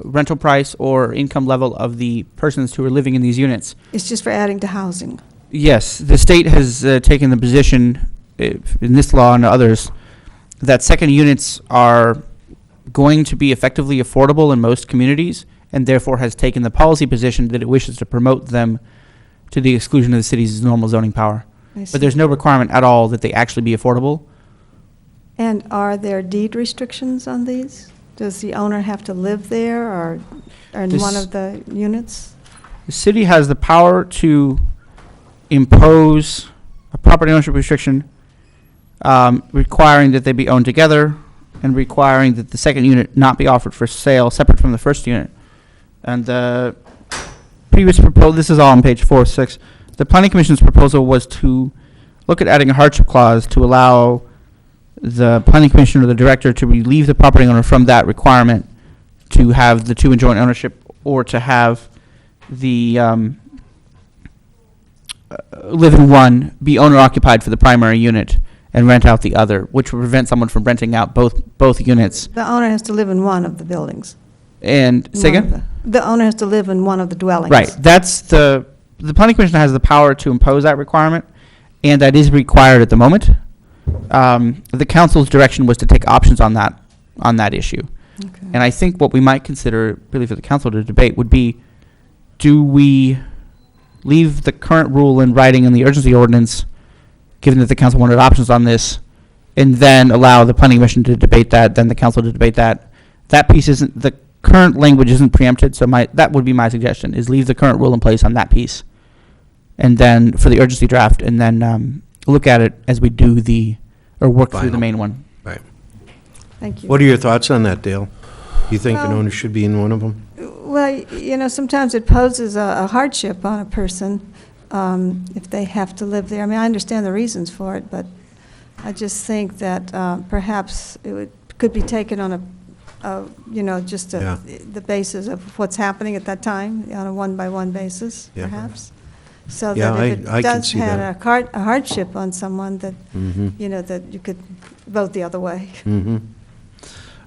rental price or income level of the persons who are living in these units. It's just for adding to housing. Yes, the state has taken the position in this law and others that second units are going to be effectively affordable in most communities, and therefore has taken the policy position that it wishes to promote them to the exclusion of the city's normal zoning power. I see. But there's no requirement at all that they actually be affordable. And are there deed restrictions on these? Does the owner have to live there or in This- one of the units? The city has the power to impose a property ownership restriction requiring that they be owned together and requiring that the second unit not be offered for sale separate from the first unit. And the previous proposal, this is all on page 4 of 6, the planning commission's proposal was to look at adding a hardship clause to allow the planning commission or the director to relieve the property owner from that requirement to have the two in joint ownership, or to have the live in one be owner occupied for the primary unit and rent out the other, which would prevent someone from renting out both units. The owner has to live in one of the buildings. And say One of again? The owner has to live in one of the dwellings. Right, that's the planning commission has the power to impose that requirement, and that is required at the moment. The council's direction was to take options on that issue. Okay. And I think what we might consider, really for the council to debate, would be, do we leave the current rule in writing in the urgency ordinance, given that the council wanted options on this, and then allow the planning commission to debate that, then the council to debate that? That piece isn't, the current language isn't preempted, so that would be my suggestion, is leave the current rule in place on that piece. And then, for the urgency draft, and then look at it as we do or work through the Final. main one. Right. Thank you. What are your thoughts on that, Dale? You think an Well- owner should be in one of them? Well, sometimes it poses a hardship on a person if they have to live there. I mean, I understand the reasons for it, but I just think that perhaps could be taken on Yeah. the basis of what's happening at that time, on a one-by-one basis, Yeah. perhaps. So Yeah, that if I it can does see have that. a hardship on someone, that, Mhm. that you could vote the other way. Mm-hmm.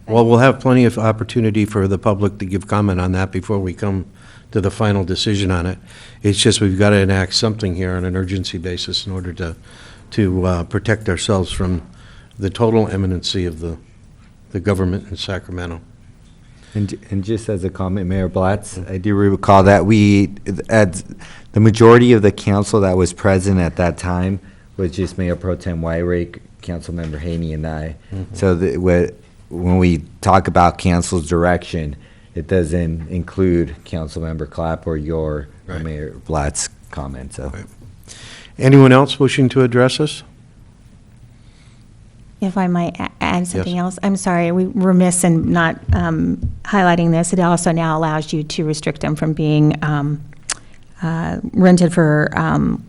Well, we'll have plenty of opportunity for the public to give comment on that before we come to the final decision on it. It's just we've got to enact something here on an urgency basis in order to protect ourselves from the total imminency of the government in Sacramento. And just as a comment, Mayor Blatz, I do recall that the majority of the council that was present at that time was just Mayor Pro Tem Wyrick, Councilmember Haney, and I. So when we talk about council's direction, it doesn't include Councilmember Clapp or your Right. Mayor Blatz comment, so. Right. Anyone else wishing to address us? If I might add something Yes. else, I'm sorry, we were remiss in not highlighting this. It also now allows you to restrict them from being rented for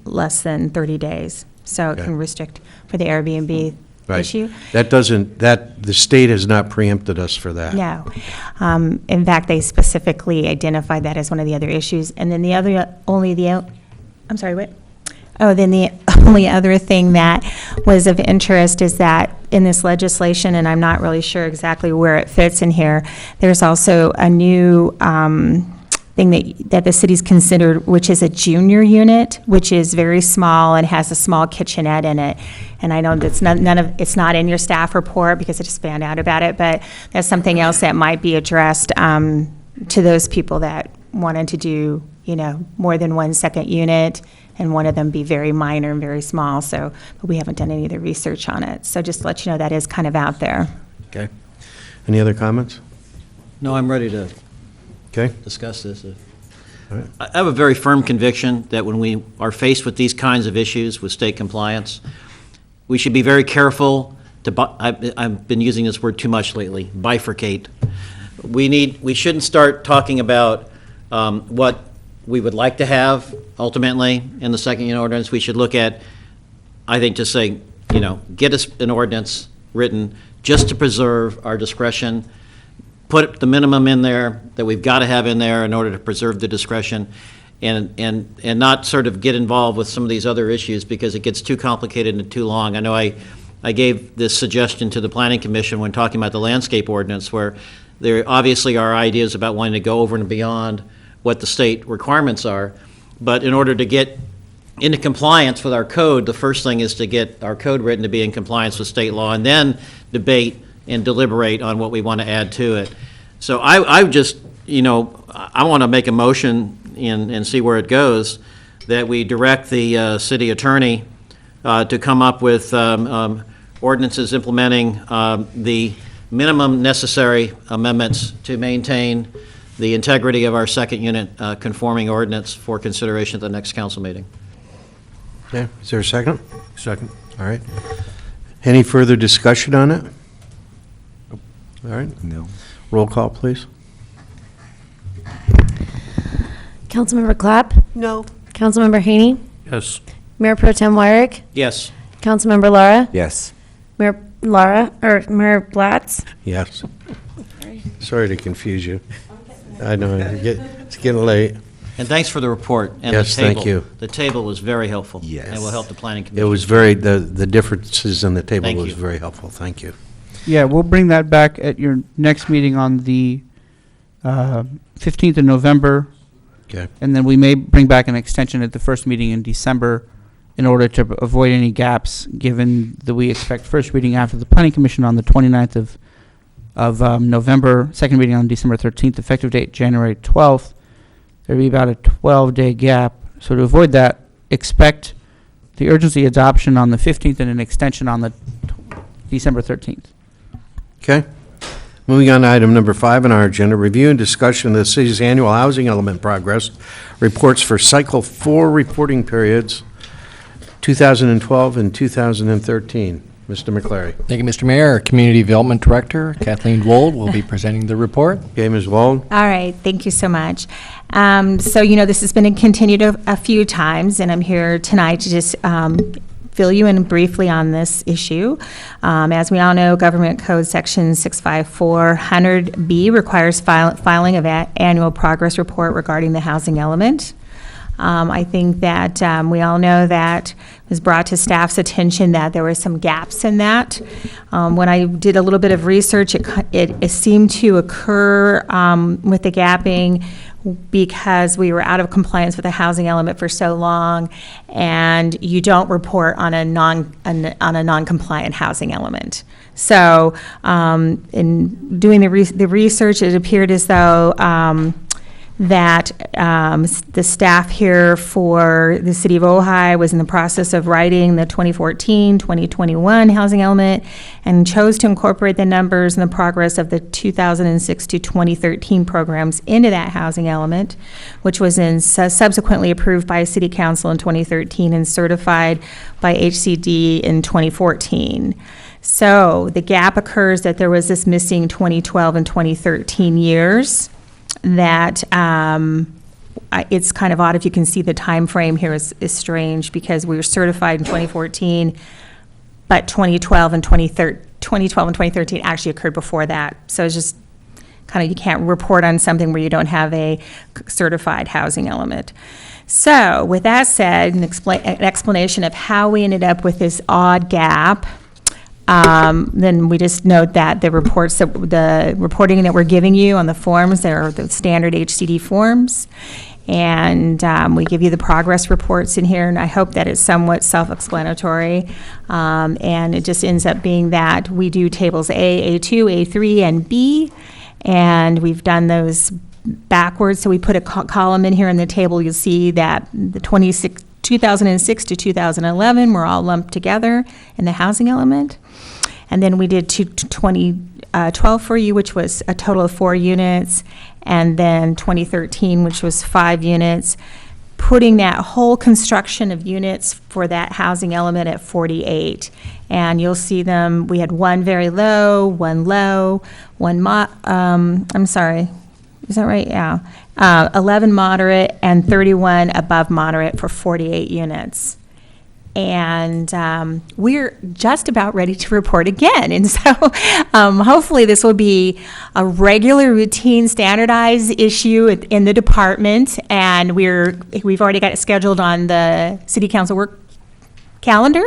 less than 30 days. So it Okay. can restrict for the Airbnb Right. issue. The state has not preempted us for that. No. In fact, they specifically identified that as one of the other issues. And then I'm sorry, what? Oh, then the only other thing that was of interest is that in this legislation, and I'm not really sure exactly where it fits in here, there's also a new thing that the city's considered, which is a junior unit, which is very small and has a small kitchenette in it. And I know that's it's not in your staff report because I just found out about it, but that's something else that might be addressed to those people that wanted to do, more than one second unit, and one of them be very minor and very small. So, but we haven't done any of the research on it. So just to let you know, that is kind of out there. Okay. Any other comments? No, I'm ready to Okay. discuss this. All right. I have a very firm conviction that when we are faced with these kinds of issues with state compliance, we should be very careful I've been using this word too much lately, bifurcate. We shouldn't start talking about what we would like to have ultimately in the second unit ordinance. We should look at, I think, just say, get us an ordinance written just to preserve our discretion, put the minimum in there that we've got to have in there in order to preserve the discretion, and not sort of get involved with some of these other issues because it gets too complicated and too long. I know I gave this suggestion to the Planning Commission when talking about the landscape ordinance, where there obviously are ideas about wanting to go over and beyond what the state requirements are, but in order to get into compliance with our code, the first thing is to get our code written to be in compliance with state law, and then debate and deliberate on what we want to add to it. So I just, I want to make a motion and see where it goes, that we direct the city attorney to come up with ordinances implementing the minimum necessary amendments to maintain the integrity of our second unit conforming ordinance for consideration at the next council meeting. Okay. Is there a second? Second. All right. Any further discussion on it? All right. No. Roll call, please. Councilmember Clapp? No. Councilmember Haney? Yes. Mayor Pro Tem Wyrick? Yes. Councilmember Lara? Yes. Mayor Blatz? Yes. Sorry to confuse you. I know, it's getting late. And thanks for the report and the Yes, table. thank you. The table was very helpful. Yes. And will help the planning It commission. was the differences in the table Thank was you. very helpful. Thank you. Yeah, we'll bring that back at your next meeting on the 15th of November. Okay. And then we may bring back an extension at the first meeting in December in order to avoid any gaps, given that we expect first reading after the Planning Commission on the 29th of November, second reading on December 13th, effective date January 12th. There'd be about a 12-day gap. So to avoid that, expect the urgency adoption on the 15th and an extension on the December 13th. Okay. Moving on to item number 5 on our agenda, review and discussion of the city's annual housing element progress reports for cycle 4 reporting periods 2012 and 2013. Mr. McClary. Thank you, Mr. Mayor. Our Community Development Director, Kathleen Wold, will be presenting the report. Okay, Ms. Wold. All right, thank you so much. So, this has been continued a few times, and I'm here tonight to just fill you in briefly on this issue. As we all know, Government Code Section 65400B requires filing of annual progress report regarding the housing element. I think that we all know that it was brought to staff's attention that there were some gaps in that. When I did a little bit of research, it seemed to occur with the gapping because we were out of compliance with the housing element for so long, and you don't report on a non-compliant housing element. So, in doing the research, it appeared as though that the staff here for the City of Ojai was in the process of writing the 2014-2021 housing element and chose to incorporate the numbers and the progress of the 2006 to 2013 programs into that housing element, which was subsequently approved by City Council in 2013 and certified by HCD in 2014. So the gap occurs that there was this missing 2012 and 2013 years. That it's kind of odd. If you can see the time frame here is strange because we were certified in 2014, but 2012 and 2013 actually occurred before that. So it's just kind of, you can't report on something where you don't have a certified housing element. So with that said, an explanation of how we ended up with this odd gap. Then we just note that the reporting that we're giving you on the forms, they're the standard HCD forms. And we give you the progress reports in here, and I hope that it's somewhat self-explanatory. And it just ends up being that we do tables A, A2, A3, and B, and we've done those backwards. So we put a column in here in the table. You'll see that the 2006 to 2011 were all lumped together in the housing element. And then we did 2012 for you, which was a total of 4 units, and then 2013, which was 5 units, putting that whole construction of units for that housing element at 48. And you'll see them, we had 1 very low, 1 low, 1 I'm sorry, is that right? Yeah. 11 moderate and 31 above moderate for 48 units. And we're just about ready to report again. And so hopefully this will be a regular, routine, standardized issue in the department. And we've already got it scheduled on the City Council work calendar.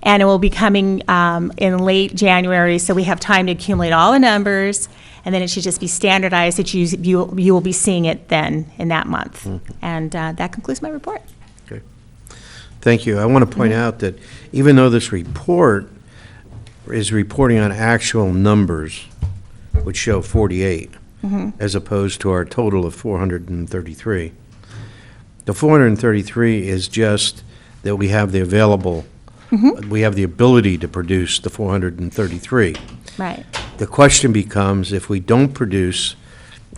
And it will be coming in late January, so we have time to accumulate all the numbers. And then it should just be standardized that you will be seeing it then in that month. Mm-hmm. And that concludes my report. Okay. Thank you. I want to point out that even though this report is reporting on actual numbers, which show 48, as opposed to our total of 433, the 433 is just that we have the available, we have the ability to produce the 433. Right. The question becomes, if we don't produce,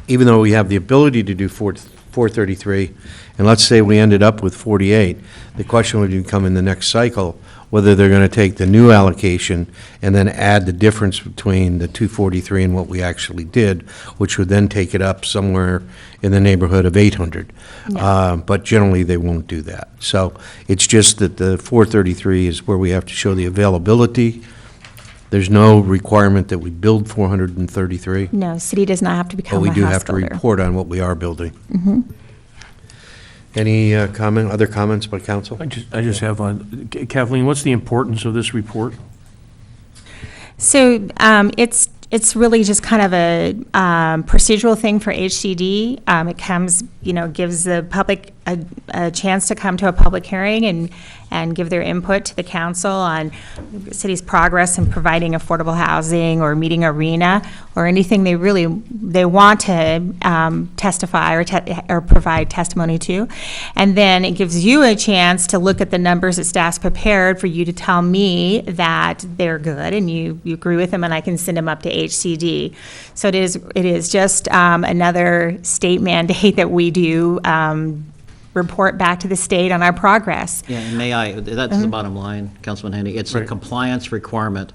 even though we have the ability to do 433, and let's say we ended up with 48, the question would become in the next cycle whether they're going to take the new allocation and then add the difference between the 243 and what we actually did, which would then take it up somewhere in the neighborhood of 800. Yeah. But generally, they won't do that. So it's just that the 433 is where we have to show the availability. There's no requirement that we build 433. No, city does not have to become a But we house do have to builder. report on what we are building. Any other comments by council? I just have one. Kathleen, what's the importance of this report? So it's really just kind of a procedural thing for HCD. It comes, gives the public a chance to come to a public hearing and give their input to the council on the city's progress in providing affordable housing or meeting arena or anything they want to testify or provide testimony to. And then it gives you a chance to look at the numbers that staff's prepared for you to tell me that they're good and you agree with them, and I can send them up to HCD. So it is just another state mandate that we do report back to the state on our progress. Yeah, and may I, that's the bottom line, Councilman Haney. It's a Right. compliance requirement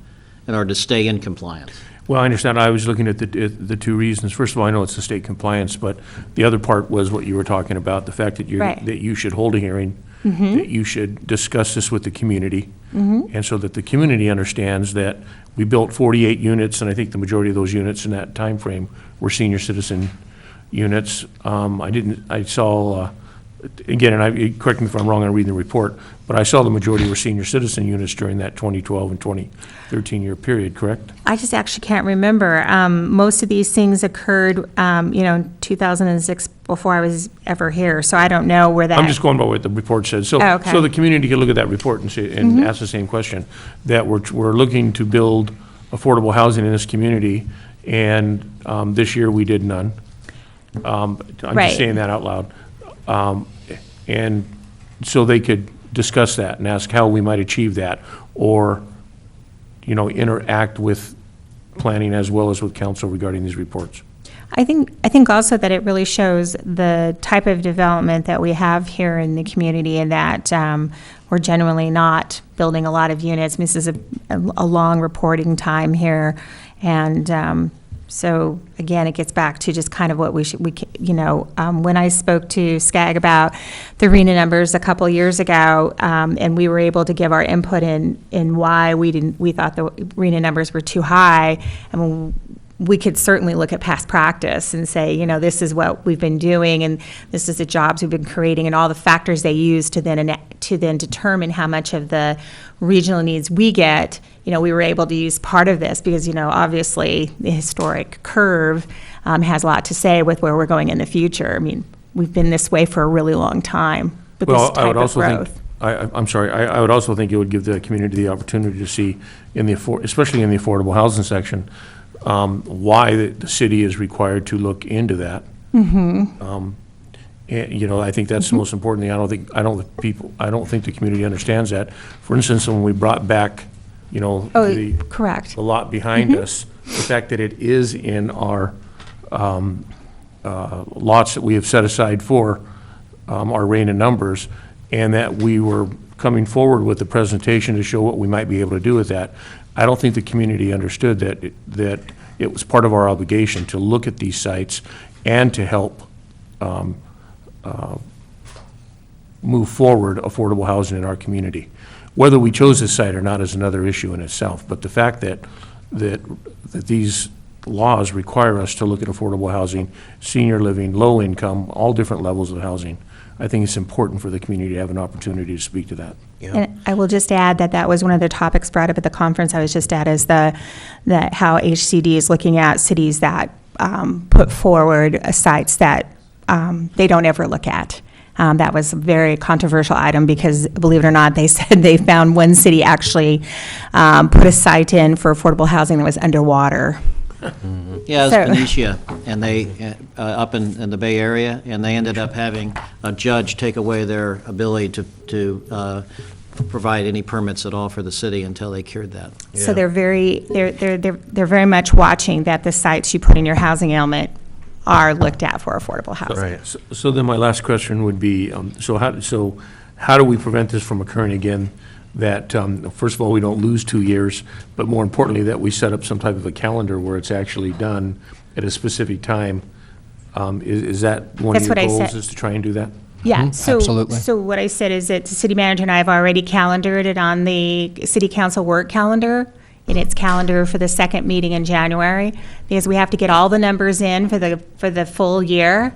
in order to stay in compliance. Well, I understand. I was looking at the two reasons. First of all, I know it's the state compliance, but the other part was what you were talking about, the fact that Right. that you should hold a hearing, that you should discuss this with the community, and so that the community understands that we built 48 units, and I think the majority of those units in that time frame were senior citizen units. I saw, again, and correct me if I'm wrong, I'm reading the report, but I saw the majority were senior citizen units during that 2012 and 2013 year period, correct? I just actually can't remember. Most of these things occurred, in 2006 before I was ever here, so I don't know where that. I'm just going by what the report said. So, Oh, okay. so the community can look at that report and say, and ask the same question, that we're looking to build affordable housing in this community, and this year we did none. I'm Right. just saying that out loud. And so they could discuss that and ask how we might achieve that, or, interact with planning as well as with council regarding these reports. I think also that it really shows the type of development that we have here in the community, and that we're generally not building a lot of units. This is a long reporting time here, and so again, it gets back to just kind of what when I spoke to SCAG about the RENA numbers a couple years ago, and we were able to give our input in why we thought the RENA numbers were too high. I mean, we could certainly look at past practice and say, this is what we've been doing, and this is the jobs we've been creating, and all the factors they use to then determine how much of the regional needs we get. We were able to use part of this because, obviously, the historic curve has a lot to say with where we're going in the future. I mean, we've been this way for a really long time with this type of growth. I'm sorry, I would also think it would give the community the opportunity to see, especially in the affordable housing section, why the city is required to look into that. I think that's the most important thing. I don't think the community understands that. For instance, when we brought back, correct. the lot behind us, the fact that it is in our lots that we have set aside for our RENA numbers, and that we were coming forward with a presentation to show what we might be able to do with that. I don't think the community understood that it was part of our obligation to look at these sites and to help move forward affordable housing in our community. Whether we chose this site or not is another issue in itself, but the fact that these laws require us to look at affordable housing, senior living, low income, all different levels of housing, I think it's important for the community to have an opportunity to speak to that. And I will just add that was one of the topics brought up at the conference I was just at, is how HCD is looking at cities that put forward sites that they don't ever look at. That was a very controversial item because, believe it or not, they said they found one city actually put a site in for affordable housing that was underwater. Yeah, it's So- Benicia, and they, up in the Bay Area, and they ended up having a judge take away their ability to provide any permits at all for the city until they cured that. So they're very much watching that the sites you put in your housing element are looked at for affordable housing. Right. So then my last question would be, so how do we prevent this from occurring again? That, first of all, we don't lose 2 years, but more importantly, that we set up some type of a calendar where it's actually done at a specific time. Is that one of That's your what I goals, said. is to try and do that? Yeah, so absolutely. what I said is that the city manager and I have already calendared it on the city council work calendar, in its calendar for the second meeting in January, because we have to get all the numbers in for the full year,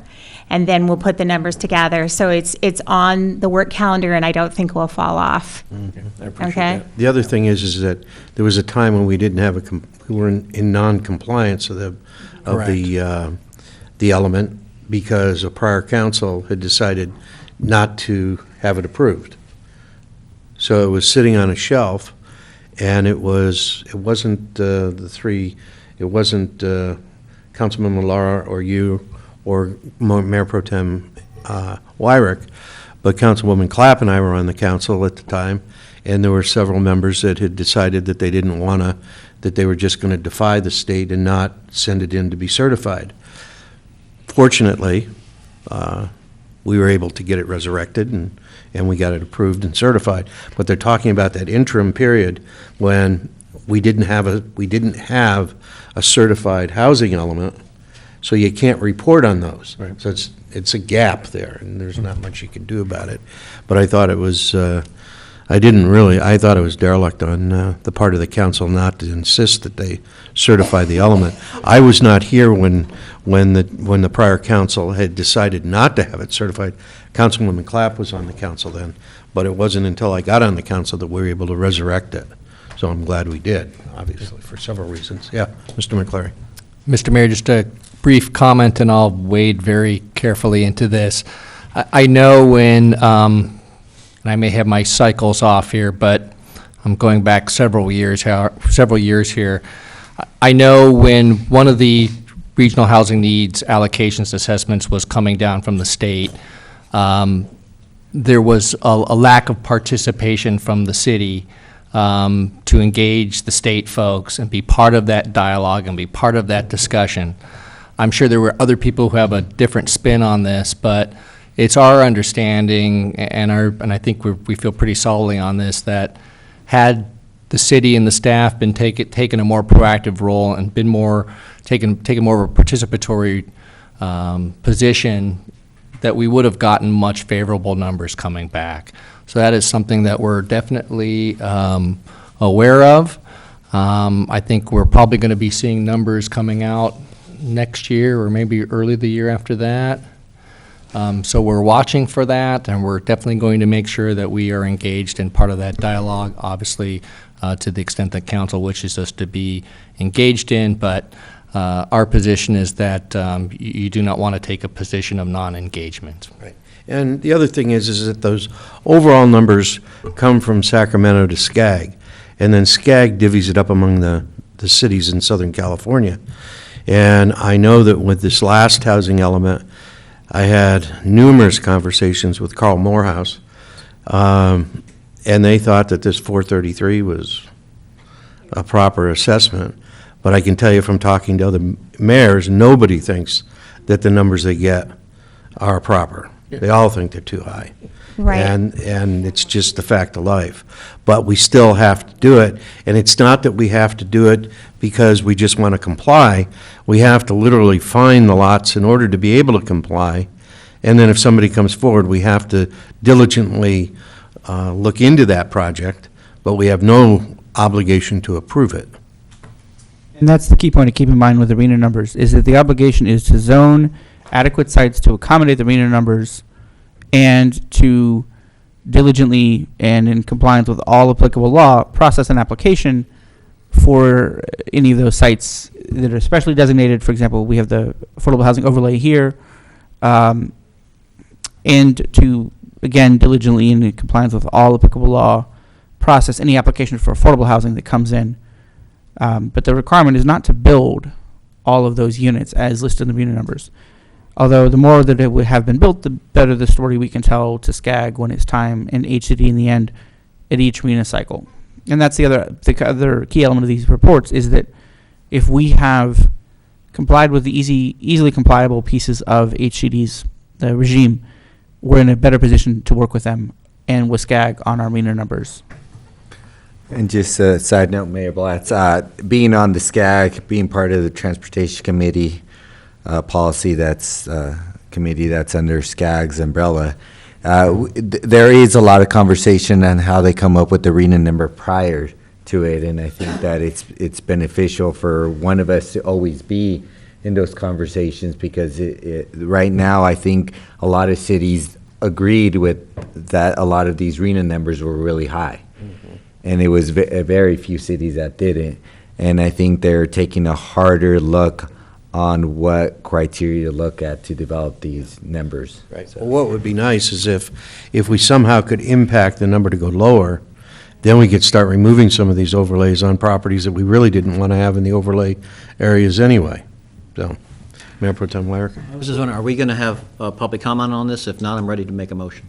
and then we'll put the numbers together. So it's on the work calendar, and I don't think will fall off. Okay, I appreciate Okay? that. The other thing is that there was a time when we didn't have we were in non-compliance of the element because a prior council had decided not to have it approved. So it was sitting on a shelf, and it wasn't Councilman Lara or you or Mayor Pro Tem Wyrick, but Councilwoman Clapp and I were on the council at the time, and there were several members that had decided that they didn't want to, that they were just going to defy the state and not send it in to be certified. Fortunately, we were able to get it resurrected, and we got it approved and certified. But they're talking about that interim period when we didn't have a certified housing element, so you can't report on those. Right. So it's a gap there, and there's not much you can do about it. But I thought it was, I thought it was derelict on the part of the council not to insist that they certify the element. I was not here when the prior council had decided not to have it certified. Councilwoman Clapp was on the council then, but it wasn't until I got on the council that we were able to resurrect it. So I'm glad we did, obviously, for several reasons. Yeah, Mr. McClary. Mr. Mayor, just a brief comment, and I'll wade very carefully into this. I know when, and I may have my cycles off here, but I'm going back several years here. I know when one of the regional housing needs allocations assessments was coming down from the state, there was a lack of participation from the city to engage the state folks and be part of that dialogue and be part of that discussion. I'm sure there were other people who have a different spin on this, but it's our understanding, and I think we feel pretty solidly on this, that had the city and the staff been taken a more proactive role and been taken more of a participatory position, that we would have gotten much favorable numbers coming back. So that is something that we're definitely aware of. I think we're probably going to be seeing numbers coming out next year or maybe early the year after that. So we're watching for that, and we're definitely going to make sure that we are engaged in part of that dialogue, obviously to the extent that council wishes us to be engaged in, but our position is that you do not want to take a position of non-engagement. Right. And the other thing is that those overall numbers come from Sacramento to Skag, and then Skag divvies it up among the cities in Southern California. And I know that with this last housing element, I had numerous conversations with Carl Morehouse, and they thought that this 433 was a proper assessment. But I can tell you from talking to other mayors, nobody thinks that the numbers they get are proper. They all think they're too high. Right. And it's just the fact of life. But we still have to do it, and it's not that we have to do it because we just want to comply. We have to literally find the lots in order to be able to comply, and then if somebody comes forward, we have to diligently look into that project, but we have no obligation to approve it. And that's the key point to keep in mind with the RENA numbers, is that the obligation is to zone adequate sites to accommodate the RENA numbers and to diligently and in compliance with all applicable law, process an application for any of those sites that are specially designated. For example, we have the affordable housing overlay here, and to, again, diligently and in compliance with all applicable law, process any application for affordable housing that comes in. But the requirement is not to build all of those units as listed in the RENA numbers. Although the more that it would have been built, the better the story we can tell to SCAG when it's time, and HCD in the end at each RENA cycle. And that's the other key element of these reports, is that if we have complied with the easily compliable pieces of HCD's regime, we're in a better position to work with them and with SCAG on our RENA numbers. And just a side note, Mayor Blatz, being on the SCAG, being part of the Transportation Committee policy, that's committee that's under SCAG's umbrella, there is a lot of conversation on how they come up with the RENA number prior to it, and I think that it's beneficial for one of us to always be in those conversations, because right now I think a lot of cities agreed with that a lot of these RENA numbers were really high. And it was very few cities that didn't. And I think they're taking a harder look on what criteria to look at to develop these numbers. Right. So what would be nice is if we somehow could impact the number to go lower, then we could start removing some of these overlays on properties that we really didn't want to have in the overlay areas anyway. So, Mayor Pro Tem Wyrick. I was just wondering, are we going to have public comment on this? If not, I'm ready to make a motion.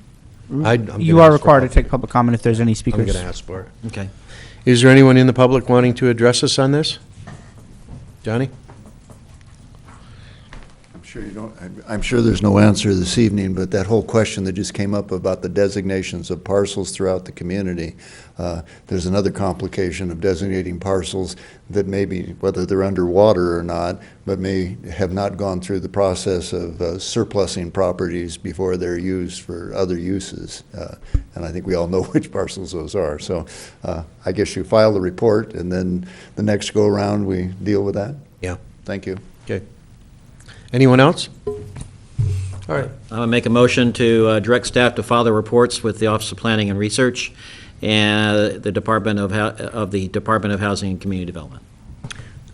You are required to take public comment if there's any speakers. I'm going to ask for it. Okay. Is there anyone in the public wanting to address us on this? Johnny? I'm sure there's no answer this evening, but that whole question that just came up about the designations of parcels throughout the community, there's another complication of designating parcels that maybe, whether they're underwater or not, but may have not gone through the process of surplusing properties before they're used for other uses. And I think we all know which parcels those are. So I guess you file the report, and then the next go-around, we deal with that? Yeah. Thank you. Okay. Anyone else? All right. I'm going to make a motion to direct staff to file their reports with the Office of Planning and Research and the Department of the Department of Housing and Community Development.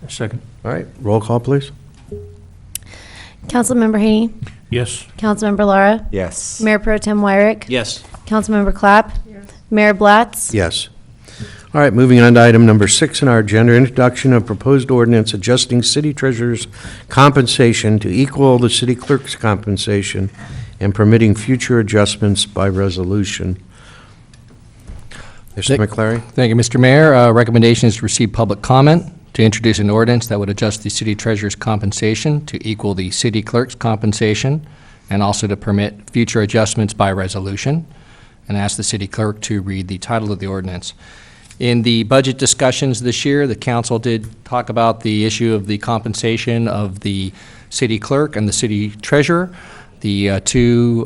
Second. All right, roll call, please. Councilmember Haney, Yes. Councilmember Lara, Yes. Mayor Pro Tem Wyrick, Yes. Councilmember Clapp, Mayor Blatz, Yes. All right, moving on to item number 6 in our agenda, introduction of proposed ordinance adjusting city treasurer's compensation to equal the city clerk's compensation and permitting future adjustments by resolution. Mr. McClary? Thank you, Mr. Mayor. Recommendation is to receive public comment to introduce an ordinance that would adjust the city treasurer's compensation to equal the city clerk's compensation, and also to permit future adjustments by resolution, and ask the city clerk to read the title of the ordinance. In the budget discussions this year, the council did talk about the issue of the compensation of the city clerk and the city treasurer. The two,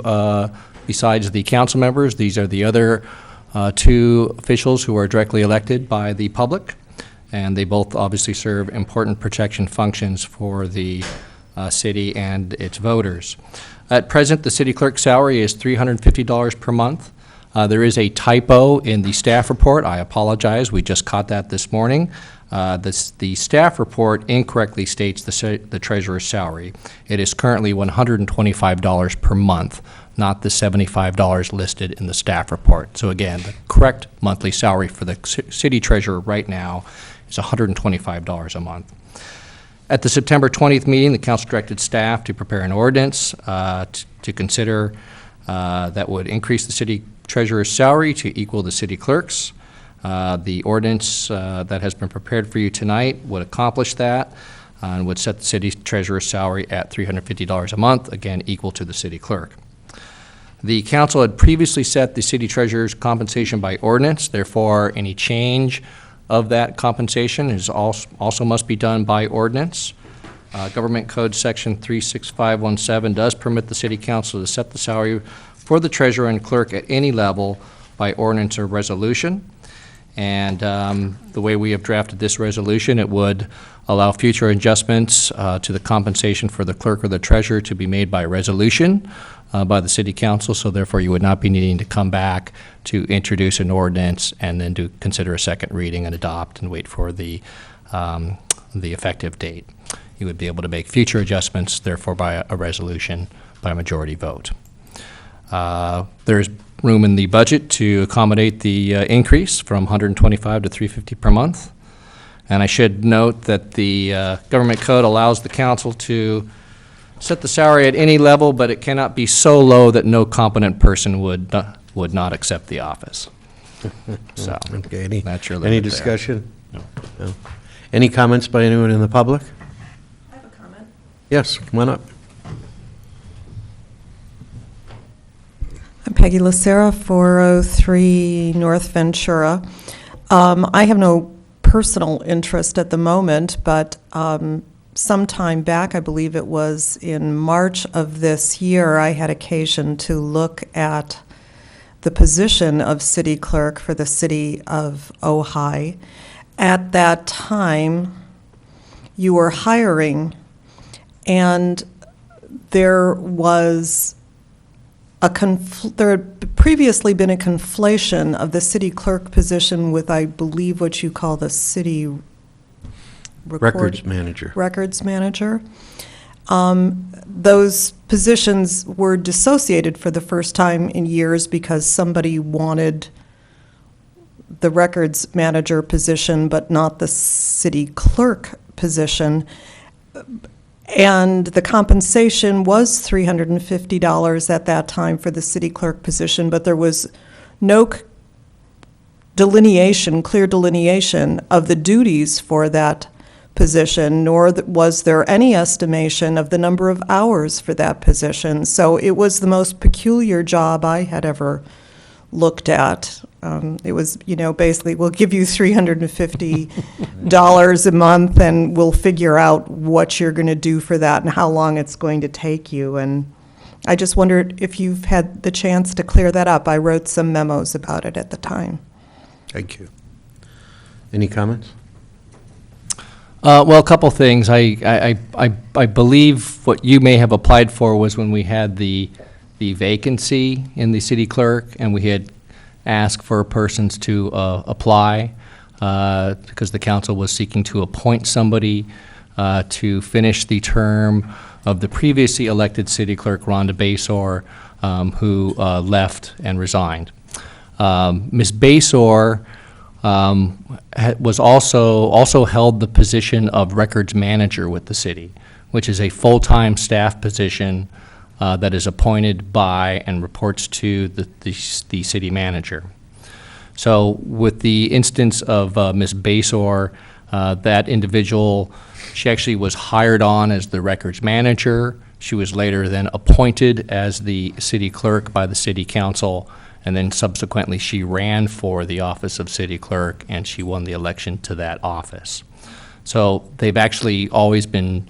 besides the council members, these are the other two officials who are directly elected by the public, and they both obviously serve important protection functions for the city and its voters. At present, the city clerk's salary is $350 per month. There is a typo in the staff report. I apologize. We just caught that this morning. The staff report incorrectly states the treasurer's salary. It is currently $125 per month, not the $75 listed in the staff report. So again, the correct monthly salary for the city treasurer right now is $125 a month. At the September 20th meeting, the council directed staff to prepare an ordinance to consider that would increase the city treasurer's salary to equal the city clerk's. The ordinance that has been prepared for you tonight would accomplish that and would set the city treasurer's salary at $350 a month, again, equal to the city clerk. The council had previously set the city treasurer's compensation by ordinance. Therefore, any change of that compensation is also must be done by ordinance. Government Code Section 36517 does permit the city council to set the salary for the treasurer and clerk at any level by ordinance or resolution. And the way we have drafted this resolution, it would allow future adjustments to the compensation for the clerk or the treasurer to be made by resolution by the city council. So therefore, you would not be needing to come back to introduce an ordinance and then to consider a second reading and adopt and wait for the effective date. You would be able to make future adjustments, therefore, by a resolution by a majority vote. There's room in the budget to accommodate the increase from $125 to $350 per month. And I should note that the government code allows the council to set the salary at any level, but it cannot be so low that no competent person would not accept the office. So, okay, that's your any limit discussion? No. Any comments by anyone in the public? I have a comment. Yes, come on up. I'm Peggy Lucera, 403 North Ventura. I have no personal interest at the moment, but some time back, I believe it was in March of this year, I had occasion to look at the position of city clerk for the city of Ojai. At that time, you were hiring, and there was there had previously been a conflation of the city clerk position with, I believe, what you call the city Records manager. Records manager. Those positions were dissociated for the first time in years because somebody wanted the records manager position but not the city clerk position. And the compensation was $350 at that time for the city clerk position, but there was no clear delineation of the duties for that position, nor was there any estimation of the number of hours for that position. So it was the most peculiar job I had ever looked at. It was, basically, we'll give you $350 a month, and we'll figure out what you're going to do for that and how long it's going to take you. And I just wondered if you've had the chance to clear that up. I wrote some memos about it at the time. Thank you. Any comments? Well, a couple things. I believe what you may have applied for was when we had the vacancy in the city clerk, and we had asked for persons to apply because the council was seeking to appoint somebody to finish the term of the previously elected city clerk, Rhonda Basor, who left and resigned. Ms. Basor was also held the position of records manager with the city, which is a full-time staff position that is appointed by and reports to the city manager. So with the instance of Ms. Basor, that individual, she actually was hired on as the records manager. She was later then appointed as the city clerk by the city council, and then subsequently she ran for the office of city clerk, and she won the election to that office. So they've actually always been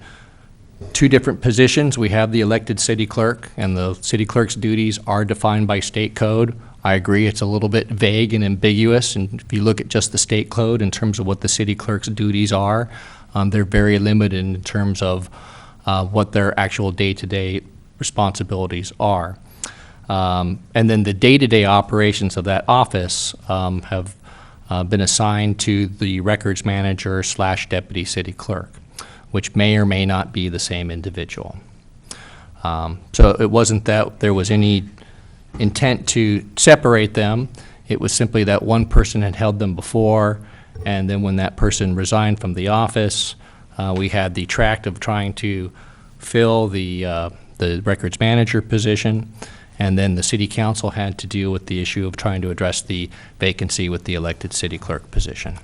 two different positions. We have the elected city clerk, and the city clerk's duties are defined by state code. I agree it's a little bit vague and ambiguous, and if you look at just the state code in terms of what the city clerk's duties are, they're very limited in terms of what their actual day-to-day responsibilities are. And then the day-to-day operations of that office have been assigned to the records manager / deputy city clerk, which may or may not be the same individual. So it wasn't that there was any intent to separate them. It was simply that one person had held them before, and then when that person resigned from the office, we had the tract of trying to fill the records manager position, and then the city council had to deal with the issue of trying to address the vacancy with the elected city clerk position.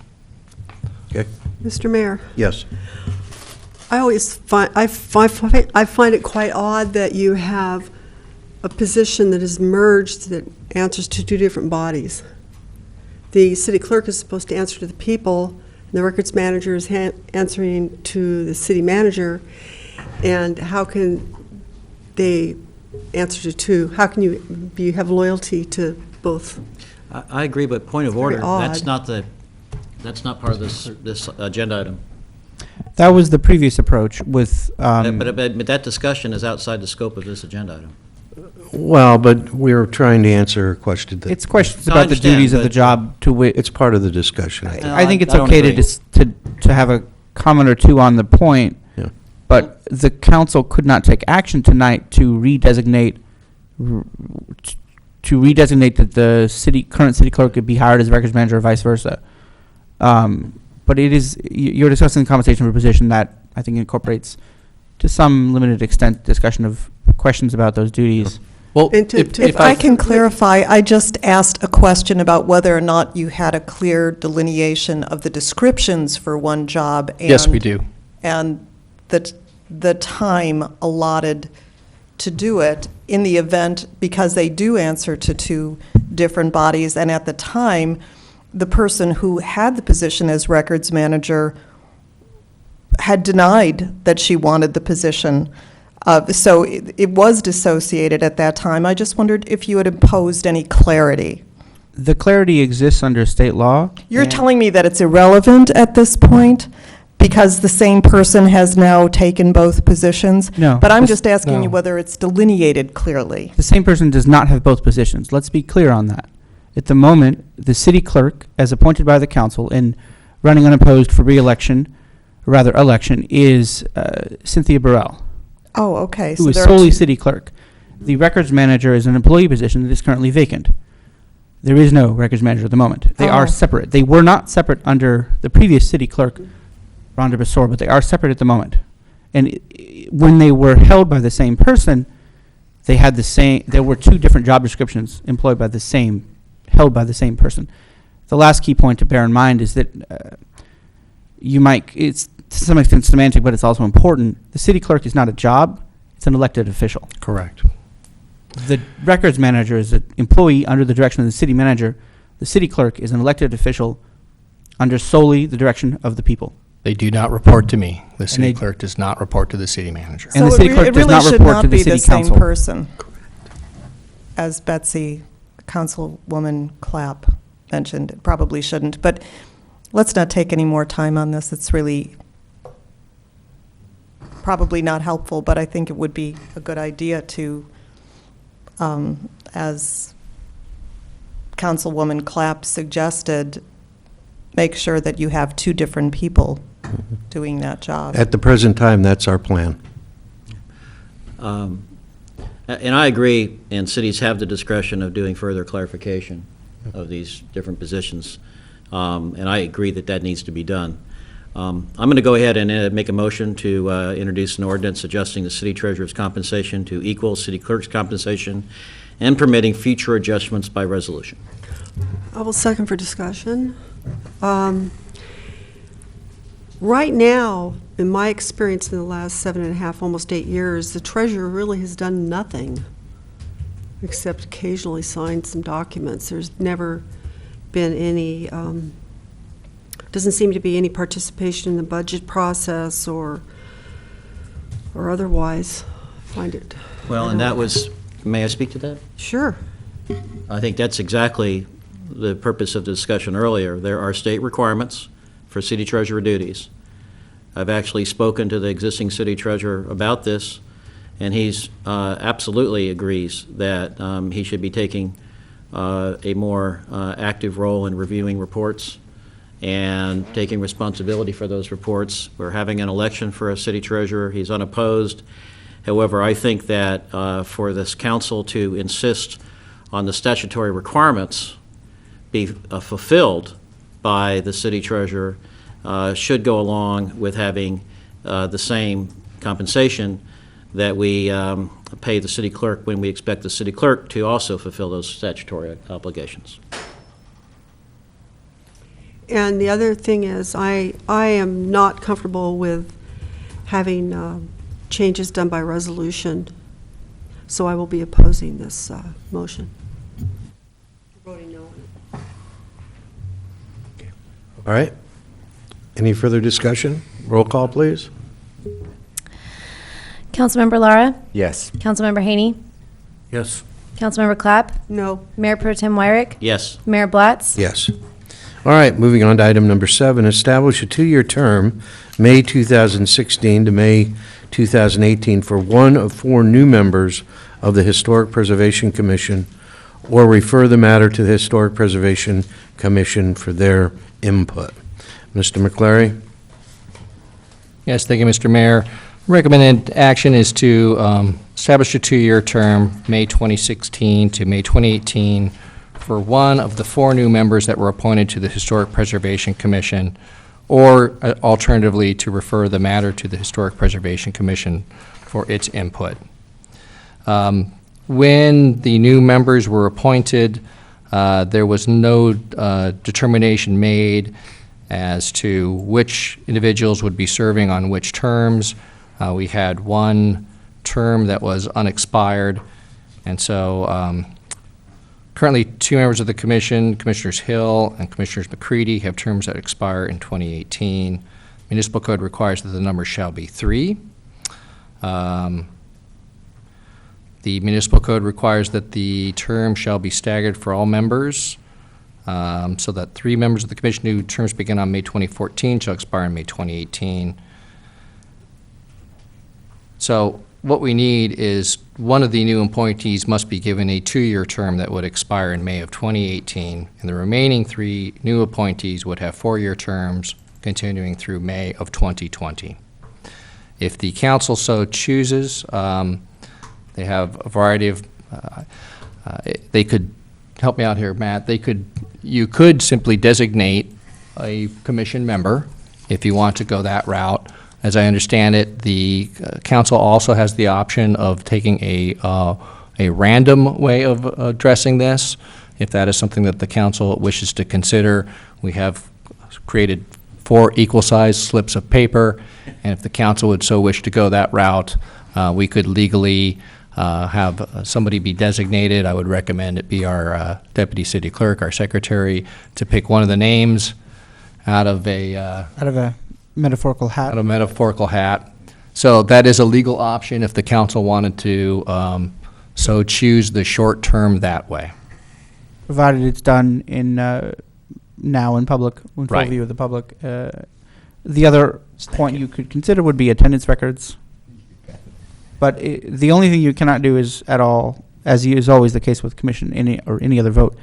Okay. Mr. Mayor? Yes. I find it quite odd that you have a position that is merged that answers to two different bodies. The city clerk is supposed to answer to the people, and the records manager is answering to the city manager. And how can they answer to two? How can you have loyalty to both? I agree, but point of order, odd. that's not part of this agenda item. That was the previous approach with. But that discussion is outside the scope of this agenda item. Well, but we're trying to answer a question that. It's questions I about the understand, duties of the but- job to which. It's part of the discussion, I think. I think it's I don't okay agree. to have a comment or two on the point, Yeah. but the council could not take action tonight to redesignate that the current city clerk could be hired as records manager or vice versa. But you're discussing the compensation for a position that I think incorporates, to some limited extent, discussion of questions about those duties. Well, If I can clarify, I just asked a question about whether or not you had a clear delineation of the descriptions for one job. Yes, we do. And the time allotted to do it in the event, because they do answer to two different bodies, and at the time, the person who had the position as records manager had denied that she wanted the position. So it was dissociated at that time. I just wondered if you had imposed any clarity. The clarity exists under state law. You're and- telling me that it's irrelevant at this point because the same person has now taken both positions? No. But I'm This- just asking no. you whether it's delineated clearly. The same person does not have both positions. Let's be clear on that. At the moment, the city clerk, as appointed by the council and running unopposed for election, is Cynthia Burrell, Oh, okay. who So is there are solely two- city clerk. The records manager is an employee position that is currently vacant. There is no records manager at the moment. They are Oh. separate. They were not separate under the previous city clerk, Rhonda Basor, but they are separate at the moment. And when they were held by the same person, they had the same, there were two different job descriptions held by the same person. The last key point to bear in mind is that to some extent semantic, but it's also important. The city clerk is not a job, it's an elected official. Correct. The records manager is an employee under the direction of the city manager. The city clerk is an elected official under solely the direction of the people. They do not report to me. The city they- clerk does not report to the city manager. And the So city it clerk it does really not should report not to the be city the same council. person as Betsy, Councilwoman Clapp mentioned. It probably shouldn't, but let's not take any more time on this. It's really probably not helpful, but I think it would be a good idea to, as Councilwoman Clapp suggested, make sure that you have two different people doing that job. At the present time, that's our plan. And I agree, and cities have the discretion of doing further clarification of these different positions, and I agree that that needs to be done. I'm going to go ahead and make a motion to introduce an ordinance adjusting the city treasurer's compensation to equal city clerk's compensation and permitting future adjustments by resolution. I will second for discussion. Right now, in my experience in the last 7.5, almost 8 years, the treasurer really has done nothing except occasionally sign some documents. There's never been any, doesn't seem to be any participation in the budget process or otherwise. I find it. Well, and that was, may I speak to that? Sure. I think that's exactly the purpose of the discussion earlier. There are state requirements for city treasurer duties. I've actually spoken to the existing city treasurer about this, and he's absolutely agrees that he should be taking a more active role in reviewing reports and taking responsibility for those reports. We're having an election for a city treasurer. He's unopposed. However, I think that for this council to insist on the statutory requirements be fulfilled by the city treasurer should go along with having the same compensation that we pay the city clerk when we expect the city clerk to also fulfill those statutory obligations. And the other thing is, I am not comfortable with having changes done by resolution, so I will be opposing this motion. Voting no on it. All right. Any further discussion? Roll call, please. Councilmember Lara? Yes. Councilmember Haney? Yes. Councilmember Clapp? No. Mayor Pro Tem Wyrick? Yes. Mayor Blatz? Yes. All right, moving on to item number 7, establish a 2-year term, May 2016 to May 2018, for one of 4 new members of the Historic Preservation Commission, or refer the matter to the Historic Preservation Commission for their input. Mr. McClary? Yes, thank you, Mr. Mayor. Recommended action is to establish a 2-year term, May 2016 to May 2018, for one of the 4 new members that were appointed to the Historic Preservation Commission, or alternatively, to refer the matter to the Historic Preservation Commission for its input. When the new members were appointed, there was no determination made as to which individuals would be serving on which terms. We had one term that was unexpired, and so currently 2 members of the commission, Commissioners Hill and Commissioners McCready, have terms that expire in 2018. Municipal code requires that the number shall be 3. The municipal code requires that the term shall be staggered for all members, so that 3 members of the commission whose terms begin on May 2014 shall expire in May 2018. So what we need is one of the new appointees must be given a 2-year term that would expire in May of 2018, and the remaining 3 new appointees would have 4-year terms continuing through May of 2020. If the council so chooses, they have a variety of, they could, help me out here, Matt, you could simply designate a commission member if you want to go that route. As I understand it, the council also has the option of taking a random way of addressing this. If that is something that the council wishes to consider, we have created 4 equal-sized slips of paper, and if the council would so wish to go that route, we could legally have somebody be designated. I would recommend it be our deputy city clerk, our secretary, to pick one of the names out of a Metaphorical hat. out of a metaphorical hat. So that is a legal option if the council wanted to so choose the short term that way. Provided it's done in, now in public, in full Right. view of the public. The other point you could consider would be attendance records. But the only thing you cannot do is at all, as is always the case with commission or any other vote,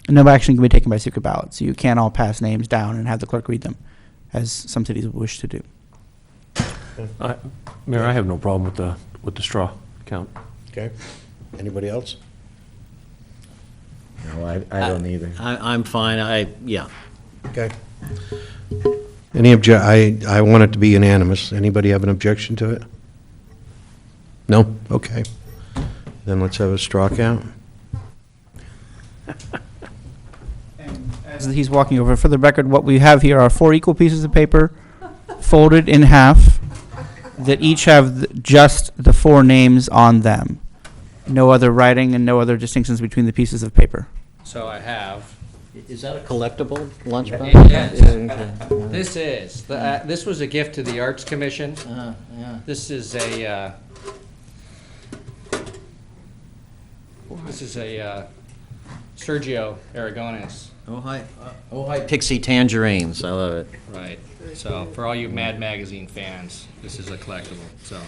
no action can be taken by secret ballot. So you can't all pass names down and have the clerk read them, as some cities wish to do. Mayor, I have no problem with the straw count. Okay. Anybody else? No, I don't either. I'm fine, yeah. Okay. I want it to be unanimous. Anybody have an objection to it? No? Okay. Then let's have a straw count. As he's walking over, for the record, what we have here are 4 equal pieces of paper folded in half that each have just the 4 names on them. No other writing and no other distinctions between the pieces of paper. So I have. Is that a collectible lunchbox? This is. This was a gift to the Arts Commission. Yeah. This is a Sergio Aragones. Ojai Pixie Tangerines, I love it. Right. So for all you Mad Magazine fans, this is a collectible. So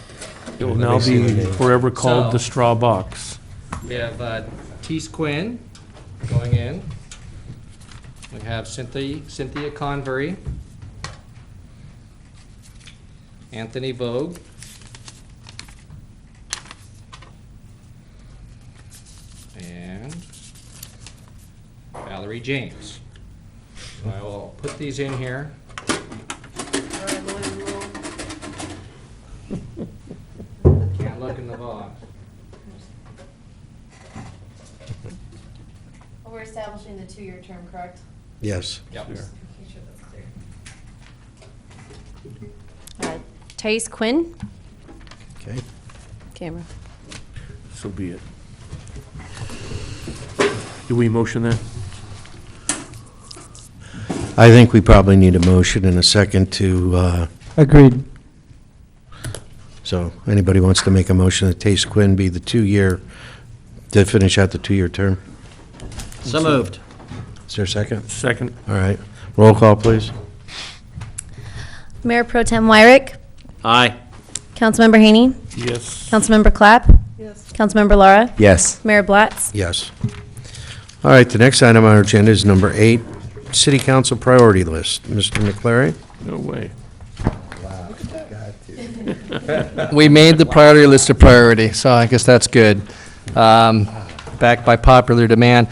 It will now be forever called the So- straw box. we have Tees Quinn going in. We have Cynthia Convery, Anthony Vogue, and Valerie James. So I will put these in here. Can't look in the box. We're establishing the 2-year term, correct? Yes. Yep. Thais Quinn. Okay. Camera. So be it. Do we motion that? I think we probably need a motion and a second to, Agreed. so anybody wants to make a motion that Taste Quinn be the 2-year, to finish out the 2-year term? So moved. Is there a second? Second. All right. Roll call, please. Mayor Pro Tem Wyrick. Aye. Councilmember Haney. Yes. Councilmember Clapp. Yes. Councilmember Laura. Yes. Mayor Blatz. Yes. All right, the next item on our agenda is number 8, City Council Priority List. Mr. McClary? No way. We made the priority list a priority, so I guess that's good. Backed by popular demand.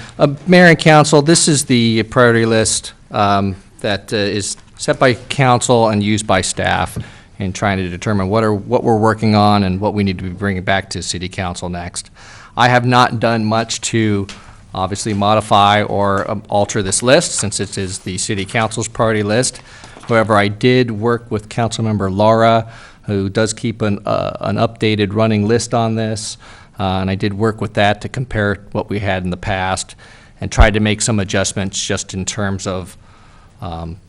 Mayor and council, this is the priority list that is set by council and used by staff in trying to determine what we're working on and what we need to be bringing back to city council next. I have not done much to obviously modify or alter this list since it is the city council's priority list. However, I did work with Councilmember Laura, who does keep an updated running list on this, and I did work with that to compare what we had in the past and tried to make some adjustments just in terms of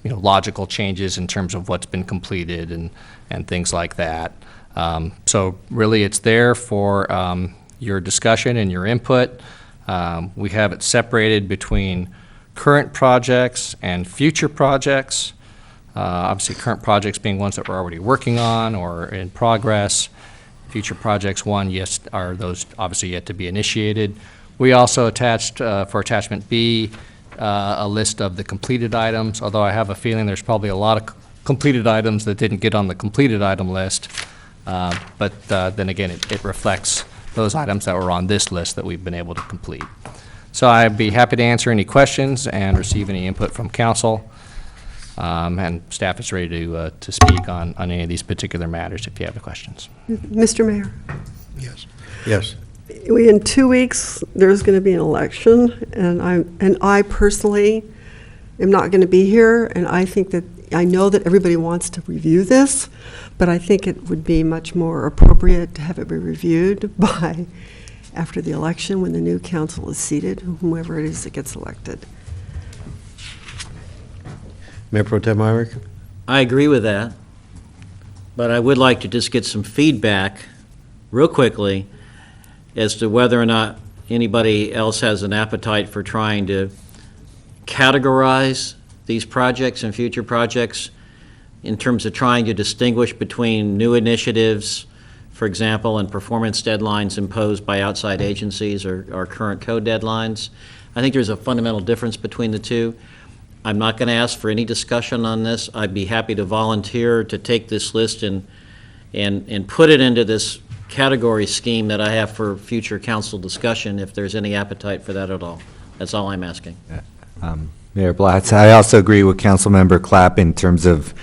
logical changes in terms of what's been completed and things like that. So really, it's there for your discussion and your input. We have it separated between current projects and future projects. Obviously, current projects being ones that we're already working on or in progress. Future projects, yes, are those obviously yet to be initiated. We also attached, for attachment B, a list of the completed items, although I have a feeling there's probably a lot of completed items that didn't get on the completed item list. But then again, it reflects those items that were on this list that we've been able to complete. So I'd be happy to answer any questions and receive any input from council. And staff is ready to speak on any of these particular matters if you have any questions. Mr. Mayor, Yes. Yes. in 2 weeks, there's going to be an election, and I personally am not going to be here, and I think that I know that everybody wants to review this, but I think it would be much more appropriate to have it be reviewed by, after the election, when the new council is seated, whomever it is that gets elected. Mayor Pro Tem Myrick? I agree with that, but I would like to just get some feedback real quickly as to whether or not anybody else has an appetite for trying to categorize these projects and future projects in terms of trying to distinguish between new initiatives, for example, and performance deadlines imposed by outside agencies or current code deadlines. I think there's a fundamental difference between the two. I'm not going to ask for any discussion on this. I'd be happy to volunteer to take this list and put it into this category scheme that I have for future council discussion, if there's any appetite for that at all. That's all I'm asking. Mayor Blatz, I also agree with Councilmember Clapp in terms of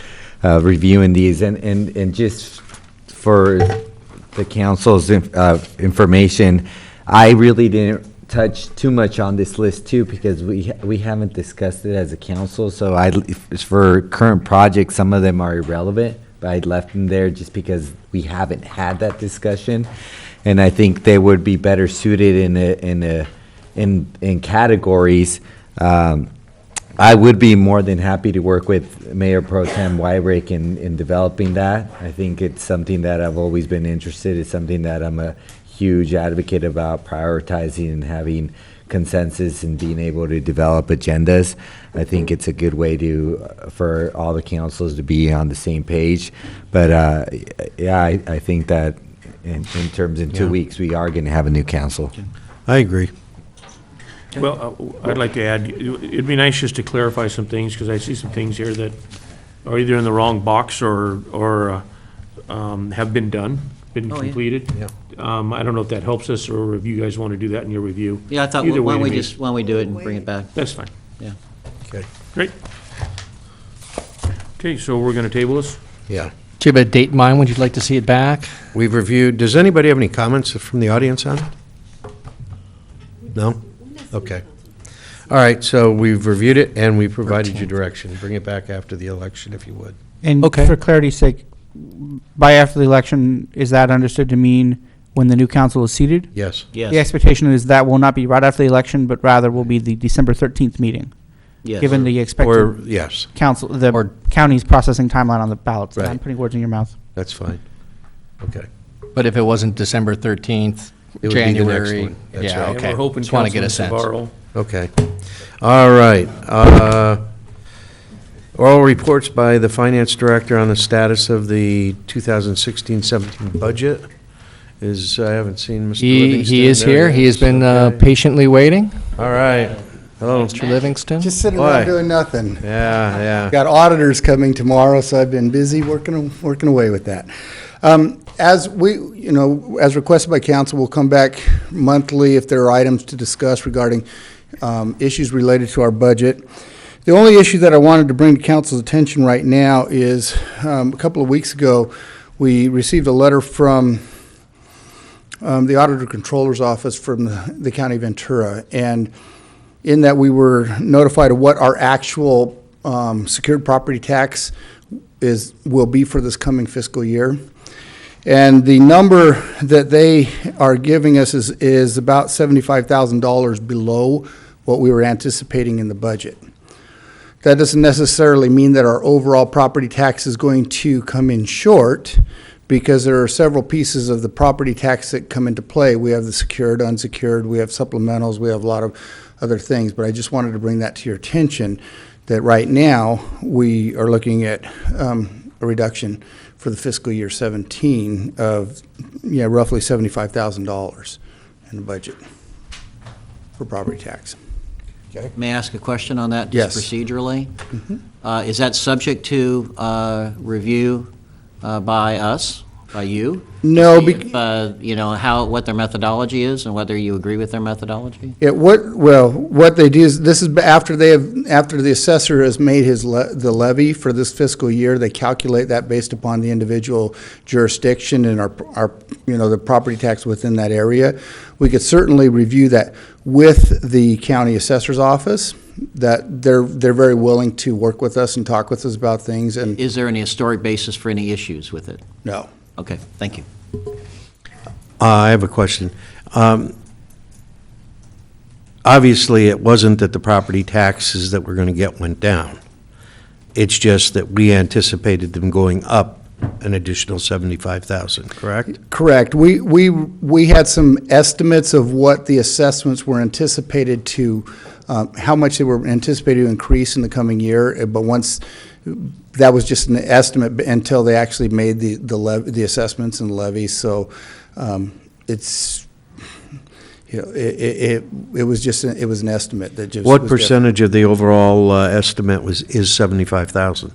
reviewing these, and just for the council's information, I really didn't touch too much on this list too, because we haven't discussed it as a council. So for current projects, some of them are irrelevant, but I left them there just because we haven't had that discussion, and I think they would be better suited in categories. I would be more than happy to work with Mayor Pro Tem Wyrick in developing that. I think it's something that I've always been interested in. It's something that I'm a huge advocate about, prioritizing and having consensus and being able to develop agendas. I think it's a good way for all the councils to be on the same page. But yeah, I think that in terms in 2 weeks, we are going to have a new council. I agree. Well, I'd like to add, it'd be nice just to clarify some things, because I see some things here that are either in the wrong box or have been completed. Yeah. I don't know if that helps us, or if you guys want to do that in your review. Yeah, I thought, Either why way don't to we me. do it and bring it back? That's fine. Yeah. Okay. Great. Okay, so we're going to table this? Yeah. Do you have a date in mind when you'd like to see it back? We've reviewed, does anybody have any comments from the audience on it? No? Okay. All right, so we've reviewed it and we provided you direction. Bring it back after the election if you would. And Okay. for clarity's sake, by after the election, is that understood to mean when the new council is seated? Yes. Yes. The expectation is that will not be right after the election, but rather will be the December 13th meeting, Yes. given the Or, expected yes, council, the county's processing timeline on the ballots. I'm Right. putting words in your mouth. that's fine. Okay. But if it wasn't December 13th, It would be the next January, one. That's yeah, right. And okay. we're hoping Just want to get a Councilman sense. Zavarro- Okay. All right. Oral reports by the finance director on the status of the 2016-17 budget is, I haven't seen Mr. Livingston. He is There here. He has been Okay. patiently waiting. All right. Hello. Mr. Livingston? Just sitting Boy. around doing nothing. Yeah, yeah. Got auditors coming tomorrow, so I've been busy working away with that. As as requested by council, we'll come back monthly if there are items to discuss regarding issues related to our budget. The only issue that I wanted to bring to council's attention right now is a couple of weeks ago, we received a letter from the Auditor Controller's Office from the County of Ventura, and in that we were notified of what our actual secured property tax will be for this coming fiscal year. And the number that they are giving us is about $75,000 below what we were anticipating in the budget. That doesn't necessarily mean that our overall property tax is going to come in short, because there are several pieces of the property tax that come into play. We have the secured, unsecured, we have supplementals, we have a lot of other things, but I just wanted to bring that to your attention, that right now, we are looking at a reduction for the fiscal year 17 of, roughly $75,000 in the budget for property tax. Okay. May I ask a question on that, Yes. just procedurally? Is that subject to review by us, by you? No, See if, what their methodology is and whether you agree with their methodology? What they do is, this is after the assessor has made the levy for this fiscal year, they calculate that based upon the individual jurisdiction and our the property tax within that area. We could certainly review that with the county assessor's office that they're very willing to work with us and talk with us about things, and Is there any historic basis for any issues with it? no. Okay, thank you. I have a question. Obviously, it wasn't that the property taxes that we're going to get went down. It's just that we anticipated them going up an additional 75,000, correct? Correct. We had some estimates of what the assessments were anticipated to, how much they were anticipated to increase in the coming year, but once, that was just an estimate until they actually made the assessments and the levies, so it's, you know, it was just, it was an estimate that just. What was percentage of the overall estimate is 75,000?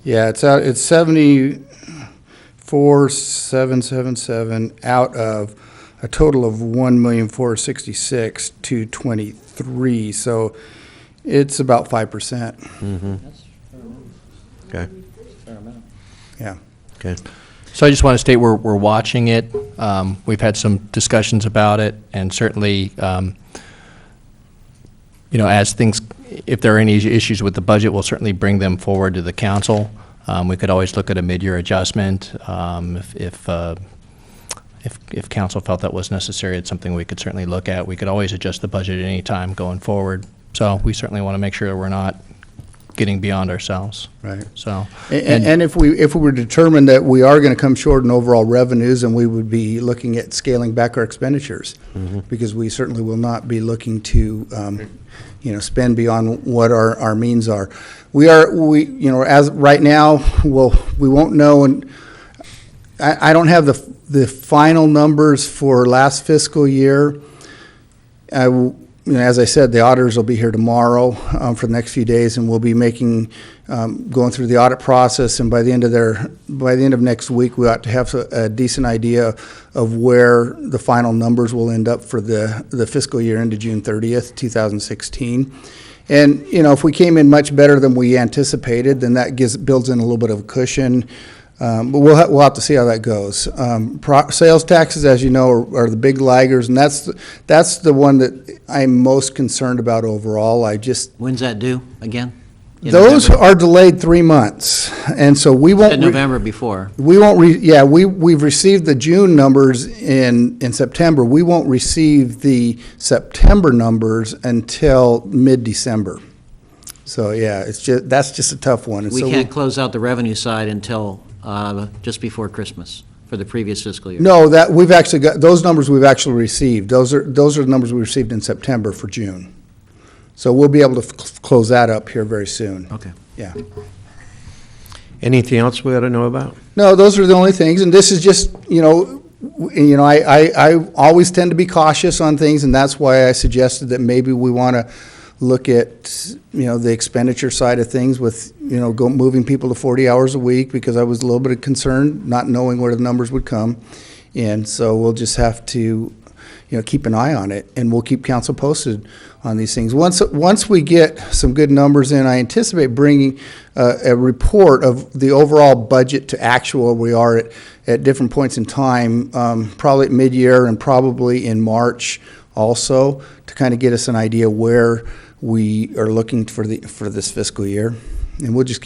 Yeah, it's 74,777 out of a total of 1,466,223. So it's about 5%. Mm-hmm. Okay. Yeah. Okay. So I just want to state we're watching it. We've had some discussions about it, and certainly, you know, as things, if there are any issues with the budget, we'll certainly bring them forward to the council. We could always look at a mid-year adjustment if council felt that was necessary. It's something we could certainly look at. We could always adjust the budget at any time going forward. So we certainly want to make sure that we're not getting beyond ourselves. Right. So, and if we were determined that we are going to come short in overall revenues, then we would be looking at scaling back our expenditures, because we certainly will not be looking to, you know, spend beyond what our means are. We you know, as right now, we won't know, and I don't have the final numbers for last fiscal year. You know, as I said, the auditors will be here tomorrow for the next few days, and we'll be making, going through the audit process. And by the end of next week, we ought to have a decent idea of where the final numbers will end up for the fiscal year into June 30th, 2016. And you know, if we came in much better than we anticipated, then that builds in a little bit of a cushion. But we'll have to see how that goes. Sales taxes, as you know, are the big laggers, and that's the one that I'm most concerned about overall. When's that due again? Those are delayed 3 months, and so we won't. Said November before. We won't. We've received the June numbers in September. We won't receive the September numbers until mid-December. So yeah, that's just a tough one. And We so can't close out the revenue side until just before Christmas for the previous fiscal year. No, that we've actually got those numbers. We've actually received those are the numbers we received in September for June. So we'll be able to close that up here very soon. Okay. Yeah. Anything else we ought to know about? No, those are the only things, and this is just, you know, I always tend to be cautious on things, and that's why I suggested that maybe we want to look at, you know, the expenditure side of things with, you know, moving people to 40 hours a week, because I was a little bit concerned not knowing where the numbers would come. And so we'll just have to, you know, keep an eye on it, and we'll keep council posted on these things. Once we get some good numbers in, I anticipate bringing a report of the overall budget to actual where we are at different points in time, probably at mid-year and probably in March also, to kind of get us an idea where we are looking for this fiscal year. And we'll just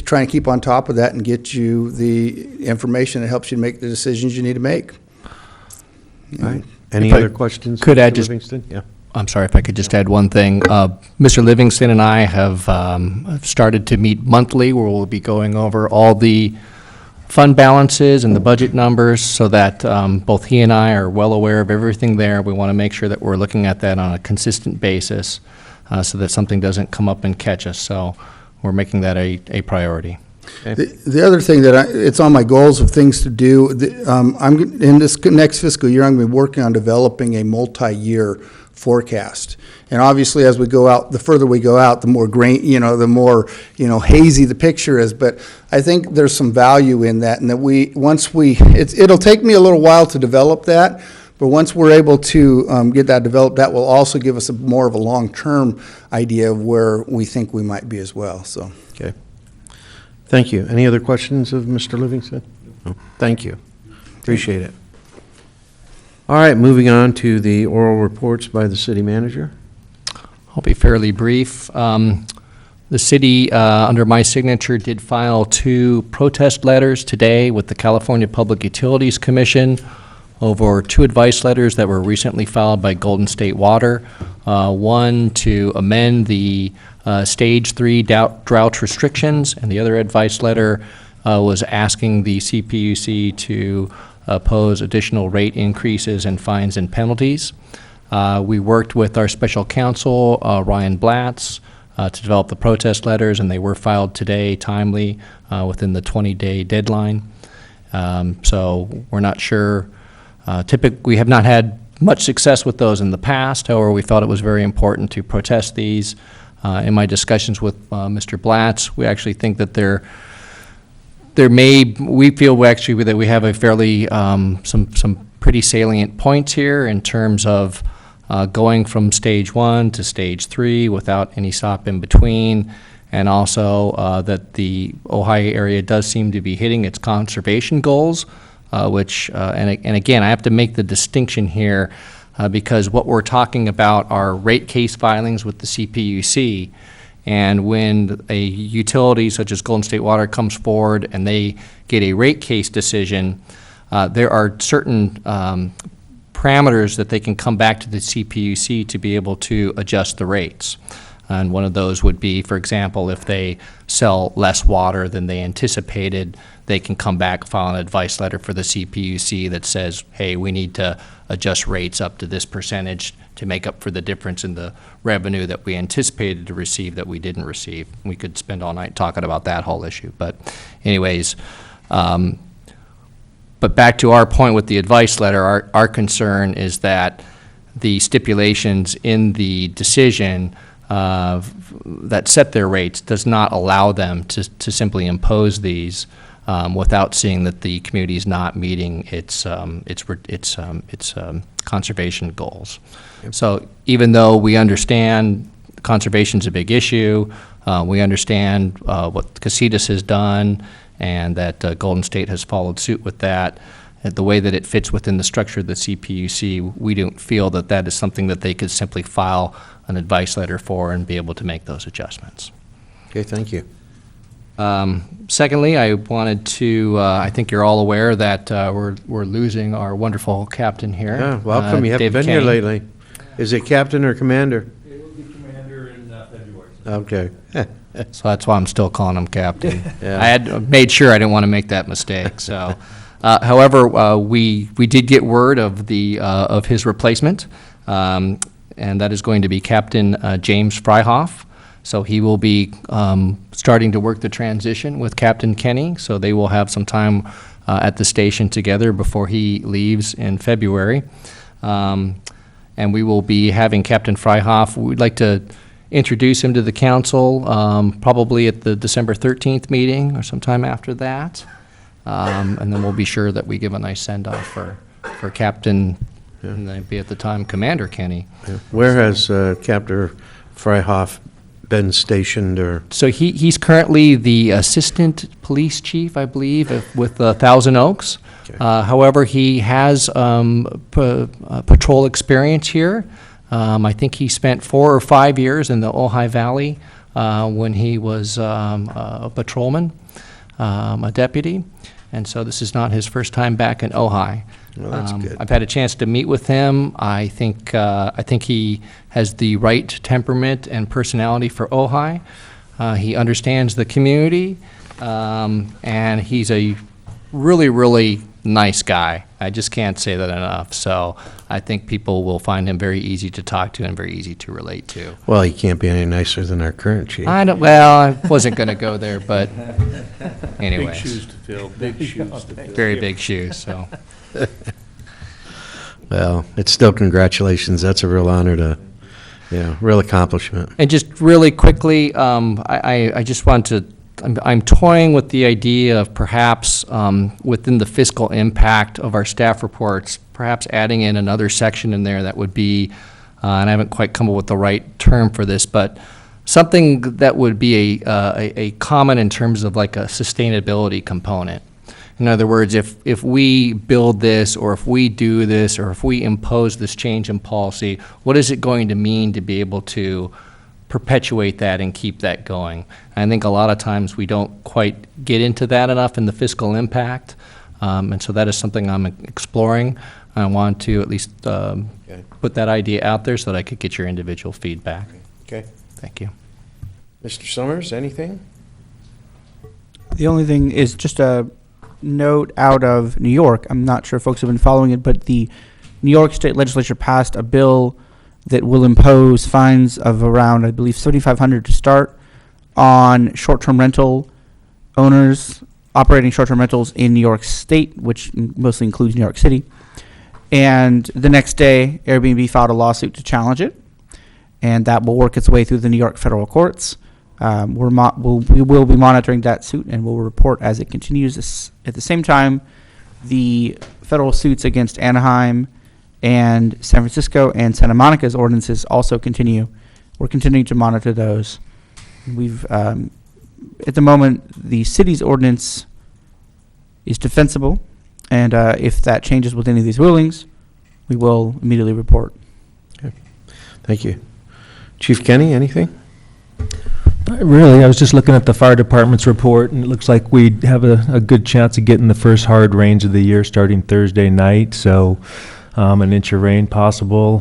try and keep on top of that and get you the information that helps you make the decisions you need to make. All right. Any other questions? Could add Mr. just, Livingston? Yeah. I'm sorry if I could just add one thing. Mr. Livingston and I have started to meet monthly, where we'll be going over all the fund balances and the budget numbers, so that both he and I are well aware of everything there. We want to make sure that we're looking at that on a consistent basis, so that something doesn't come up and catch us. So we're making that a priority. Okay. The other thing that it's on my goals of things to do, in this next fiscal year, I'm going to be working on developing a multi-year forecast. And obviously, as we go out, the further we go out, the more the more, hazy the picture is. But I think there's some value in that, and that it'll take me a little while to develop that. But once we're able to get that developed, that will also give us more of a long-term idea of where we think we might be as well. So. Okay. Thank you. Any other questions of Mr. Livingston? No. Thank you. Appreciate it. All right, moving on to the oral reports by the city manager. I'll be fairly brief. The city, under my signature, did file 2 protest letters today with the California Public Utilities Commission over 2 advice letters that were recently filed by Golden State Water. One to amend the Stage 3 drought restrictions, and the other advice letter was asking the CPUC to oppose additional rate increases and fines and penalties. We worked with our special counsel, Ryan Blatz, to develop the protest letters, and they were filed today timely within the 20-day deadline. So we're not sure. We have not had much success with those in the past. However, we thought it was very important to protest these. In my discussions with Mr. Blatz, we actually think that we feel actually that we have a fairly, some pretty salient points here in terms of going from stage 1 to stage 3 without any stop in between, and also that the Ojai area does seem to be hitting its conservation goals, which, and again, I have to make the distinction here because what we're talking about are rate case filings with the CPUC, and when a utility such as Golden State Water comes forward and they get a rate case decision, there are certain parameters that they can come back to the CPUC to be able to adjust the rates. And one of those would be, for example, if they sell less water than they anticipated, they can come back, file an advice letter for the CPUC that says, hey, we need to adjust rates up to this percentage to make up for the difference in the revenue that we anticipated to receive that we didn't receive. We could spend all night talking about that whole issue. But anyways, but back to our point with the advice letter, our concern is that the stipulations in the decision that set their rates does not allow them to simply impose these without seeing that the community is not meeting its conservation goals. Yep. So even though we understand conservation is a big issue, we understand what Casitas has done, and that Golden State has followed suit with that. And the way that it fits within the structure of the CPUC, we don't feel that that is something that they could simply file an advice letter for and be able to make those adjustments. Okay, thank you. Secondly, I wanted to, I think you're all aware that we're losing our wonderful captain here. Yeah, welcome. You haven't David been here Kenny. lately. Is it captain or commander? It will be commander in February. Okay. So that's why I'm still calling him captain. Yeah. I had made sure I didn't want to make that mistake. So, however, we did get word of the of his replacement, and that is going to be Captain James Freihoff. So he will be starting to work the transition with Captain Kenny. So they will have some time at the station together before he leaves in February, and we will be having Captain Freihoff. We'd like to introduce him to the council probably at the December 13th meeting or sometime after that. And then we'll be sure that we give a nice send-off for Captain, and then be at the time Commander Kenny. Yeah. Where has Captain Freihoff been stationed, or? So he's currently the Assistant Police Chief, I believe, with Thousand Oaks. Okay. However, he has patrol experience here. I think he spent 4 or 5 years in the Ojai Valley when he was a patrolman, a deputy, and so this is not his first time back in Ojai. Well, that's good. I've had a chance to meet with him. I think he has the right temperament and personality for Ojai. He understands the community, and he's a really, really nice guy. I just can't say that enough. So I think people will find him very easy to talk to and very easy to relate to. Well, he can't be any nicer than our current chief. Well, I wasn't going to go there, but anyways. Big shoes to fill, big shoes to fill. Very big shoes, so. Well, it's still congratulations. That's a real honor to, real accomplishment. And just really quickly, I just want to, I'm toying with the idea of perhaps within the fiscal impact of our staff reports, perhaps adding in another section in there that would be, and I haven't quite come up with the right term for this, but something that would be a common in terms of like a sustainability component. In other words, if we build this, or if we do this, or if we impose this change in policy, what is it going to mean to be able to perpetuate that and keep that going? I think a lot of times we don't quite get into that enough in the fiscal impact, and so that is something I'm exploring. I want to at least put that idea out there so that I could get your individual feedback. Okay. Thank you. Mr. Summers, anything? The only thing is just a note out of New York. I'm not sure if folks have been following it, but the New York State Legislature passed a bill that will impose fines of around, I believe, $7,500 to start on short-term rental owners operating short-term rentals in New York State, which mostly includes New York City. And the next day, Airbnb filed a lawsuit to challenge it, and that will work its way through the New York federal courts. We will be monitoring that suit, and we'll report as it continues. At the same time, the federal suits against Anaheim and San Francisco and Santa Monica's ordinances also continue. We're continuing to monitor those. We've, at the moment, the city's ordinance is defensible, and if that changes with any of these rulings, we will immediately report. Okay. Thank you. Chief Kenny, anything? Really, I was just looking at the fire department's report, and it looks like we have a good chance of getting the first hard rains of the year starting Thursday night. So an inch of rain possible,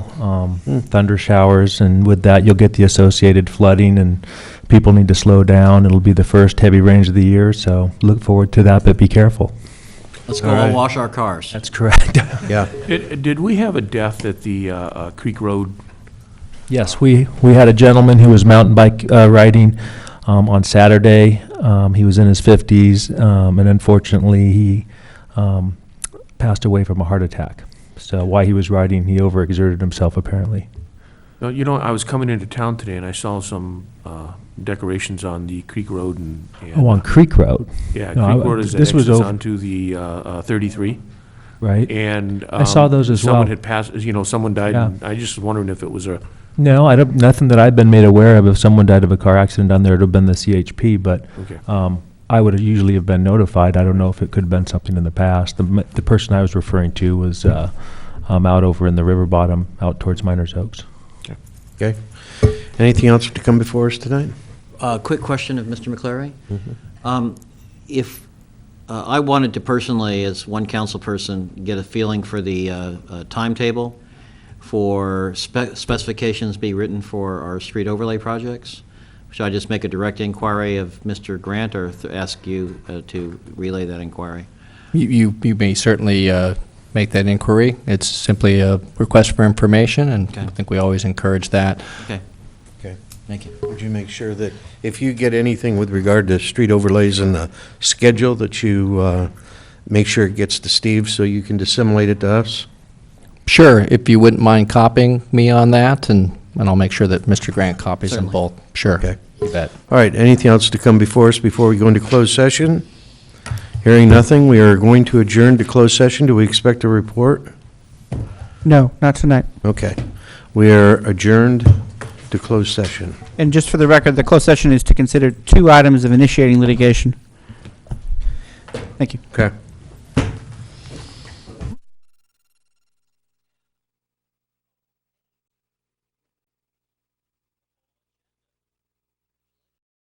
thunder showers, and with that you'll get the associated flooding, and people need to slow down. It'll be the first heavy rains of the year, so look forward to that, but be careful. Let's go and wash our cars. That's correct. Yeah. Did we have a death at the Creek Road? Yes, we had a gentleman who was mountain bike riding on Saturday. He was in his 50s, and unfortunately he passed away from a heart attack. So while he was riding, he overexerted himself apparently. No, you know, I was coming into town today and I saw some decorations on the Creek Road and on Creek Road? Yeah, No, Creek Road is that this was exits over- onto the 33. Right. And I saw those as someone well. had passed, someone died, Yeah. and I just was wondering if it was a... No, nothing that I've been made aware of. If someone died of a car accident down there, it would have been the CHP, but Okay. I would have usually have been notified. I don't know if it could have been something in the past. The person I was referring to was out over in the river bottom, out towards Miners Oaks. Okay. Anything else to come before us tonight? Quick question of Mr. McClary. If I wanted to personally, as one council person, get a feeling for the timetable for specifications be written for our street overlay projects, should I just make a direct inquiry of Mr. Grant, or ask you to relay that inquiry? You may certainly make that inquiry. It's simply a request for information, and I think we always encourage that. Okay. Okay. Thank you. Would you make sure that if you get anything with regard to street overlays and the schedule, that you make sure it gets to Steve so you can disseminate it to us? Sure, if you wouldn't mind copying me on that, and I'll make sure that Mr. Grant copies them both. Sure. Okay. You bet. All right, anything else to come before us before we go into closed session? Hearing nothing, we are going to adjourn to closed session. Do we expect a report? No, not tonight. Okay. We are adjourned to closed session. And just for the record, the closed session is to consider 2 items of initiating litigation. Thank you. Okay.